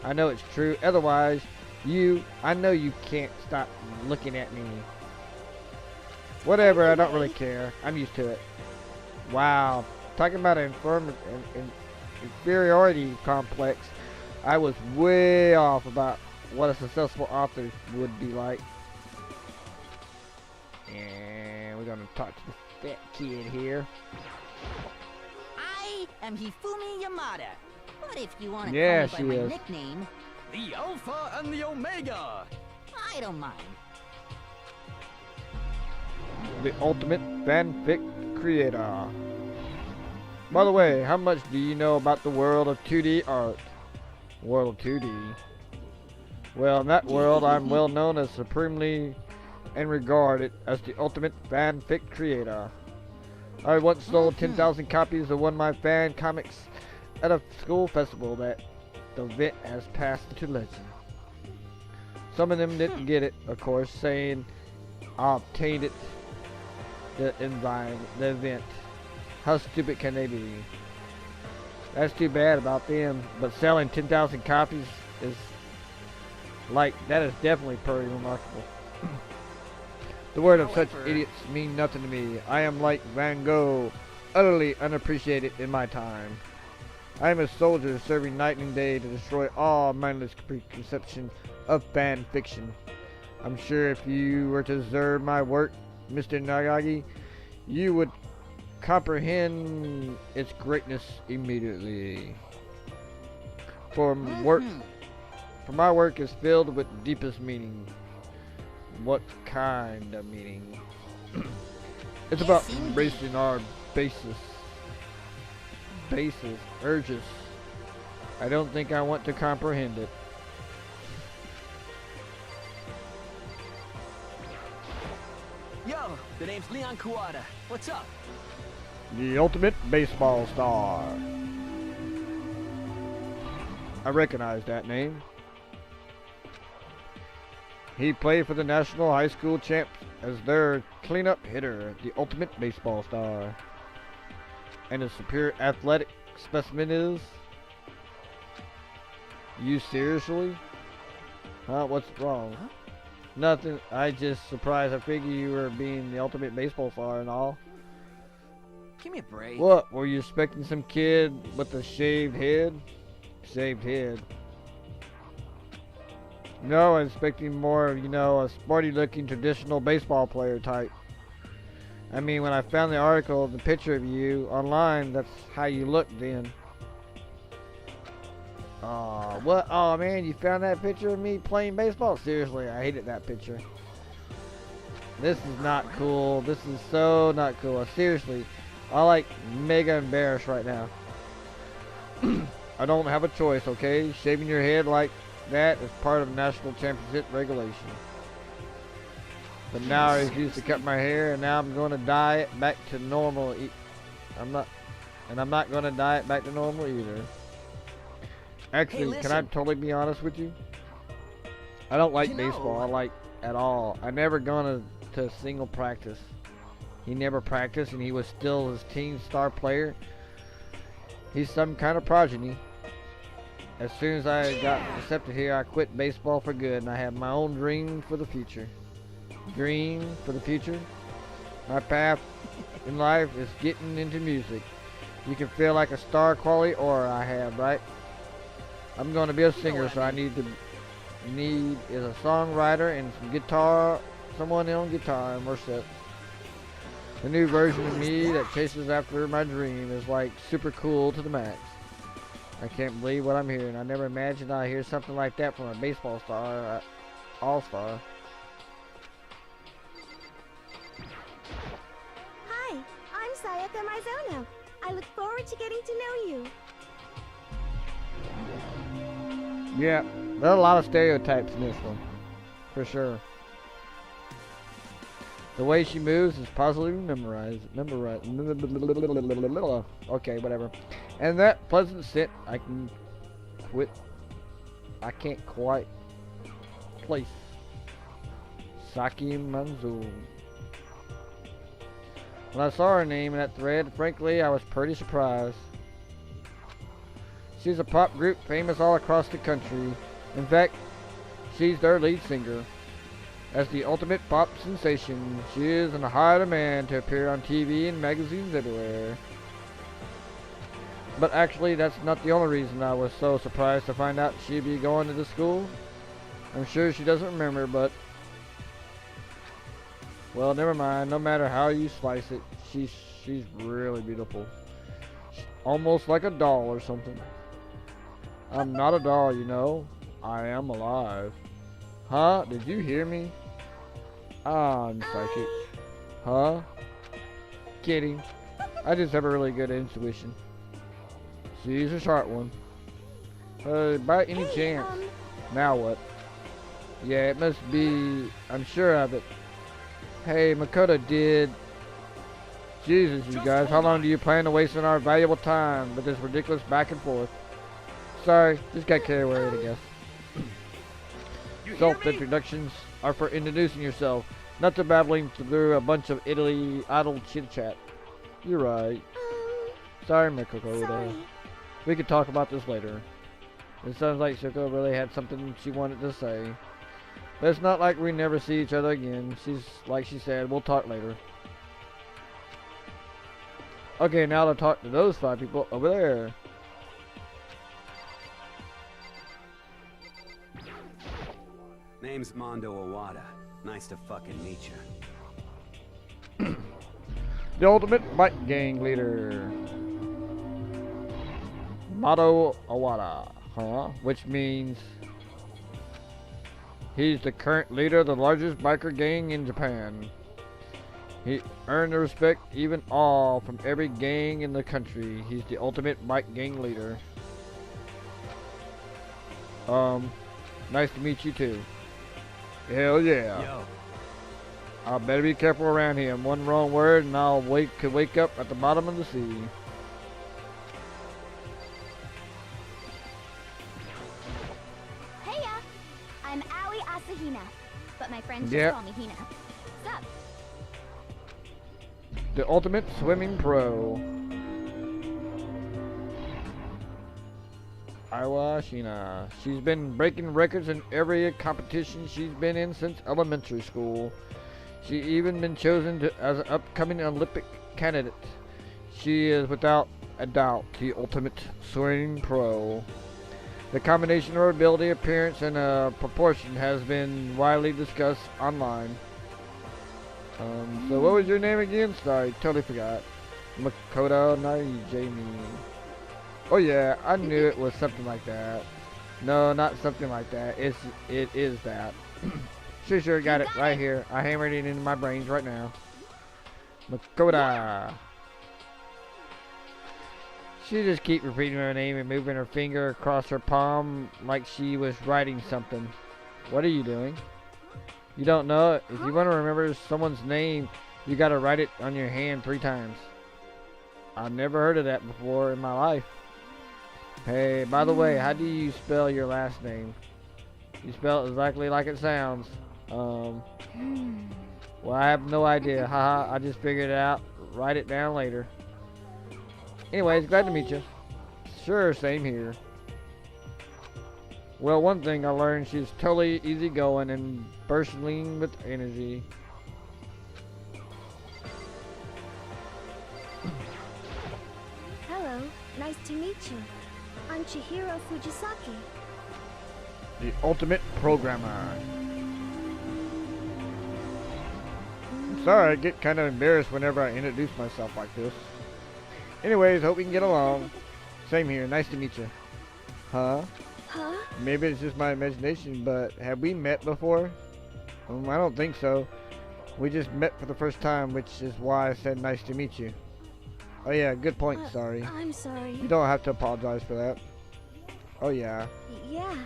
I know it's true. Otherwise, I know you can't stop looking at me. Whatever, I don't really care. I'm used to it. Wow. Talking about an inferiority complex, I was way off about what a successful author would be like. And we're gonna talk to the fat kid here. I am Hifumi Yamada. But if you want to Yeah, call me by she my is. nickname, The Alpha and the Omega. I don't mind. The ultimate fanfic creator. By the way, how much do you know about the world of 2D art? World of 2D. Well, in that world, I'm well known as supremely and regarded as the ultimate fanfic creator. I once sold 10,000 copies of one of my fan comics at a school festival. That the event has passed into legend. Some of them didn't get it, of course, saying I obtained it. The event. How stupid can they be? That's too bad about them. But selling 10,000 copies is that is definitely pretty remarkable. The word of such idiots mean nothing to me. I am like Van Gogh, utterly unappreciated in my time. I am a soldier serving night and day to destroy all mindless preconception of fan fiction. I'm sure if you were to observe my work, Mr. Nagagi, you would comprehend its greatness immediately. For my work is filled with deepest meaning. What kind of meaning? It's about embracing our urges. I don't think I want to comprehend it. Yo, the name's Leon Kuwata. What's up? The ultimate baseball star. I recognize that name. He played for the National High School Champs as their cleanup hitter, the ultimate baseball star. And a superior athletic specimen is... You seriously? Huh? What's wrong? Huh? Nothing. I just surprised. I figured you were being the ultimate baseball star and all. Give me a break. What? Were you expecting some kid with a shaved head? Shaved head. No, I was expecting more of, a sporty-looking traditional baseball player type. I mean, when I found the article, the picture of you online, that's how you looked then. Oh, what? Oh, man, you found that picture of me playing baseball? Seriously, I hated that picture. This is not cool. This is so not cool. Seriously, I'm like mega embarrassed right now. I don't have a choice, okay? Shaving your head like that is part of national championship regulation. But now I refuse to cut my hair, and now I'm going to dye it back to normal I'm not gonna diet back to normal either. Actually, can I totally be honest with you? I don't like baseball. I like at all. I never gone to a single practice. He never practiced, and he was still his team star player. He's some kind of progeny. As soon as I got accepted here, I quit baseball for good, and I have my own dream for the future. Dream for the future? My path in life is getting into music. You can feel like a star quality aura I have, right? I'm going to be a singer, so I need is a songwriter and some guitar, someone on guitar, and we're set. The new version of me that chases after my dream is like super cool to the max. I can't believe what I'm hearing. I never imagined I'd hear something like that from a baseball star, all-star. Hi, I'm Sayaka Mizono. I look forward to getting to know you. Yeah, there are a lot of stereotypes in this one, for sure. The way she moves is positively memorized. Okay, whatever. And that pleasant scent, I can't quite place. Saki Manzo. When I saw her name in that thread, frankly, I was pretty surprised. She's a pop group famous all across the country. In fact, she's their lead singer. As the ultimate pop sensation, she is in high demand to appear on TV and magazines everywhere. But actually, that's not the only reason I was so surprised to find out she'd be going to the school. I'm sure she doesn't remember, but... well, never mind. No matter how you slice it, she's really beautiful. Almost like a doll or something. I'm not a doll, you know. I am alive. Huh? Did you hear me? I'm psychic. Huh? Kidding. I just have a really good intuition. She's a sharp one. By any chance. Now what? Yeah, it must be. I'm sure of it. Hey, Makoto did. Jesus, you guys. How long do you plan to waste on our valuable time with this ridiculous back and forth? Sorry, just got carried away, I guess. Self-introductions are for introducing yourself, not to babbling through a bunch of idle chit-chat. You're right. Sorry, Makoto. We could talk about this later. It sounds like Shoko really had something she wanted to say. But it's not like we never see each other again. Like she said, we'll talk later. Okay, now to talk to those 5 people over there. Name's Mondo Owada. Nice to fucking meet you. The ultimate bike gang leader. Mondo Owada, huh? Which means he's the current leader of the largest biker gang in Japan. He earned the respect, even awe, from every gang in the country. He's the ultimate bike gang leader. Nice to meet you too. Hell yeah. Yo. I better be careful around him. One wrong word and I'll could wake up at the bottom of the sea. Heya! I'm Aoi Asahina, but my friends just call me Hina. Sup? The ultimate swimming pro. Aiwa Shina. She's been breaking records in every competition she's been in since elementary school. She even been chosen as an upcoming Olympic candidate. She is without a doubt the ultimate swimming pro. The combination of her ability, appearance, and proportion has been widely discussed online. So what was your name again? Sorry, totally forgot. Makoto Nai Jamie. Oh yeah, I knew it was something like that. No, not something like that. It is that. Sure, got it right here. I hammered it into my brains right now. Makoto. She just keep repeating her name and moving her finger across her palm like she was writing something. What are you doing? You don't know it? If you want to remember someone's name, you gotta write it on your hand 3 times. I've never heard of that before in my life. Hey, by the way, how do you spell your last name? You spell it exactly like it sounds. Well, I have no idea. Haha, I just figured it out. Write it down later. Anyways, glad to meet you. Sure, same here. Well, one thing I learned, she's totally easygoing and bursting with energy. Hello, nice to meet you. I'm Chihiro Fujisaki. The ultimate programmer. Sorry, I get kind of embarrassed whenever I introduce myself like this. Anyways, hope we can get along. Same here, nice to meet you. Huh? Huh? Maybe it's just my imagination, but have we met before? I don't think so. We just met for the first time, which is why I said nice to meet you. Oh yeah, good point, sorry. I'm sorry. You don't have to apologize for that. Oh yeah. Yeah.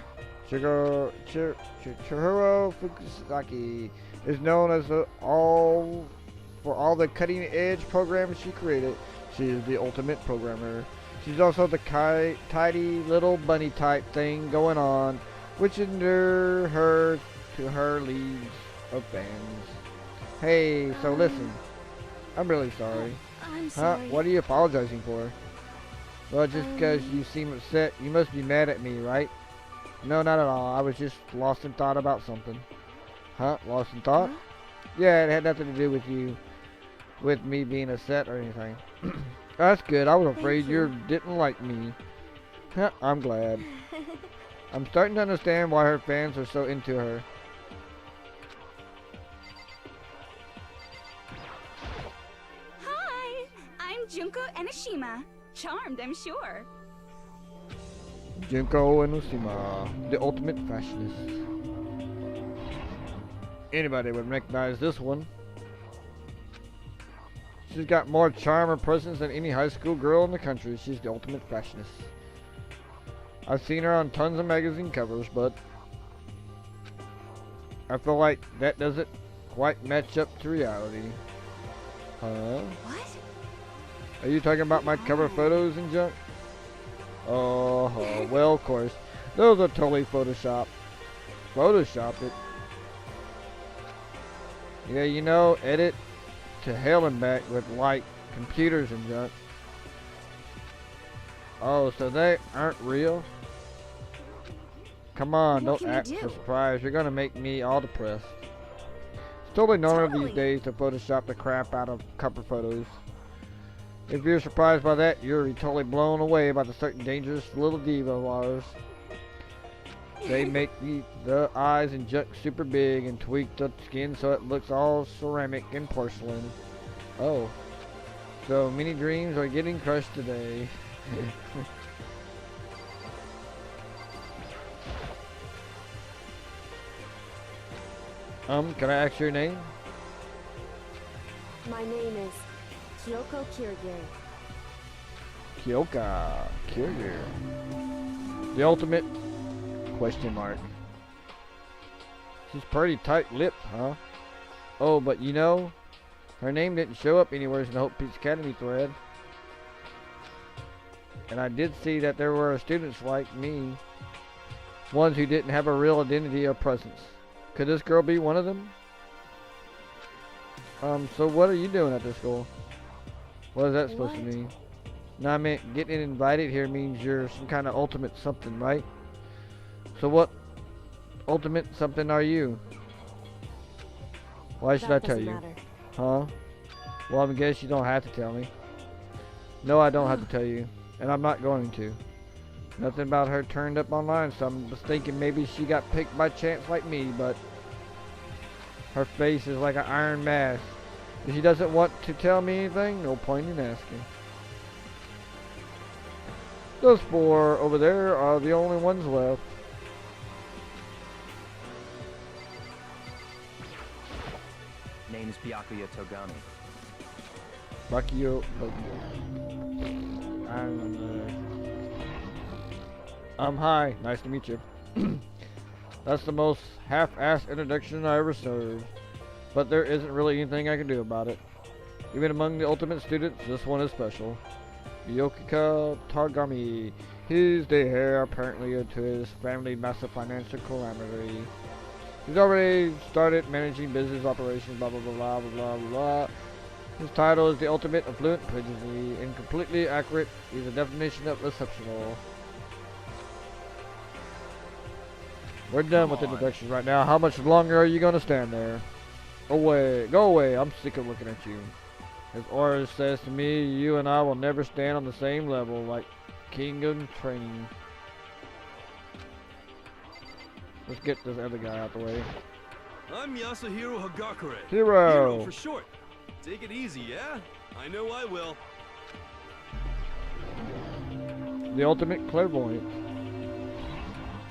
Chihiro Fujisaki is known as for all the cutting edge programs she created. She is the ultimate programmer. She's also the tidy little bunny type thing going on, which endure her to her leagues of fans. Hey, so listen, I'm really sorry. I'm sorry. What are you apologizing for? Well, just because you seem upset, you must be mad at me, right? No, not at all. I was just lost in thought about something. Huh? Lost in thought? Yeah, it had nothing to do with you, with me being upset or anything. That's good. I was afraid you didn't like me. Huh, I'm glad. I'm starting to understand why her fans are so into her. Hi, I'm Junko Enoshima. Charmed, I'm sure. Junko Enoshima, the ultimate fashionist. Anybody would recognize this one. She's got more charm or presence than any high school girl in the country. She's the ultimate fashionist. I've seen her on tons of magazine covers, but I feel like that doesn't quite match up to reality. Huh? What? Are you talking about my cover photos and junk? Oh, well, of course. Those are totally Photoshopped. Photoshopped it. Yeah, you know, edit to hell and back with like computers and junk. Oh, so they aren't real? Come on, don't act surprised. You're gonna make me all depressed. It's totally normal these days to Photoshop the crap out of cover photos. If you're surprised by that, you're totally blown away by the certain dangerous little diva of ours. They make the eyes and junk super big and tweak the skin so it looks all ceramic and porcelain. Oh. So many dreams are getting crushed today. Can I ask your name? My name is Kyoko Kirigiri. Kyoka Kirigiri. The ultimate question mark. She's pretty tight-lipped, huh? Oh, but you know, her name didn't show up anywhere in the Hope Peaks Academy thread. And I did see that there were students like me, ones who didn't have a real identity or presence. Could this girl be one of them? So what are you doing at this school? What is that supposed to mean? No, I meant getting invited here means you're some kind of ultimate something, right? So what ultimate something are you? Why should I tell you? Huh? Well, I guess you don't have to tell me. No, I don't have to tell you. And I'm not going to. Nothing about her turned up online, so I'm just thinking maybe she got picked by chance like me, but her face is like an iron mask. If she doesn't want to tell me anything, no point in asking. Those four over there are the only ones left. Name's Byakuya Togami. Byakuya. Hi. Nice to meet you. That's the most half-assed introduction I ever served. But there isn't really anything I can do about it. Even among the ultimate students, this one is special. Yokika Tagami. He's the heir apparently to his family's massive financial calamity. He's already started managing business operations, blah blah blah blah blah blah. His title is the ultimate affluent prodigy and completely accurate. He's a definition of exceptional. We're done with introductions right now. How much longer are you gonna stand there? Away, go away. I'm sick of looking at you. His aura says to me, you and I will never stand on the same level, like king and training. Let's get this other guy out the way. I'm Yasuhiro Hagakure. Hero for short. Take it easy, yeah? I know I will. The ultimate clairvoyant.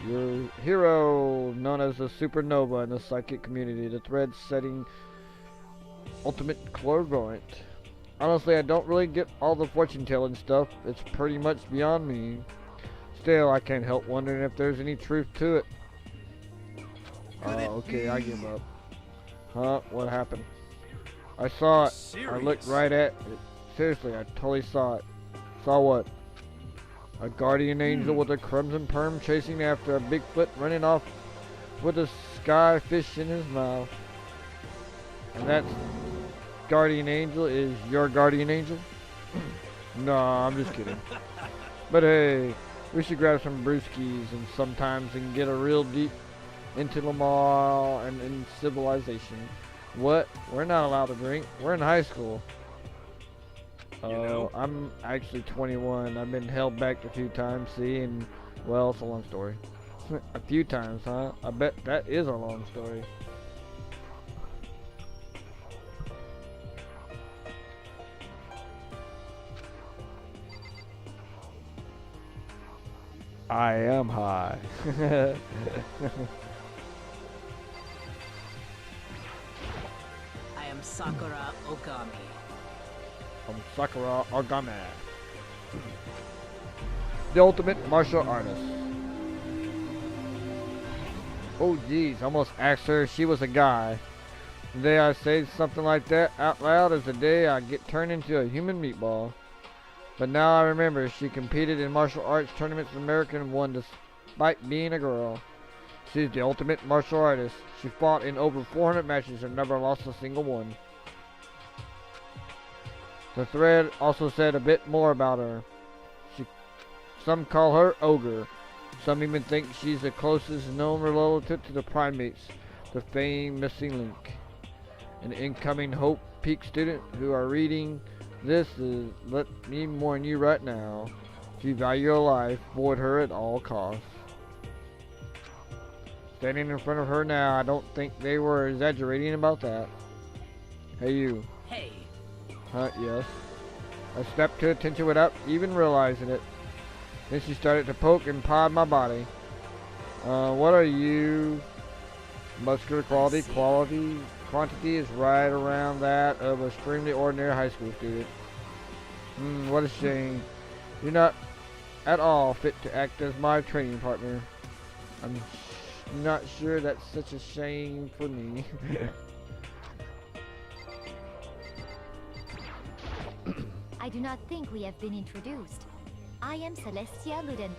Your hero, known as the supernova in the psychic community, the thread-setting ultimate clairvoyant. Honestly, I don't really get all the fortune-telling stuff. It's pretty much beyond me. Still, I can't help wondering if there's any truth to it. Okay, I give up. Huh? What happened? I saw it. I looked right at it. Seriously, I totally saw it. Saw what? A guardian angel with a crimson perm chasing after a Bigfoot running off with a sky fish in his mouth. And that guardian angel is your guardian angel? No, I'm just kidding. But hey, we should grab some brewskis and sometimes and get a real deep into Lamar and in civilization. What? We're not allowed to drink. We're in high school. I'm actually 21. I've been held back a few times, see, and, well, it's a long story. A few times, huh? I bet that is a long story. I am high. I am Sakura Ogami. I'm Sakura Ogami. The ultimate martial artist. Oh geez, almost asked her if she was a guy. The day I say something like that out loud is the day I get turned into a human meatball. But now I remember she competed in martial arts tournaments in America and won despite being a girl. She's the ultimate martial artist. She fought in over 400 matches and never lost a single one. The thread also said a bit more about her. Some call her Ogre. Some even think she's the closest known relative to the primates, the famed missing link. An incoming Hope Peak student who are reading this is, let me warn you right now, if you value your life, avoid her at all costs. Standing in front of her now, I don't think they were exaggerating about that. Hey you. Hey. Huh, yes. I snapped to attention without even realizing it. Then she started to poke and pod my body. What are you? Muscular quality quantity is right around that of an extremely ordinary high school student. What a shame. You're not at all fit to act as my training partner. I'm not sure that's such a shame for me. I do not think we have been introduced. I am Celestia Ludenberg.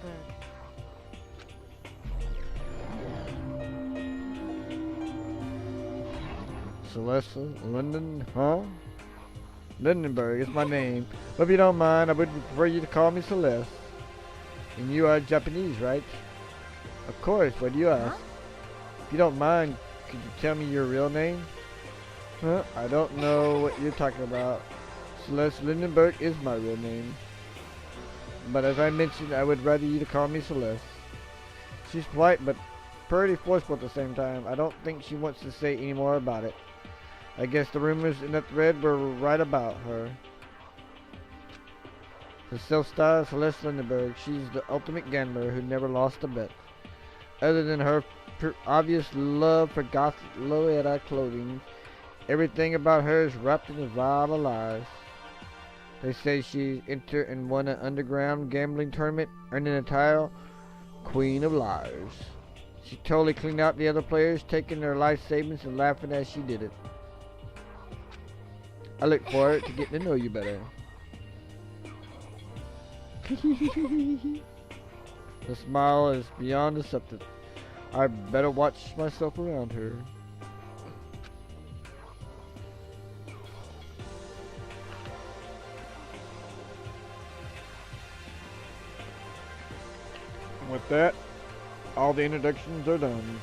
Celeste Linden, huh? Lindenberg is my name. But if you don't mind, I would prefer you to call me Celeste. And you are Japanese, right? Of course, what do you ask? Huh? If you don't mind, could you tell me your real name? Huh? I don't know what you're talking about. Celeste Lindenberg is my real name. But as I mentioned, I would rather you to call me Celeste. She's polite, but pretty forceful at the same time. I don't think she wants to say any more about it. I guess the rumors in that thread were right about her. The self-styled Celeste Lindenberg, she's the ultimate gambler who never lost a bet. Other than her obvious love for goth Lolita clothing, everything about her is wrapped in a vial of lies. They say she entered and won an underground gambling tournament, earning the title Queen of Liars. She totally cleaned out the other players, taking their life savings and laughing as she did it. I look forward to getting to know you better. The smile is beyond deceptive. I better watch myself around her. With that, all the introductions are done.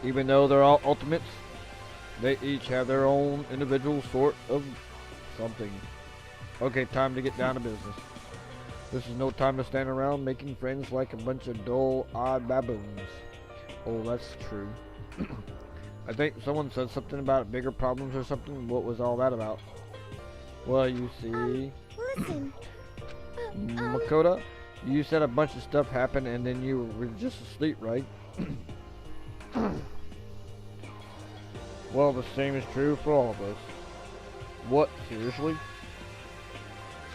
Even though they're all ultimates, they each have their own individual sort of something. Okay, time to get down to business. This is no time to stand around making friends like a bunch of dull, odd baboons. Oh, that's true. I think someone said something about bigger problems or something. What was all that about? Well, you see... Listen. Makoto, you said a bunch of stuff happened and then you were just asleep, right? Well, the same is true for all of us. What, seriously?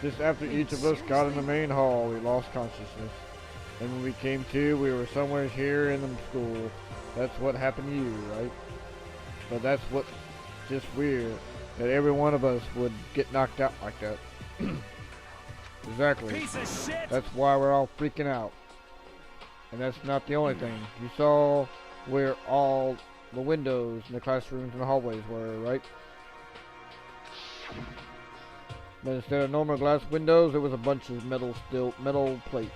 Just after each of us got in the main hall, we lost consciousness. And when we came to, we were somewhere here in the school. That's what happened to you, right? But that's what's just weird, that every one of us would get knocked out like that. Exactly. Piece of shit. That's why we're all freaking out. And that's not the only thing. You saw where all the windows in the classrooms and the hallways were, right? But instead of normal glass windows, there was a bunch of metal plates.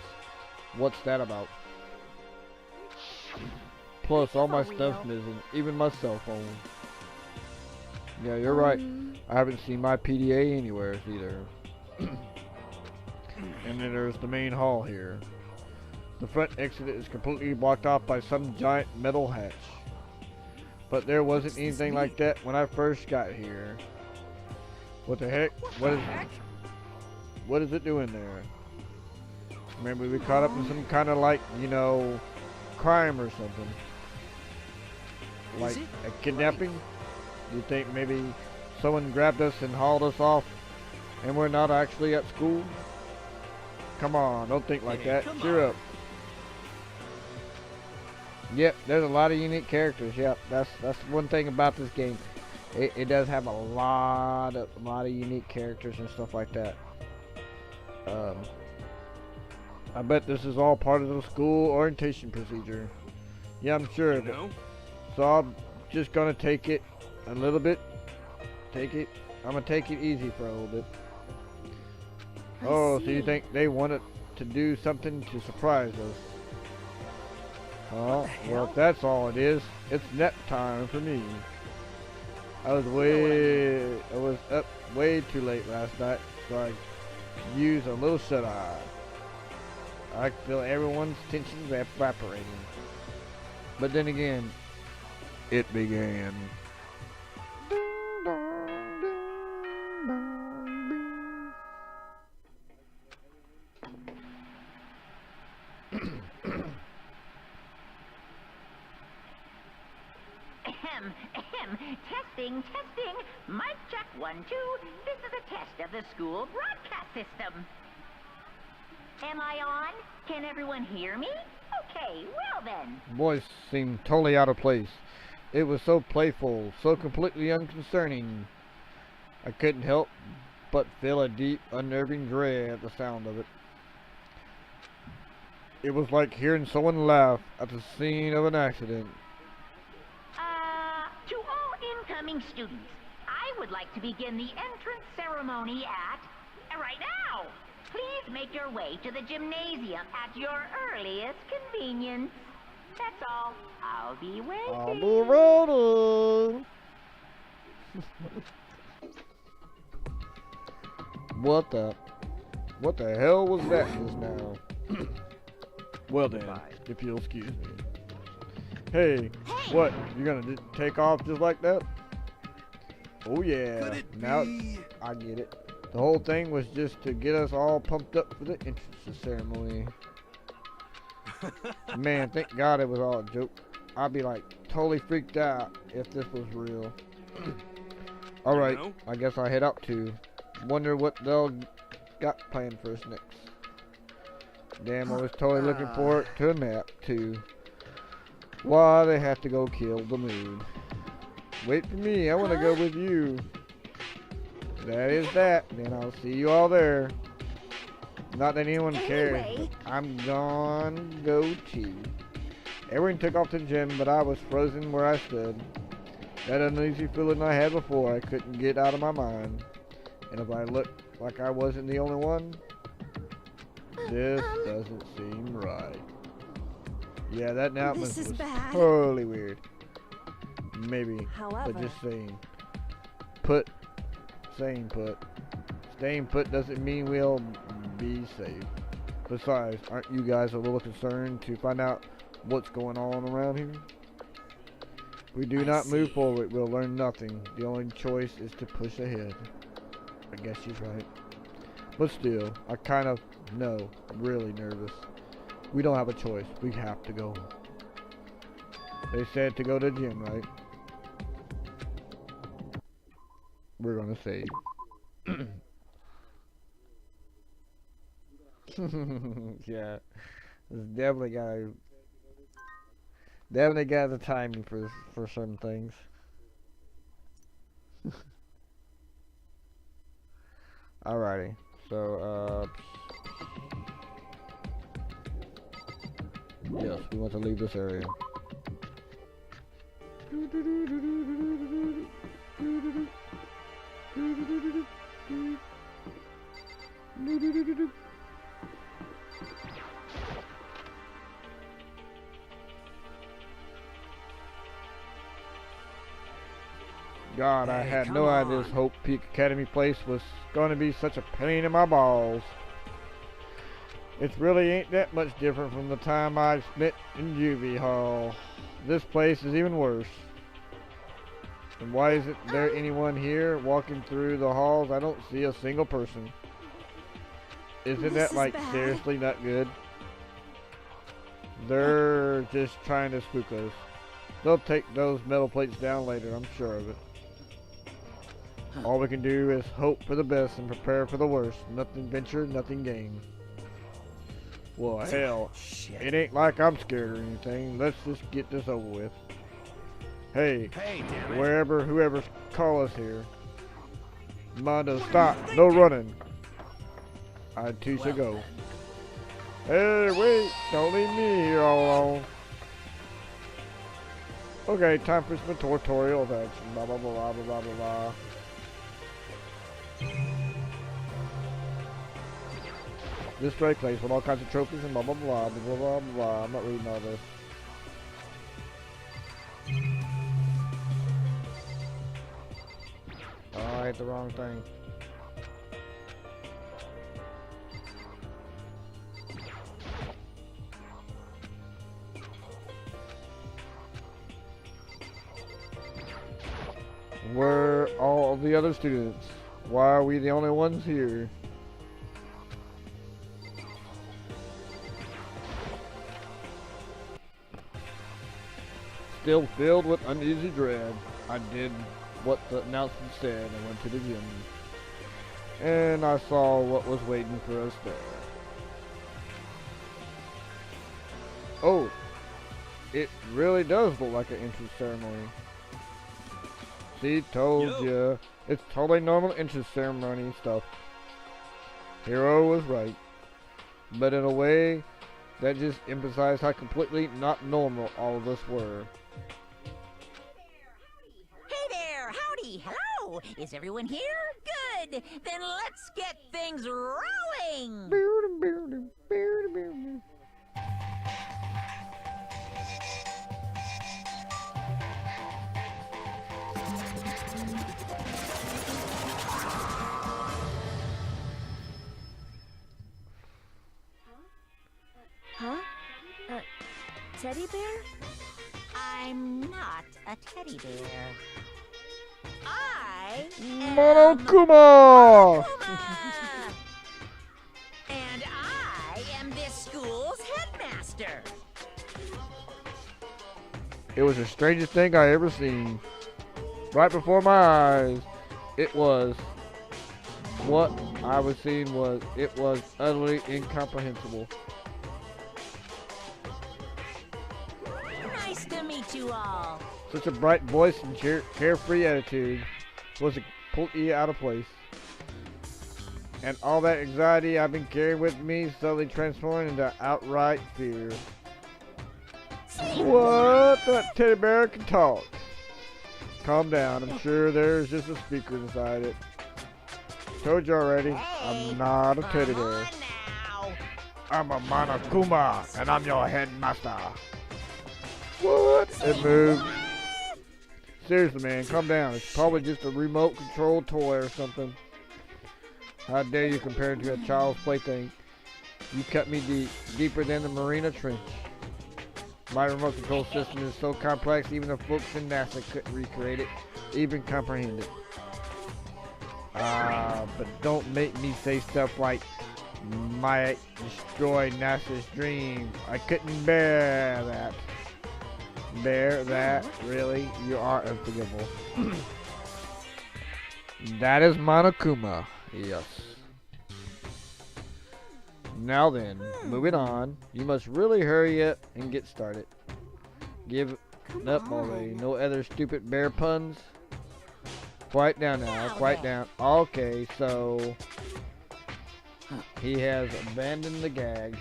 What's that about? Plus, all my stuff's missing, even my cell phone. Yeah, you're right. I haven't seen my PDA anywhere either. And then there's the main hall here. The front exit is completely blocked off by some giant metal hatch. But there wasn't anything like that when I first got here. What the heck? What is it doing there? Remember we caught up in some kind of like, you know, crime or something. Like a kidnapping? Do you think maybe someone grabbed us and hauled us off and we're not actually at school? Come on, don't think like that. Cheer up. Yep, there's a lot of unique characters. Yep, that's one thing about this game. It does have a lot of unique characters and stuff like that. I bet this is all part of the school orientation procedure. Yeah, I'm sure of it. So I'm just gonna take it a little bit. I'm gonna take it easy for a little bit. Oh, so you think they wanted to do something to surprise us? Oh, well, if that's all it is, it's nap time for me. I was up way too late last night, so I used a little shut-eye. I feel everyone's tensions evaporating. But then again, it began. Testing. Mic check 1, 2. This is a test of the school broadcast system. Am I on? Can everyone hear me? Okay, well then. Voice seemed totally out of place. It was so playful, so completely unconcerning. I couldn't help but feel a deep, unnerving dread at the sound of it. It was like hearing someone laugh at the scene of an accident. To all incoming students, I would like to begin the entrance ceremony at right now. Please make your way to the gymnasium at your earliest convenience. That's all. I'll be waiting. I'll be waiting. What the hell was that just now? Well then, if you'll excuse me. Hey, what? You're gonna take off just like that? Oh yeah, now I get it. The whole thing was just to get us all pumped up for the entrance ceremony. Man, thank God it was all a joke. I'd be like totally freaked out if this was real. Alright, I guess I'll head out too. Wonder what they'll got planned for us next. Damn, I was totally looking forward to a nap too. Why they have to go kill the mood? Wait for me, I want to go with you. that is that. Then I'll see you all there. Not that anyone cares, but I'm gonna go too. Everyone took off to the gym, but I was frozen where I stood. That uneasy feeling I had before, I couldn't get out of my mind. And if I looked like I wasn't the only one, this doesn't seem right. Yeah, that announcement was totally weird. Maybe, but just saying. Staying put doesn't mean we'll be safe. Besides, aren't you guys a little concerned to find out what's going on around here? If we do not move forward, we'll learn nothing. The only choice is to push ahead. I guess she's right. But still, I kind of know. I'm really nervous. We don't have a choice. We have to go. They said to go to the gym, right? We're gonna save. Yeah, it's definitely got the timing for certain things. Alrighty, so yes, we want to leave this area. God, I had no idea this Hope Peak Academy place was going to be such a pain in my balls. It really ain't that much different from the time I spent in Juvie Hall. This place is even worse. And why isn't there anyone here walking through the halls? I don't see a single person. Isn't that like seriously not good? They're just trying to spook us. They'll take those metal plates down later, I'm sure of it. All we can do is hope for the best and prepare for the worst. Nothing venture, nothing gain. Well, hell, it ain't like I'm scared or anything. Let's just get this over with. Hey, whoever's call us here. Mondo, stop, no running. I too shall go. Hey, wait, don't leave me here all alone. Okay, time for some tutorial of action. Blah blah blah blah blah blah blah. This straight place with all kinds of trophies and blah blah blah blah blah blah blah. I'm not reading all this. Oh, I hit the wrong thing. Where are all the other students? Why are we the only ones here? Still filled with uneasy dread, I did what the announcement said and went to the gym. And I saw what was waiting for us there. Oh, it really does look like an entrance ceremony. See, told ya. It's totally normal entrance ceremony stuff. Hero was right. But in a way, that just emphasized how completely not normal all of us were. Hey there, howdy, hello. Is everyone here? Good. Then let's get things rolling. Huh? Teddy bear? I'm not a teddy bear. I am Monokuma! And I am this school's headmaster. It was the strangest thing I ever seen. Right before my eyes, it was. What I was seeing was, it was utterly incomprehensible. Nice to meet you all. Such a bright voice and carefree attitude was completely out of place. And all that anxiety I've been carrying with me slowly transformed into outright fear. What? That teddy bear can talk. Calm down, I'm sure there's just a speaker inside it. Told you already, I'm not a teddy bear. I'm a Monokuma, and I'm your headmaster. What? It moved. Seriously, man, calm down. It's probably just a remote control toy or something. How dare you compare it to a child's plaything? You cut me deep, deeper than the Marina Trench. My remote control system is so complex, even the folks in NASA couldn't recreate it, even comprehend it. But don't make me say stuff like, might destroy NASA's dream. I couldn't bear that. Bear that? Really? You are unforgivable. That is Monokuma. Yes. Now then, moving on. You must really hurry up and get started. Give up already. No other stupid bear puns? Quiet down now. Quiet down. Okay, so he has abandoned the gag.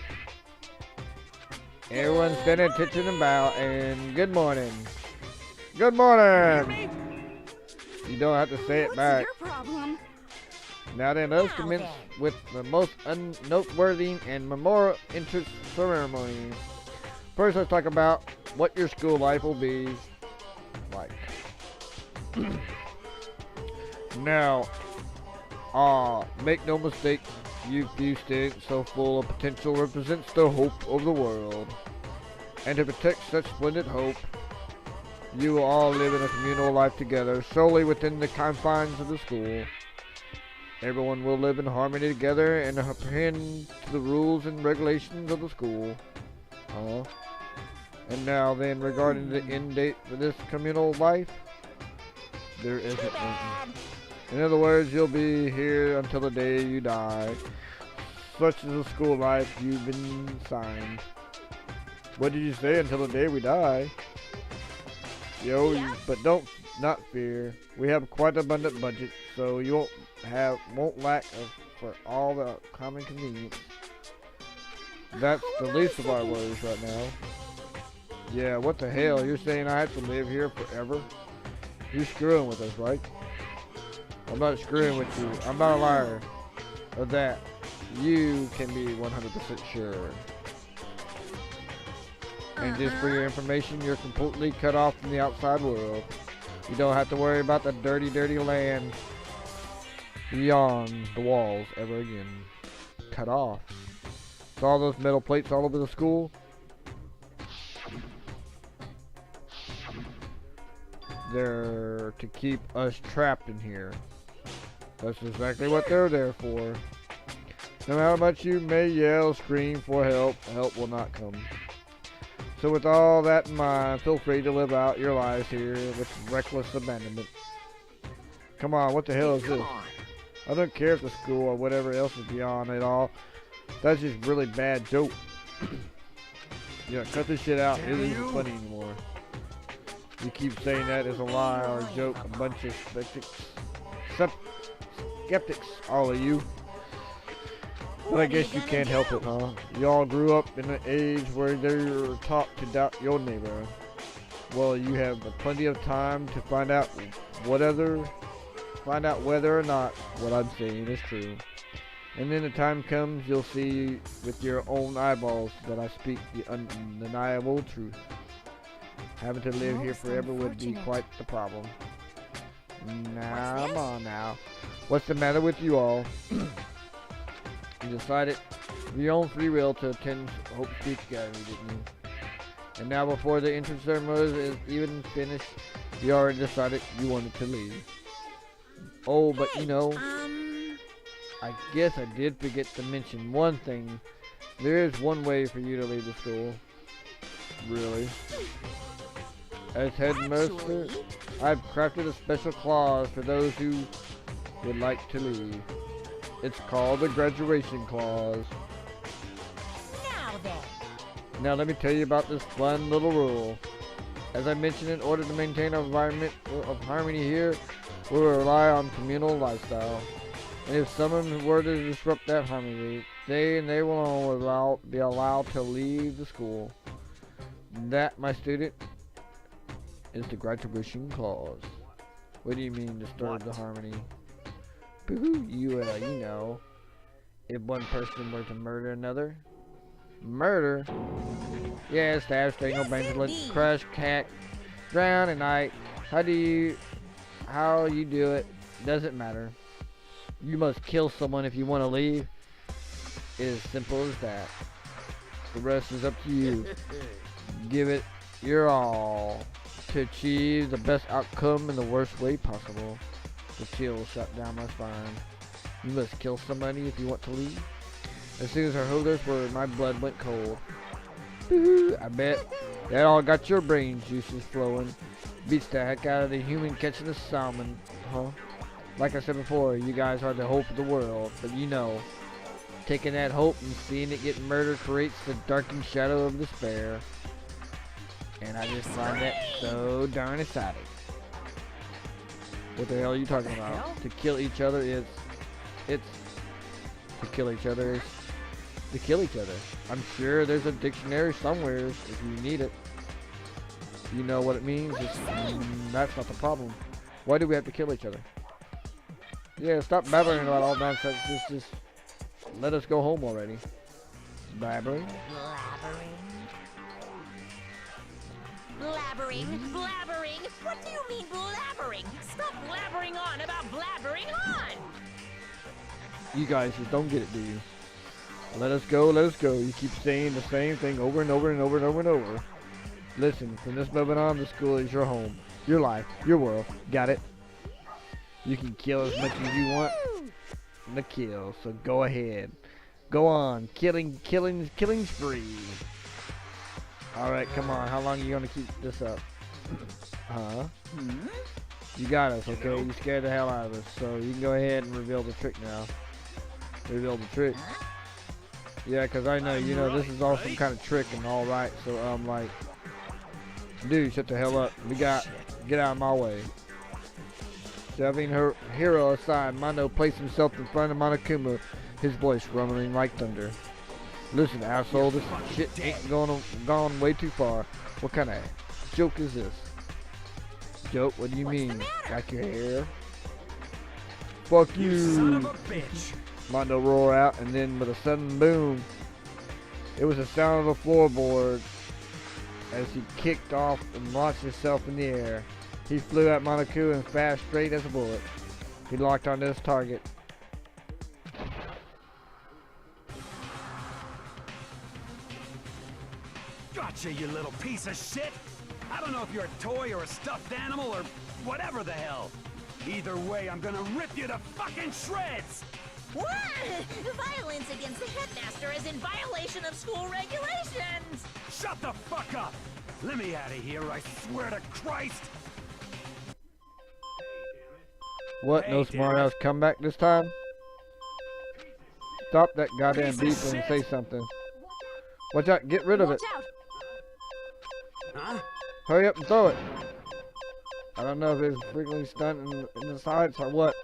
Everyone stand attention and bow, and good morning. Good morning! You don't have to say it back. What's your problem? Now then, let's commence with the most noteworthy and memorable entrance ceremony. First, let's talk about what your school life will be like. Now, make no mistake, you few students so full of potential represents the hope of the world. And to protect such splendid hope, you will all live in a communal life together, solely within the confines of the school. Everyone will live in harmony together and adhere to the rules and regulations of the school. And now then, regarding the end date for this communal life, there isn't one. In other words, you'll be here until the day you die. Such is the school life you've been signed. What did you say? Until the day we die? But not fear. We have quite abundant budget, so you won't lack for all the common convenience. That's the least of our worries right now. Yeah, what the hell? You're saying I have to live here forever? You're screwing with us, right? I'm not screwing with you. I'm not a liar. Of that, you can be 100% sure. And just for your information, you're completely cut off from the outside world. You don't have to worry about the dirty, dirty land beyond the walls ever again. Cut off. So all those metal plates all over the school, they're to keep us trapped in here. That's exactly what they're there for. No matter how much you may yell, scream for help, help will not come. So with all that in mind, feel free to live out your lives here with reckless abandonment. Come on, what the hell is this? I don't care if the school or whatever else is beyond it all. That's just really bad joke. Yeah, cut this shit out. It isn't funny anymore. You keep saying that as a lie or a joke. A bunch of skeptics, all of you. But I guess you can't help it, huh? You all grew up in an age where they're taught to doubt your neighbor. Well, you have plenty of time to find out whether or not what I'm saying is true. And then the time comes, you'll see with your own eyeballs that I speak the undeniable truth. Having to live here forever would be quite the problem. Now, come on now. What's the matter with you all? You decided of your own free will to attend Hope Peak Academy, didn't you? And now before the entrance ceremony is even finished, you already decided you wanted to leave. Oh, but you know, I guess I did forget to mention one thing. There is one way for you to leave the school. Really? As headmaster, I've crafted a special clause for those who would like to leave. It's called the graduation clause. Now let me tell you about this fun little rule. As I mentioned, in order to maintain our environment of harmony here, we will rely on communal lifestyle. And if someone were to disrupt that harmony, they will be allowed to leave the school. That, my student, is the graduation clause. What do you mean disturb the harmony? Boo-hoo, you know, if one person were to murder another. Murder? Yeah, stab, strangle, bangle, crush, hack, drown, and night. How you do it doesn't matter. You must kill someone if you want to leave. It is simple as that. The rest is up to you. Give it your all to achieve the best outcome in the worst way possible. The chill shot down my spine. You must kill somebody if you want to leave. As soon as I heard those words, my blood went cold. I bet that all got your brain juices flowing. Beats the heck out of the human catching a salmon, huh? Like I said before, you guys are the hope of the world, but you know, taking that hope and seeing it get murdered creates the darkened shadow of despair. And I just find that so darn exciting. What the hell are you talking about? To kill each other is... to kill each other is... to kill each other. I'm sure there's a dictionary somewhere if you need it. You know what it means? That's not the problem. Why do we have to kill each other? Yeah, stop babbling about all nonsense. Just let us go home already. Blabbering? Blabbering? Blabbering? What do you mean blabbering? Stop blabbering on about blabbering on! You guys just don't get it, do you? Let us go, let us go. You keep saying the same thing over and over and over and over and over. Listen, from this moment on, the school is your home, your life, your world. Got it? You can kill as much as you want. The kill, so go ahead. Go on, killing spree. Alright, come on. How long are you gonna keep this up? Huh? You got us, okay? You scared the hell out of us, so you can go ahead and reveal the trick now. Reveal the trick. Yeah, cause I know, you know, this is all some kind of trick and all right. So like, dude, shut the hell up. Get out of my way. Shoving her hero aside, Mondo placed himself in front of Monokuma, his voice rumbling like thunder. Listen, asshole, this shit ain't gone way too far. What kind of joke is this? Joke? What do you mean? Got your hair? Fuck you! Son of a bitch! Mondo roared out, and then with a sudden boom, it was the sound of the floorboard as he kicked off and launched himself in the air. He flew at Monoku and fast straight as a bullet. He locked onto his target. Gotcha, you little piece of shit! I don't know if you're a toy or a stuffed animal or whatever the hell. Either way, I'm gonna rip you to fucking shreds! What? Violence against the headmaster is in violation of school regulations! Shut the fuck up! Let me out of here, I swear to Christ! What? No smart ass comeback this time? Stop that goddamn beep and say something. Watch out, get rid of it. Huh? Hurry up and throw it. I don't know if it's frequently stunned in the sides or what.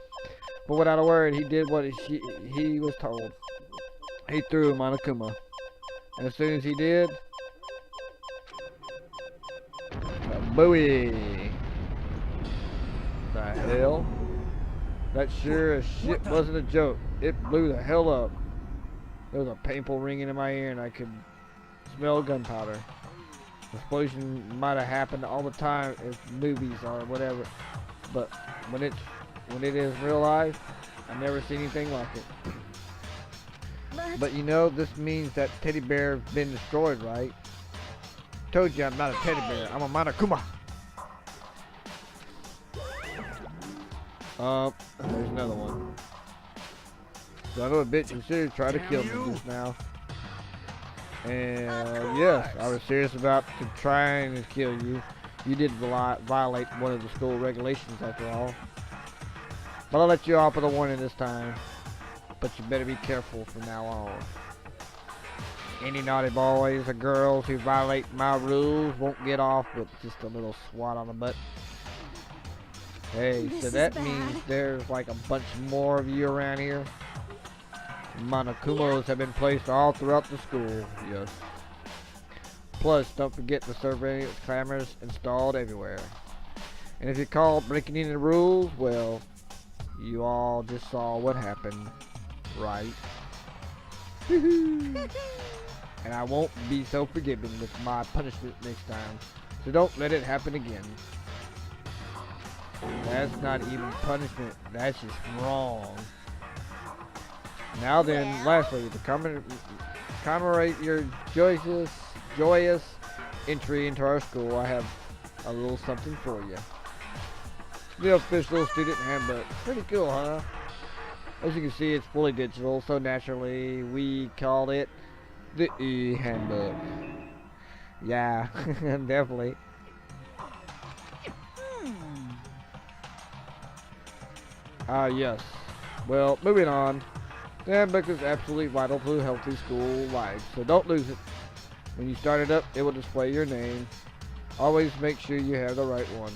But without a word, he did what he was told. He threw Monokuma. And as soon as he did, kabooey! The hell? That sure as shit wasn't a joke. It blew the hell up. There was a painful ringing in my ear and I could smell gunpowder. The explosion might have happened all the time in movies or whatever. But when it is real life, I've never seen anything like it. But you know, this means that teddy bear's been destroyed, right? Told you I'm not a teddy bear. I'm a Monokuma. There's another one. Son of a bitch, you seriously tried to kill me just now. And yes, I was serious about trying to kill you. You did violate one of the school regulations after all. But I'll let you off with a warning this time. But you better be careful from now on. Any naughty boys or girls who violate my rules won't get off with just a little swat on the butt. Hey, This so is that bad. means there's like a bunch more of you around here. Monokumos have been placed all throughout the school. Yes. Plus, don't forget the surveillance cameras installed everywhere. And if you're caught breaking any rules, well, you all just saw what happened, right? And I won't be so forgiving with my punishment next time, so don't let it happen again. That's not even punishment, that's just wrong. Now then, lastly, to commemorate your joyous entry into our school, I have a little something for you. The official student handbook. Pretty cool, huh? As you can see, it's fully digital, so naturally we called it the E-handbook. Yeah, definitely. Yes. Well, moving on. The handbook is absolutely vital to a healthy school life, so don't lose it. When you start it up, it will display your name. Always make sure you have the right one.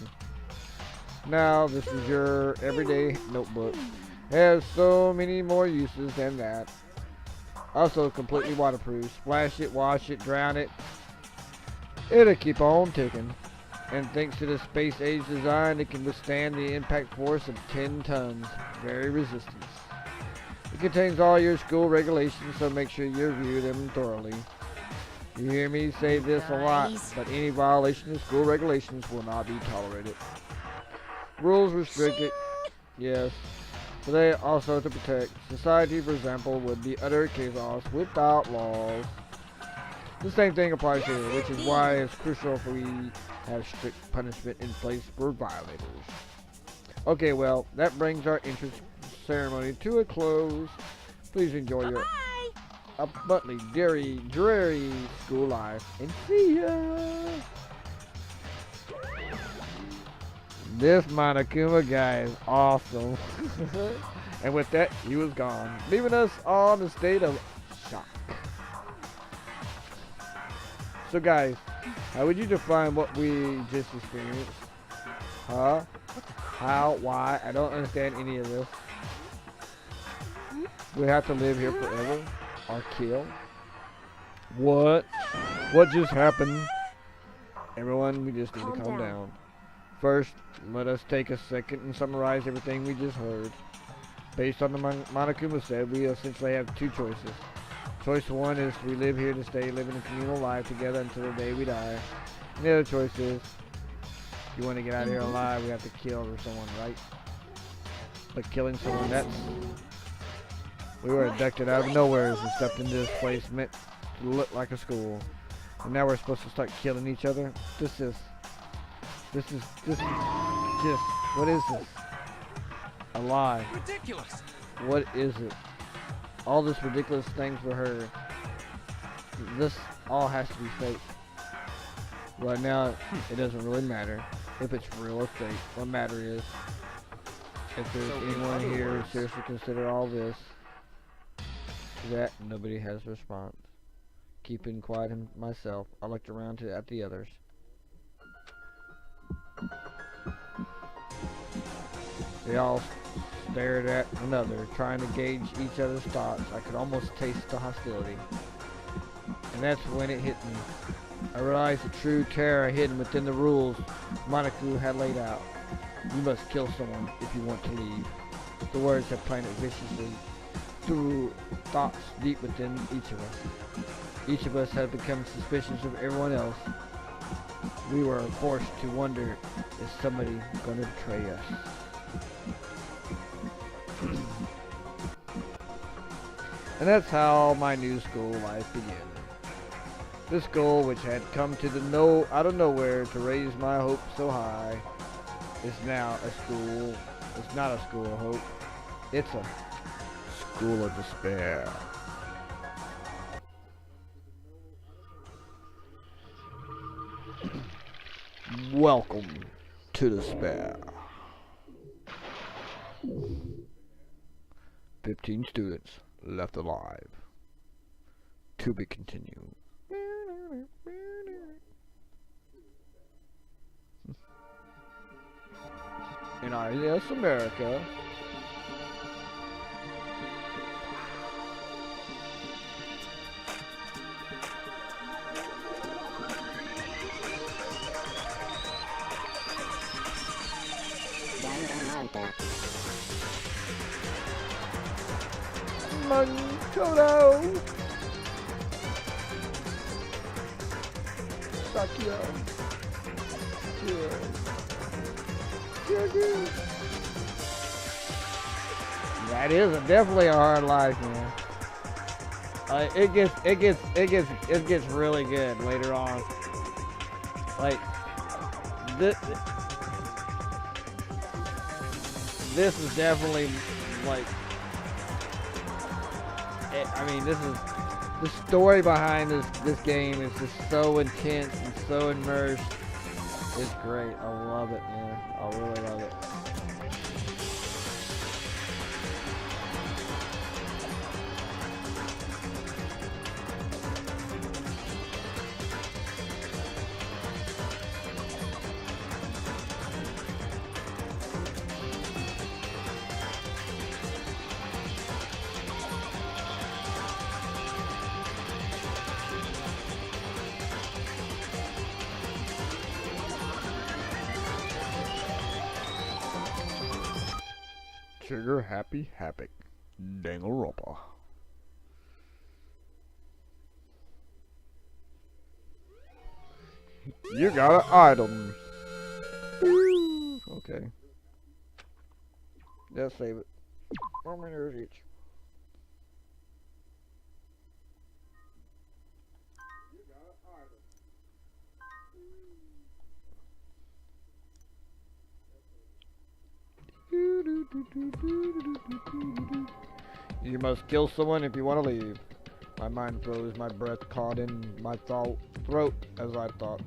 Now, this is your everyday notebook. It has so many more uses than that. Also completely waterproof. Splash it, wash it, drown it. It'll keep on ticking. And thanks to the space age design, it can withstand the impact force of 10 tons. Very resistant. It contains all your school regulations, so make sure you review them thoroughly. You hear me say this a lot, but any violation of school regulations will not be tolerated. Rules restricted, yes, but they also to protect. Society, for example, would be utter chaos without laws. The same thing applies here, which is why it's crucial if we have strict punishment in place for violators. Okay, well, that brings our entrance ceremony to a close. Please enjoy your abundantly dreary school life, and see ya! This Monokuma guy is awesome. And with that, he was gone, leaving us all in a state of shock. So guys, how would you define what we just experienced? Huh? How? Why? I don't understand any of this. We have to live here forever? Or kill? What? What just happened? Everyone, we just need to calm down. First, let us take a second and summarize everything we just heard. Based on the Monokuma said, we essentially have two choices. Choice one is we live here to stay living a communal life together until the day we die. And the other choice is, if you want to get out of here alive, we have to kill someone, right? But killing someone, we were abducted out of nowhere and stepped into this place meant to look like a school. And now we're supposed to start killing each other? This is, what is this? A lie. Ridiculous. What is it? All this ridiculous things for her. This all has to be fake. Right now, it doesn't really matter if it's real or fake. What matter is, if there's anyone here who seriously consider all this, that nobody has a response. Keeping quiet myself, I looked around at the others. They all stared at another, trying to gauge each other's thoughts. I could almost taste the hostility. And that's when it hit me. I realized the true terror hidden within the rules Monaku had laid out. You must kill someone if you want to leave. The words had planted viciously through thoughts deep within each of us. Each of us had become suspicious of everyone else. We were forced to wonder, is somebody going to betray us? And that's how my new school life began. This school, which had come to out of nowhere to raise my hopes so high, is now a school. It's not a school of hope. It's a school of despair. Welcome to despair. 15 students left alive. To be continued. in our yes America. Mankoto! Sakio. That is definitely a hard life, man. It gets really good later on. Like this is definitely like. I mean, this is the story behind this game is just so intense and so immersed. It's great. I love it, man. I really love it. Trigger Happy Havoc. Danganronpa. You got an item. Okay. Just save it. 4 minutes each. You must kill someone if you want to leave. My mind froze, my breath caught in my throat as I thought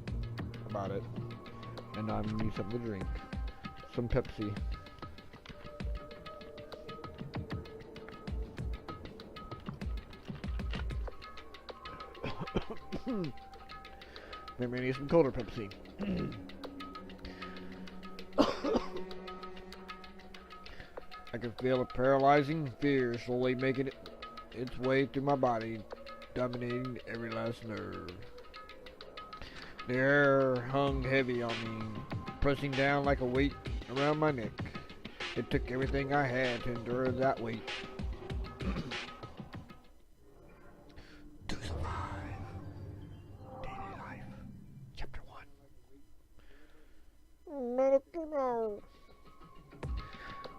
about it. And I need something to drink. Some Pepsi. Maybe I need some colder Pepsi. I can feel a paralyzing fear slowly making its way through my body, dominating every last nerve. The air hung heavy on me, pressing down like a weight around my neck. It took everything I had to endure that weight. To survive. Daily life. Chapter 1.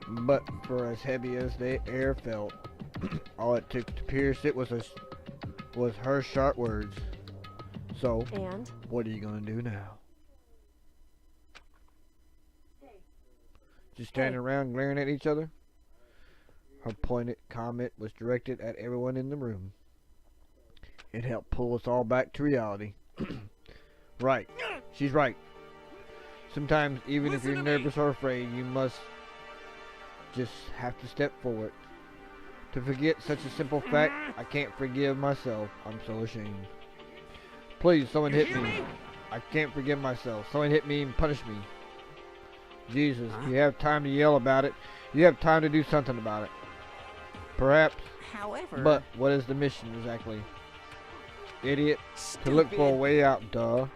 But for as heavy as the air felt, all it took to pierce it was her sharp words. So, and what are you gonna do now? Just standing around glaring at each other? Her pointed comment was directed at everyone in the room. It helped pull us all back to reality. Right. She's right. Sometimes, even if you're nervous or afraid, you must just have to step forward. To forget such a simple fact, I can't forgive myself. I'm so ashamed. Please, someone hit me. I can't forgive myself. Someone hit me and punish me. Jesus, you have time to yell about it. You have time to do something about it. Perhaps. However. But what is the mission exactly? Idiot. To look for a way out, duh.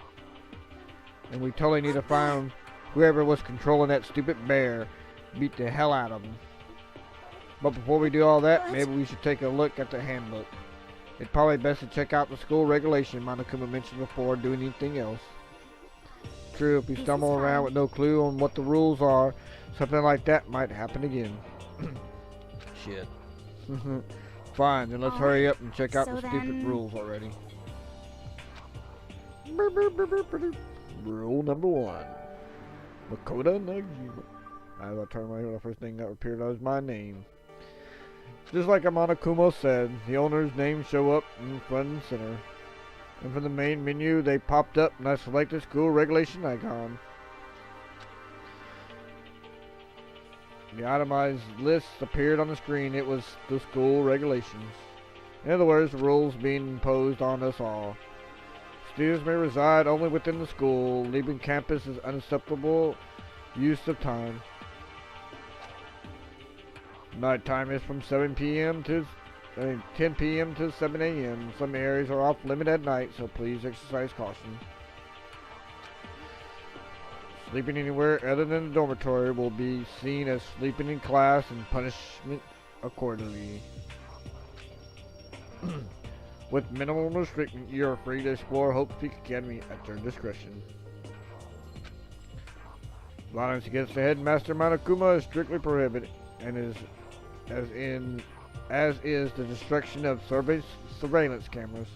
And we totally need to find whoever was controlling that stupid bear. Beat the hell out of him. But before we do all that, maybe we should take a look at the handbook. It's probably best to check out the school regulation Monokuma mentioned before doing anything else. True, if we stumble around with no clue on what the rules are, something like that might happen again. Shit. Fine, then let's hurry up and check out the stupid rules already. Rule number 1. Makoto Nagima. As I turned my head, the first thing that appeared was my name. Just like Monokuma said, the owner's names show up in front and center. And from the main menu, they popped up and I selected school regulation icon. The itemized list appeared on the screen. It was the school regulations. In other words, the rules being imposed on us all. Students may reside only within the school. Leaving campus is unacceptable use of time. Nighttime is from 7 p.m. to 10 p.m. to 7 a.m. Some areas are off limit at night, so please exercise caution. Sleeping anywhere other than the dormitory will be seen as sleeping in class and punishment accordingly. With minimal restriction, you are free to explore Hope Peak Academy at your discretion. Violence against the headmaster Monokuma is strictly prohibited, and is the destruction of surveillance cameras.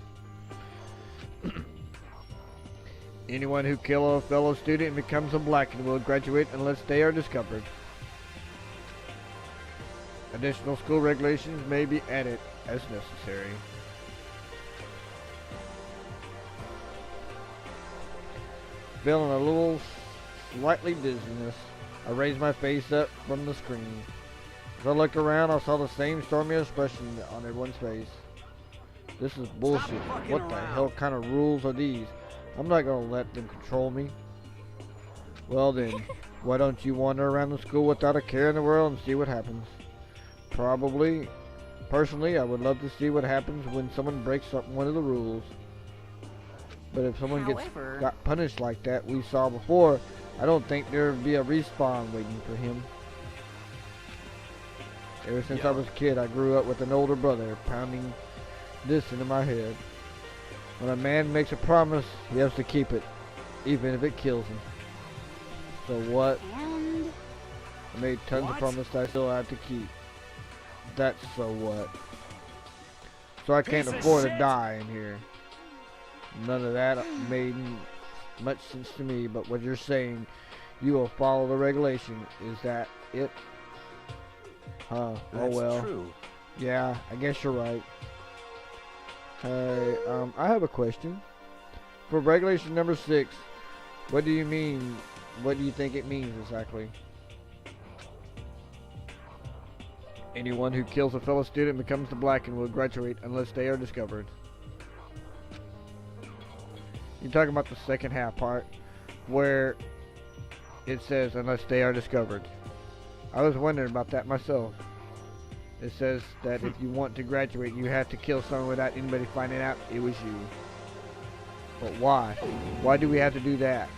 Anyone who kills a fellow student becomes a blackened will graduate unless they are discovered. Additional school regulations may be added as necessary. Feeling a little slightly dizziness, I raised my face up from the screen. As I looked around, I saw the same stormy expression on everyone's face. This is bullshit. What the hell kind of rules are these? I'm not gonna let them control me. Well then, why don't you wander around the school without a care in the world and see what happens? Personally, I would love to see what happens when someone breaks up one of the rules. But if someone got punished like that we saw before, I don't think there would be a respawn waiting for him. Ever since I was a kid, I grew up with an older brother pounding this into my head. When a man makes a promise, he has to keep it, even if it kills him. So what? I made tons of promises I still have to keep. That's so what? So I can't afford to die in here. None of that made much sense to me, but what you're saying, you will follow the regulation. Is that it? Huh, oh well. True. Yeah, I guess you're right. Hey, I have a question. For regulation number 6, what do you mean? What do you think it means exactly? Anyone who kills a fellow student becomes the black and will graduate unless they are discovered. You're talking about the second half part where it says unless they are discovered. I was wondering about that myself. It says that if you want to graduate, you have to kill someone without anybody finding out it was you. But why? Why do we have to do that?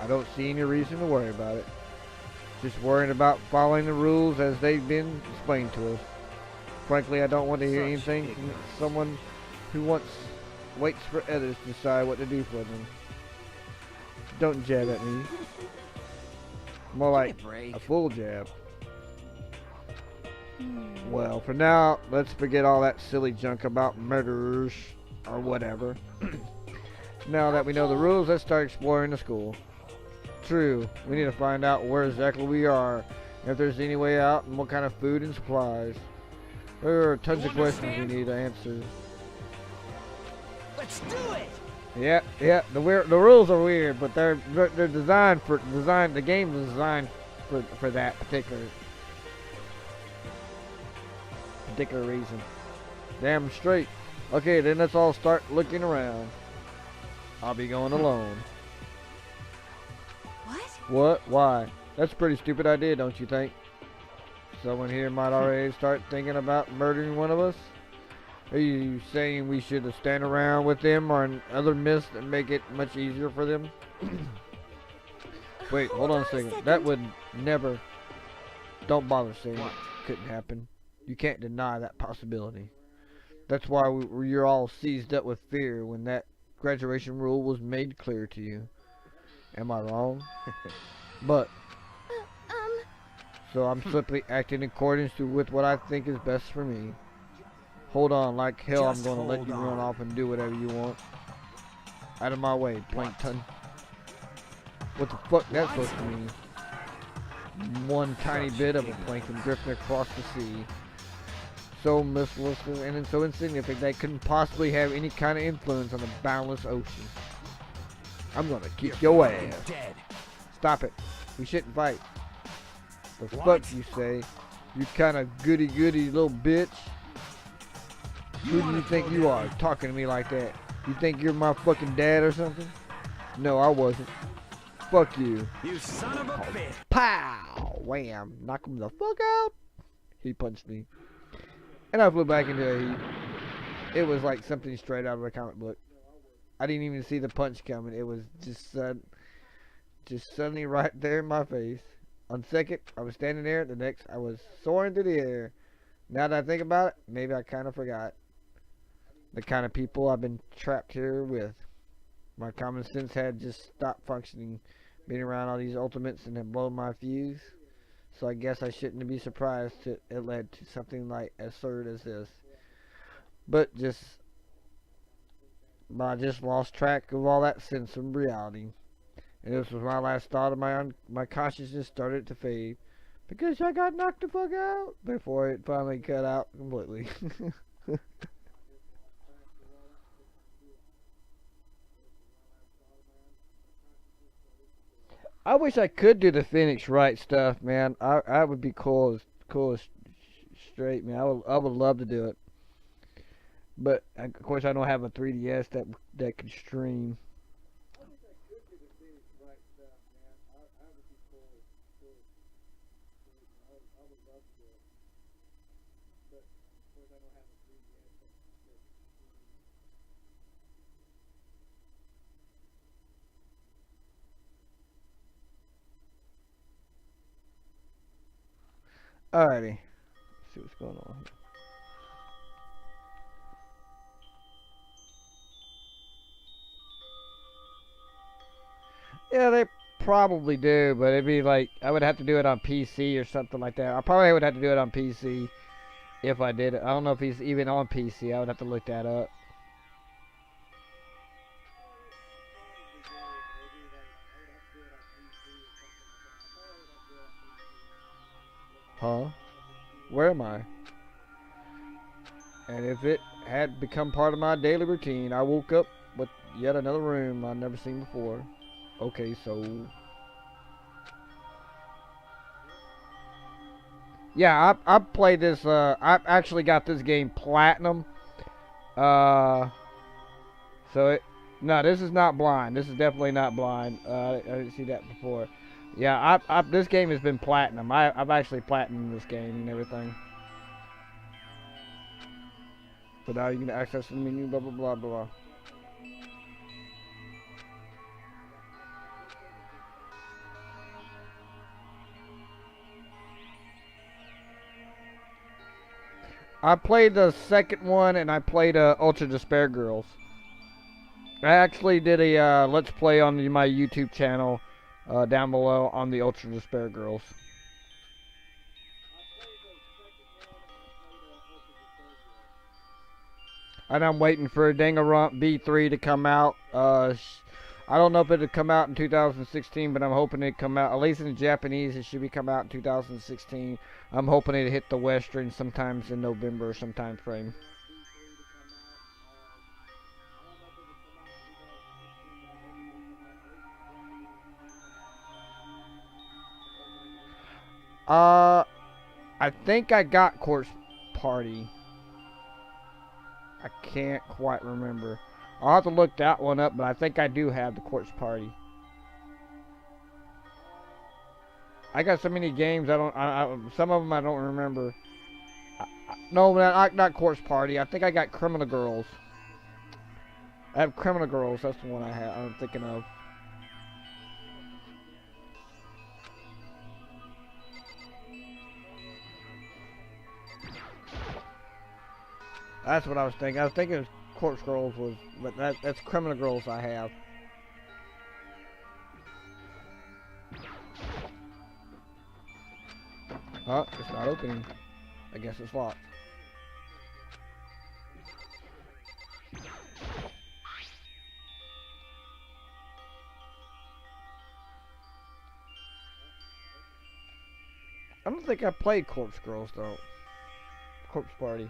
I don't see any reason to worry about it. Just worrying about following the rules as they've been explained to us. Frankly, I don't want to hear anything from someone who waits for others to decide what to do for them. Don't jab at me. More like a full jab. Well, for now, let's forget all that silly junk about murderers or whatever. Now that we know the rules, let's start exploring the school. True, we need to find out where exactly we are, and if there's any way out, and what kind of food and supplies. There are tons of questions we need answers. Let's do it! Yeah, the rules are weird, but they're designed for the game is designed for that particular reason. Damn straight. Okay, then let's all start looking around. I'll be going alone. What? Why? That's a pretty stupid idea, don't you think? Someone here might already start thinking about murdering one of us? Are you saying we should stand around with them or other myths and make it much easier for them? Wait, hold on a second. That would never... Don't bother saying it couldn't happen. You can't deny that possibility. That's why you're all seized up with fear when that graduation rule was made clear to you. Am I wrong? But... So I'm simply acting in accordance with what I think is best for me. Hold on, like hell I'm gonna let you run off and do whatever you want. Out of my way, plankton. What the fuck that's supposed to mean? One tiny bit of a plankton drifting across the sea. So mischievous and so insignificant they couldn't possibly have any kind of influence on the boundless ocean. I'm gonna kick your ass. Stop it. We shouldn't fight. The fuck you say? You kind of goody little bitch. Who do you think you are, talking to me like that? You think you're my fucking dad or something? No, I wasn't. Fuck you. You son of a bitch. Pow! Wham! Knock him the fuck out. He punched me. And I flew back into a heap. It was like something straight out of a comic book. I didn't even see the punch coming. It was just suddenly right there in my face. On second, I was standing there. The next, I was soaring through the air. Now that I think about it, maybe I kind of forgot the kind of people I've been trapped here with. My common sense had just stopped functioning, being around all these ultimates and had blown my fuse. So I guess I shouldn't be surprised that it led to something like as absurd as this. But I just lost track of all that sense of reality. And this was my last thought of my consciousness started to fade. Because I got knocked the fuck out before it finally cut out completely. I wish I could do the Phoenix Wright stuff, man. I would be cool as straight, man. I would love to do it. But of course I don't have a 3DS that could stream. Alrighty. Let's see what's going on here. Yeah, they probably do, but it'd be like, I would have to do it on PC or something like that. I probably would have to do it on PC if I did it. I don't know if he's even on PC. I would have to look that up. Huh? Where am I? And if it had become part of my daily routine, I woke up with yet another room I've never seen before. Okay, so... Yeah, I played this, I actually got this game platinum. So no, this is not blind. This is definitely not blind. I didn't see that before. Yeah, this game has been platinum. I've actually platinumed this game and everything. So now you can access the menu, blah, blah, blah, blah. I played the second one, and I played Ultra Despair Girls. I actually did a Let's Play on my YouTube channel down below on the Ultra Despair Girls. And I'm waiting for Danganronpa B3 to come out. I don't know if it'll come out in 2016, but I'm hoping it'll come out, at least in Japanese, it should be come out in 2016. I'm hoping it'll hit the Western sometimes in November or some time frame. I think I got Corpse Party. I can't quite remember. I'll have to look that one up, but I think I do have the Corpse Party. I got so many games, some of them I don't remember. No, not Corpse Party. I think I got Criminal Girls. I have Criminal Girls. That's the one I'm thinking of. That's what I was thinking. I was thinking Corpse Girls was, but that's Criminal Girls I have. Huh? It's not opening. I guess it's locked. I don't think I played Corpse Girls though. Corpse Party.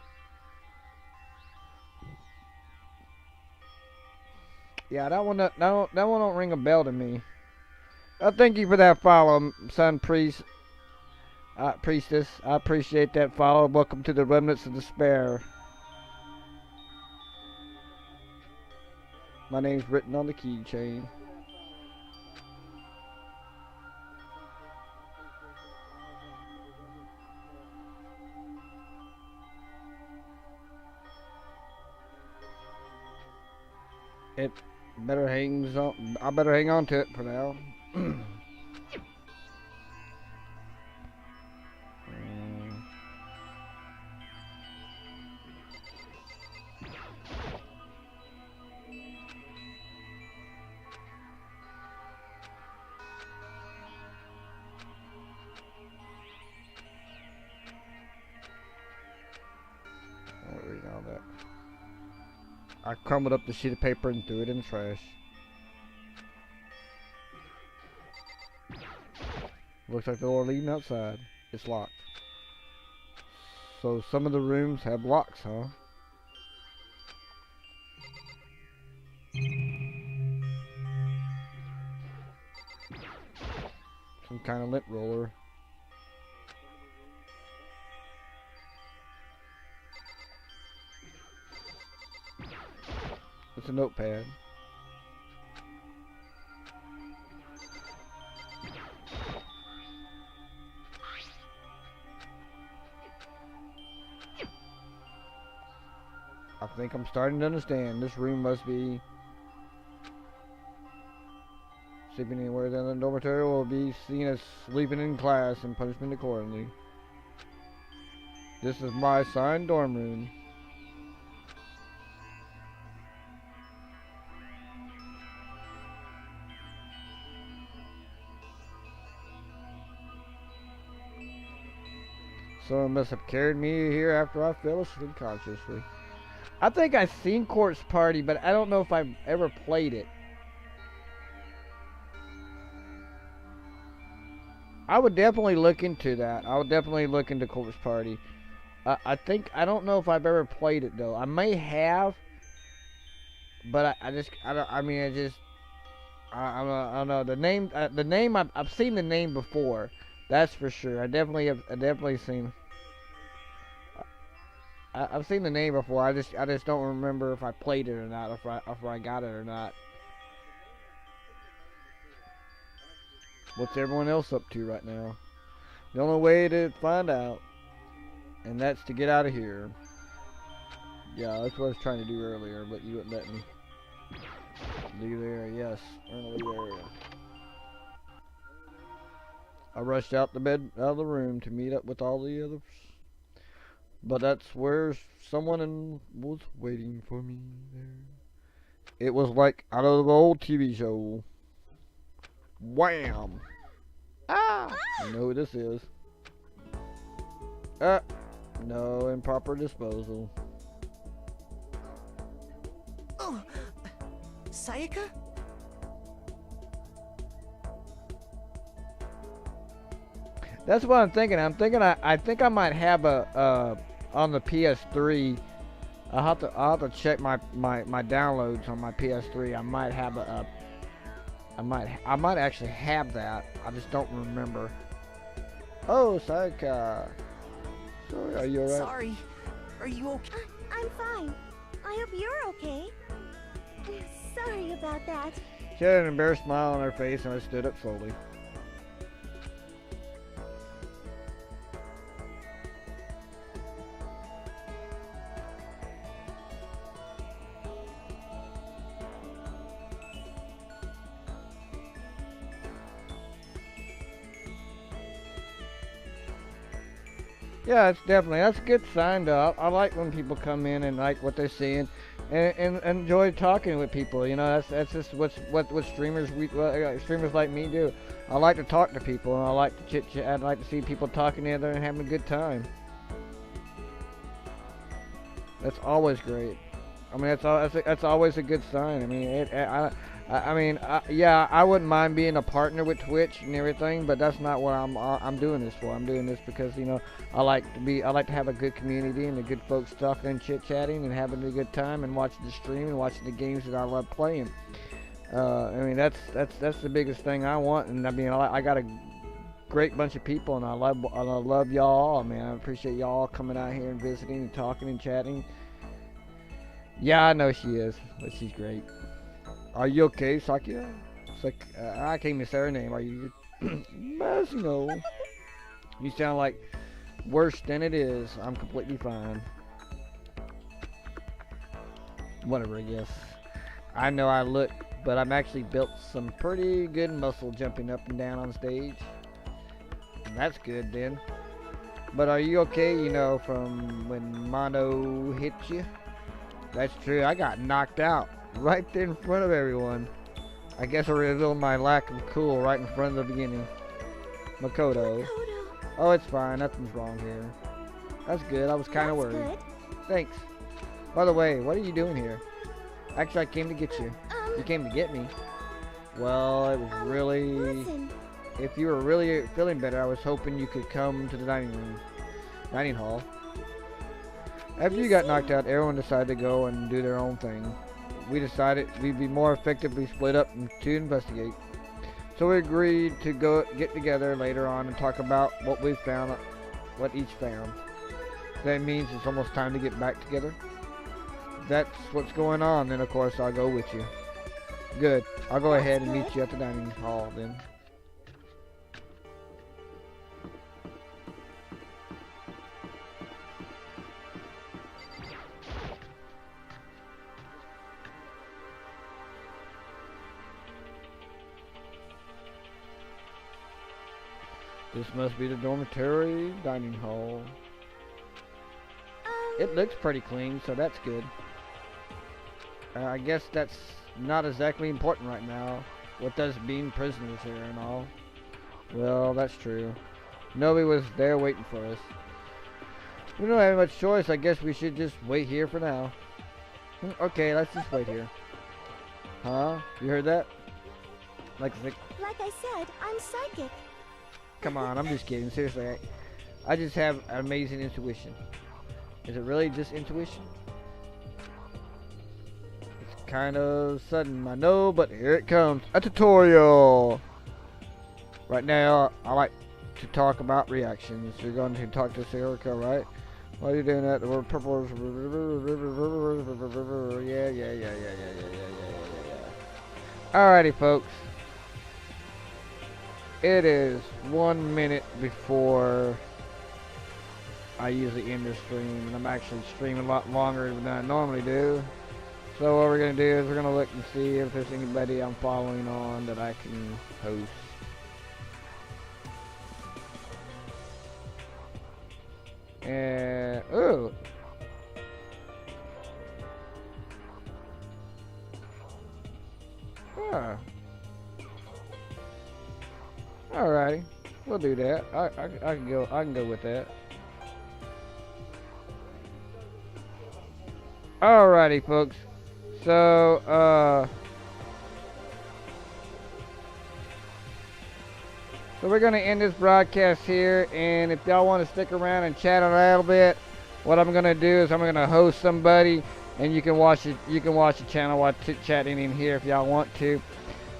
Yeah, that one don't ring a bell to me. Thank you for that follow, son priestess. I appreciate that follow. Welcome to the Remnants of Despair. My name's written on the keychain. It better hangs on. I better hang on to it for now. All that. I crumbled up the sheet of paper and threw it in the trash. Looks like the door leading outside. It's locked. So some of the rooms have locks, huh? Some kind of lint roller. It's a notepad. I think I'm starting to understand. This room must be sleeping anywhere in the dormitory will be seen as sleeping in class and punishment accordingly. This is my assigned dorm room. Someone must have carried me here after I fell asleep consciously. I think I've seen Corpse Party, but I don't know if I've ever played it. I would definitely look into that. I would definitely look into Corpse Party. I don't know if I've ever played it though. I may have, but I don't know. The name, I've seen the name before. That's for sure. I've definitely seen. I've seen the name before. I just don't remember if I played it or not, if I got it or not. What's everyone else up to right now? The only way to find out, and that's to get out of here. Yeah, that's what I was trying to do earlier, but you wouldn't let me. Leave there, yes. Leave there. I rushed out of the room to meet up with all the others. But that's where someone was waiting for me there. It was like out of the old TV show. Wham! Ah! You know who this is. No improper disposal. Oh, Sayaka? That's what I'm thinking. I think I might have a on the PS3. I'll have to check my downloads on my PS3. I might have I might actually have that. I just don't remember. Oh, Sayaka. Sorry, are you alright? Sorry. Are you okay? I'm fine. I hope you're okay. Sorry about that. She had an embarrassed smile on her face and I stood up slowly. Yeah, that's a good sign though. I like when people come in and like what they're seeing, and enjoy talking with people. You know, that's just what streamers streamers like me do. I like to talk to people and I like to chit chat. I like to see people talking together and having a good time. That's always great. I mean, that's always a good sign. I mean, yeah, I wouldn't mind being a partner with Twitch and everything, but that's not what I'm doing this for. I'm doing this because, you know, I like to have a good community and the good folks talking and chit-chatting and having a good time and watching the stream and watching the games that I love playing. I mean, that's the biggest thing I want, and I mean, I got a great bunch of people, and I love y'all. I mean, I appreciate y'all coming out here and visiting and talking and chatting. Yeah, I know she is, but she's great. Are you okay, Sakia? It's like, I can't even say her name. Are you? As you know, you sound like worse than it is. I'm completely fine. Whatever, I guess. I know I look, but I'm actually built some pretty good muscle jumping up and down on stage. And that's good then. But are you okay, you know, from when Mono hit you? That's true, I got knocked out right there in front of everyone. I guess I revealed my lack of cool right in front of the beginning. Makoto. Oh, it's fine, nothing's wrong here. That's good, I was kind of worried. Good. Thanks. By the way, what are you doing here? Actually, I came to get you. You came to get me. Well, it was really... Listen. If you were really feeling better, I was hoping you could come to the dining hall. After you got knocked out, everyone decided to go and do their own thing. We decided we'd be more effectively split up to investigate. So we agreed to go get together later on and talk about what we found, what each found. That means it's almost time to get back together. That's what's going on, then of course I'll go with you. Good. I'll go ahead and meet you at the dining hall then. This must be the dormitory dining hall. It looks pretty clean, so that's good. I guess that's not exactly important right now, with us being prisoners here and all. Well, that's true. Nobody was there waiting for us. We don't have much choice. I guess we should just wait here for now. Okay, let's just wait here. Huh? You heard that? Like I said, I'm psychic. Come on, I'm just kidding. Seriously, I just have amazing intuition. Is it really just intuition? It's kind of sudden, I know, but here it comes. A tutorial! Right now, I like to talk about reactions. You're going to talk to Erica, right? While you're doing that, the word purple. Yeah. Alrighty, folks. It is 1 minute before I usually end the stream, and I'm actually streaming a lot longer than I normally do. So what we're going to do is we're going to look and see if there's anybody I'm following on that I can host. And, ooh. Ah. Alrighty, we'll do that. I can go with that. Alrighty, folks. So we're gonna end this broadcast here, and if y'all want to stick around and chat a little bit, what I'm gonna do is I'm gonna host somebody, and you can watch it. You can watch the channel while chatting in here if y'all want to.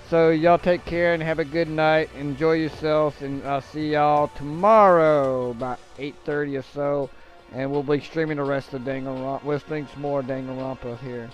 So y'all take care and have a good night. Enjoy yourselves, and I'll see y'all tomorrow about 8:30 or so. And we'll be streaming the rest of Danganronpa. We'll stream some more Danganronpa here.